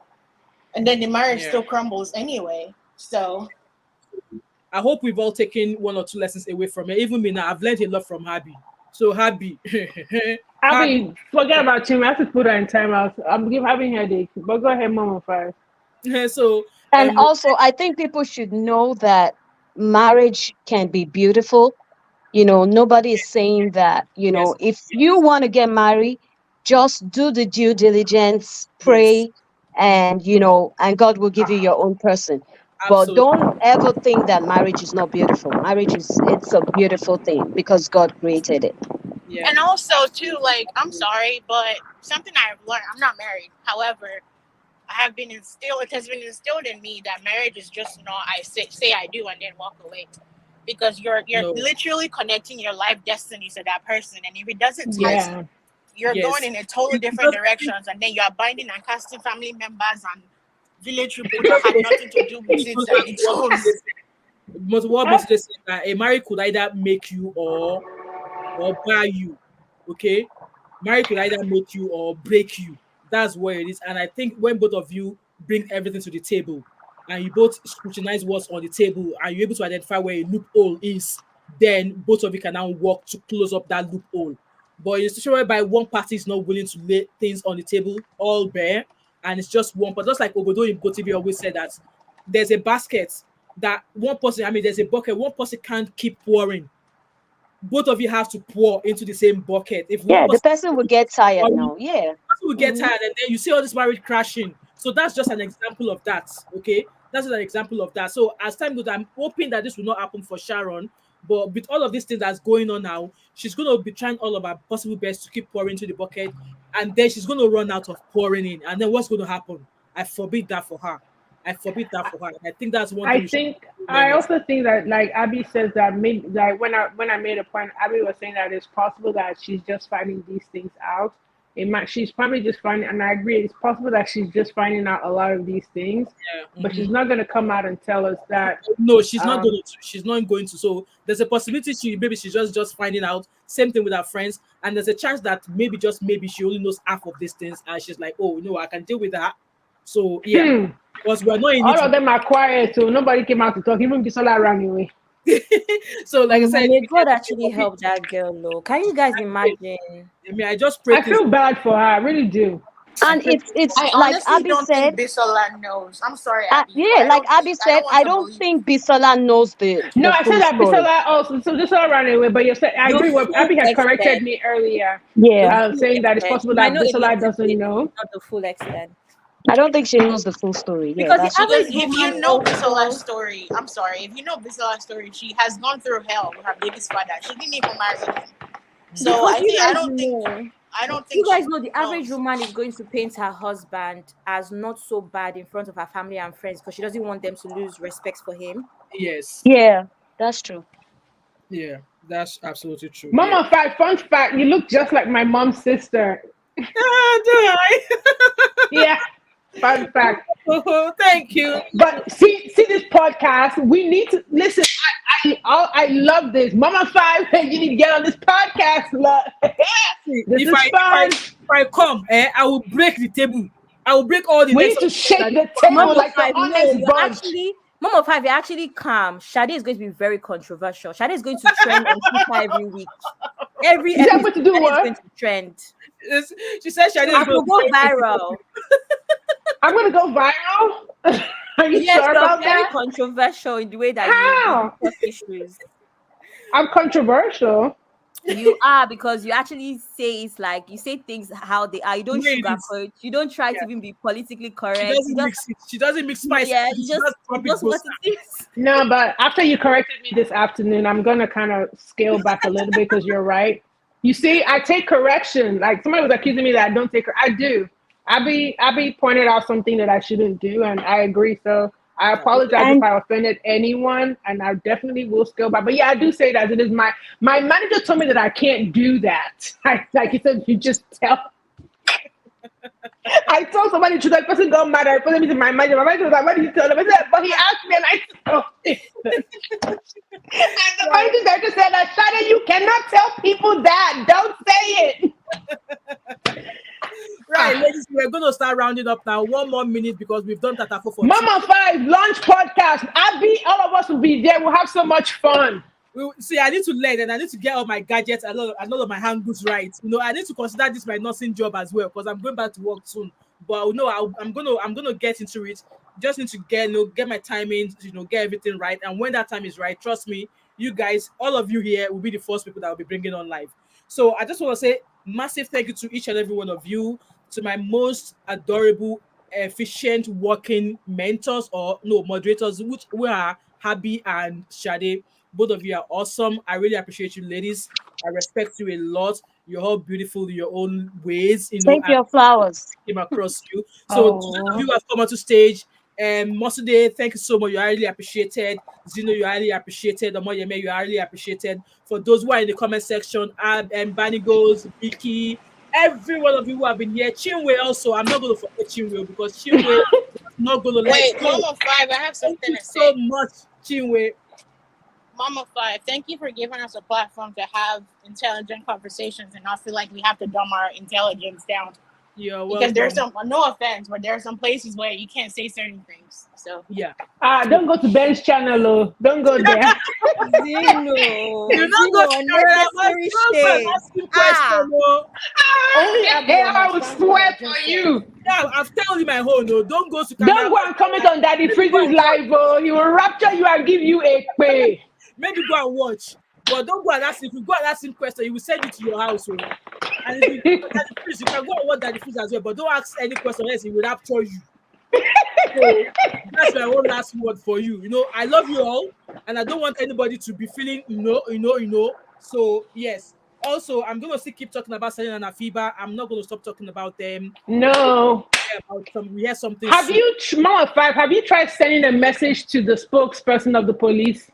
And then the marriage still crumbles anyway. So I hope we've all taken 1 or 2 lessons away from it. Even me now, I've learned a lot from Abby. So Abby, Abby, forget about him. I have to put her in timeout. I'm having headache. But go ahead, Mama 5. So and also, I think people should know that marriage can be beautiful. Nobody is saying that, if you want to get married, just do the due diligence, pray, and, and God will give you your own person. But don't ever think that marriage is not beautiful. It's a beautiful thing because God created it. Yeah. And also too, like, I'm sorry, but something I've learned, I'm not married. However, it has been instilled in me that marriage is just not I say I do and then walk away. Because you're literally connecting your life destiny to that person. And if it doesn't tie you're going in a totally different directions, and then you are binding and casting family members and village people that have nothing to do with it. What must they say that a marriage could either make you or buy you. Okay? Marriage could either make you or break you. That's what it is. And I think when both of you bring everything to the table and you both scrutinize what's on the table and you're able to identify where a loophole is, then both of you can now work to close up that loophole. But in a situation whereby one party is not willing to lay things on the table all bare, and it's just one person, just like Obodo in GoTV always said that there's a basket that one person, there's a bucket, one person can't keep pouring. Both of you have to pour into the same bucket. If the person will get tired now. Yeah. The person will get tired, and then you see all this marriage crashing. So that's just an example of that. Okay, that's just an example of that. So as time goes, I'm hoping that this will not happen for Sharon. But with all of these things that's going on now, she's going to be trying all of her possible best to keep pouring into the bucket, and then she's going to run out of pouring in. And then what's going to happen? I forbid that for her. I think that's one thing. I also think that, like Abby says, that when I made a point, Abby was saying that it's possible that she's just finding these things out. She's probably just finding, and I agree, it's possible that she's just finding out a lot of these things, but she's not going to come out and tell us that. No, she's not going to. She's not going to. So there's a possibility she's just finding out. Same thing with her friends, and there's a chance that maybe she only knows half of these things, and she's like, oh, I can deal with that. So yeah, because we're not in all of them are quiet, so nobody came out to talk. Even Bisola ran away. So like I said, God actually helped that girl, though. Can you guys imagine? I just pray. I feel bad for her. I really do. And it's I like Abby said. Bisola knows. I'm sorry, Abby. Like Abby said, I don't think Bisola knows the. No, I said that story. Bisola also. So Bisola ran away, but you said I agree with Abby has corrected me earlier. Yeah, saying that it's possible that Bisola doesn't know. Not the full extent. I don't think she knows the full story. Because if you know Bisola's story, I'm sorry, if you know Bisola's story, she has gone through hell with her baby's father. She didn't even marry him. So I don't think you guys know the average woman is going to paint her husband as not so bad in front of her family and friends because she doesn't want them to lose respect for him. Yes. Yeah, that's true. Yeah, that's absolutely true. Mama, fun fact, you look just like my mom's sister. Do I? Yeah. Fun fact. Oh, thank you. But see this podcast. We need to listen. I love this. Mama 5, you need to get on this podcast. This is fun. If I come, I will break the table. I will break all the. We need to shake the table like the honest bunch. Mama 5, you're actually calm. Shade is going to be very controversial. Shade is going to trend on Twitter every week. Every episode, what to do, what? Is going to trend. She said Shade is going to go viral. I'm going to go viral? Are you sure about very that? Controversial in the way that How? you discuss issues. I'm controversial. You are, because you actually say it's like you say things how they are. You don't sugarcoat. You don't try to even be politically correct. She doesn't mix spice. Yeah, you just what it is. No, but after you corrected me this afternoon, I'm gonna kind of scale back a little bit because you're right. You see, I take correction. Like somebody was accusing me that I don't take. I do. I be pointed out something that I shouldn't do, and I agree. So I apologize if I offended anyone, and I definitely will scale back. But yeah, I do say that it is my manager told me that I can't do that. Like he said, you just tell. I told somebody to that person got mad. I put him into my manager. My manager was like, "What did you tell them?" I said, but he asked me, and I told him. And the manager director said, "Sharon, you cannot tell people that. Don't say it." Right, ladies, we're going to start rounding up now. 1 more minute because we've done that for Mama 5 launch podcast. Abby, all of us will be there. We'll have so much fun. See, I need to learn and I need to get all my gadgets and all of my hand goods right. You know, I need to consider this my nursing job as well because I'm going back to work soon. But no, I'm gonna get into it. Just need to get my timing, get everything right. And when that time is right, trust me, you guys, all of you here will be the first people that will be bringing on live. So I just want to say massive thank you to each and every one of you, to my most adorable, efficient working mentors moderators, which we are Habi and Shade. Both of you are awesome. I really appreciate you, ladies. I respect you a lot. You're all beautiful in your own ways. Thank you, flowers. Came across you. So those of you who have come onto stage, Mosude, thank you so much. You're highly appreciated. Zino, you're highly appreciated. Omoyeme, you're highly appreciated. For those who are in the comment section, Banigos, Vicky, every one of you who have been here. Chinwe also. I'm not going to forget Chinwe because Chinwe is not going to Wait, Mama 5, I have something to say. So much, Chinwe. Mama 5, thank you for giving us a platform to have intelligent conversations and not feel like we have to dumb our intelligence down. Yeah, well, because there's no offense, but there are some places where you can't say certain things. So yeah. Don't go to Ben's channel, oh. Don't go there. Zeno. You don't go to unnecessary shade. Only I will swear for you. Yeah, I've told you my whole no. Don't go to Don't go and comment on Daddy Freeze's live, oh. He will rapture you and give you a pay. Maybe go and watch. But don't go and ask him. If you go and ask him question, he will send you to your house. Oh. And if you can go and watch Daddy Freeze as well. But don't ask any question else, he will rapture you. So that's my one last word for you. I love you all, and I don't want anybody to be feeling, So yes. Also, I'm gonna still keep talking about Selena and Afiba. I'm not gonna stop talking about them. No. We hear something. Have you, Mama 5? Have you tried sending a message to the spokesperson of the police?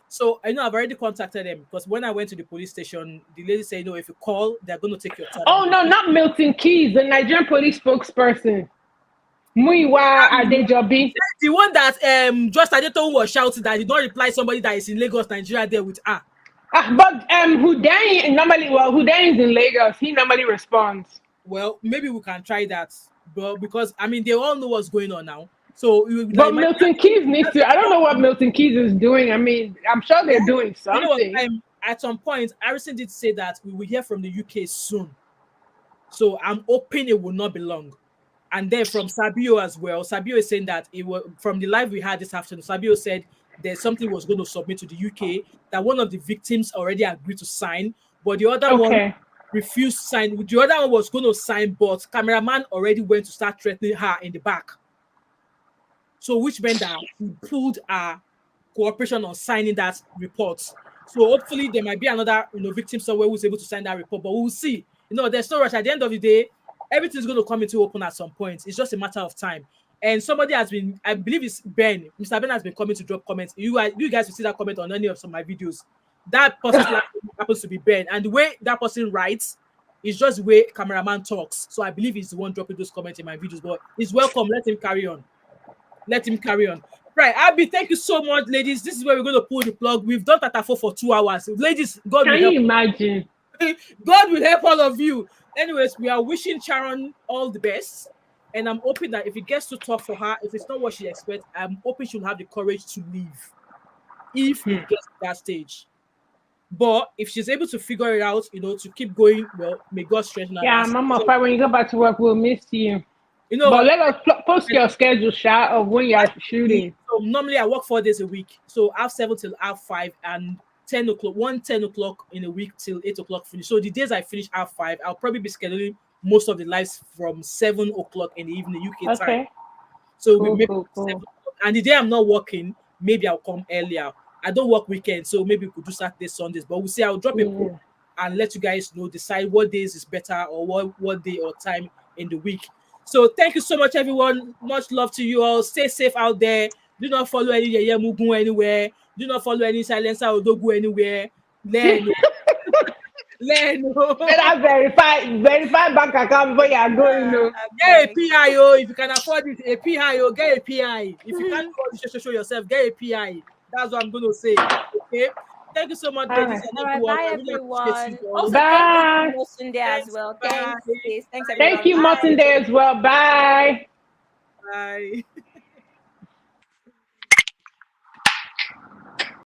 So I've already contacted them because when I went to the police station, the lady said, if you call, they're going to take your time. Oh no, not Milton Keys, the Nigerian police spokesperson. Muiwa Adejobi. The one that just Adeto was shouting that he don't reply somebody that is in Lagos, Nigeria there with But Hudain normally, Hudain is in Lagos. He normally responds. Well, maybe we can try that, but because they all know what's going on now. So, but Milton Keys needs to. I don't know what Milton Keys is doing. I'm sure they're doing something. At some point, Harrison did say that we will hear from the UK soon. So I'm hoping it will not be long. And then from Sabio as well. Sabio is saying that it was from the live we had this afternoon. Sabio said there's something was going to submit to the UK that one of the victims already agreed to sign, but the other one refused to sign. The other one was going to sign, but cameraman already went to start threatening her in the back. So which meant that we pulled our cooperation on signing that report. So hopefully there might be another victim somewhere who's able to sign that report, but we'll see. There's no rush. At the end of the day, everything's going to come into open at some point. It's just a matter of time. And somebody has been, I believe it's Ben. Mr. Ben has been coming to drop comments. You guys will see that comment on any of some of my videos. That person happens to be Ben. And the way that person writes is just the way cameraman talks. So I believe he's the one dropping those comments in my videos. But he's welcome. Let him carry on. Right, Abby, thank you so much, ladies. This is where we're going to pull the plug. We've done Tatafo for 2 hours. Ladies, God will help. Can you imagine? God will help all of you. Anyways, we are wishing Sharon all the best. And I'm hoping that if it gets too tough for her, if it's not what she expects, I'm hoping she'll have the courage to leave. If it gets to that stage. But if she's able to figure it out, to keep going, well, may God strengthen her. Yeah, Mama, when you go back to work, we'll miss you. But let us post your schedule, of when you're shooting. So normally I work 4 days a week. So half 7 till half 5. And 10 o'clock, 10 o'clock in a week till 8 o'clock finish. So the days I finish at 5, I'll probably be scheduling most of the lives from 7 o'clock in the evening UK time. So we maybe 7 o'clock. And the day I'm not working, maybe I'll come earlier. I don't work weekends, so maybe we could do Saturday, Sundays. But we'll see. I'll drop a poll and let you guys know, decide what days is better or what day or time in the week. So thank you so much, everyone. Much love to you all. Stay safe out there. Do not follow any Yeye Mugun anywhere. Do not follow any silencer Odogwu anywhere. Learn. Better verify bank account before you are going. Get a PIO if you can afford it. A PIO, get a PI. If you can't afford it, show yourself. Get a PI. That's what I'm going to say. Okay. Thank you so much, ladies and everyone. Bye, everyone. Also, bye. Thank you, Mosunde, as well. Thanks, everyone. Thank you, Mosunde, as well. Bye. Bye.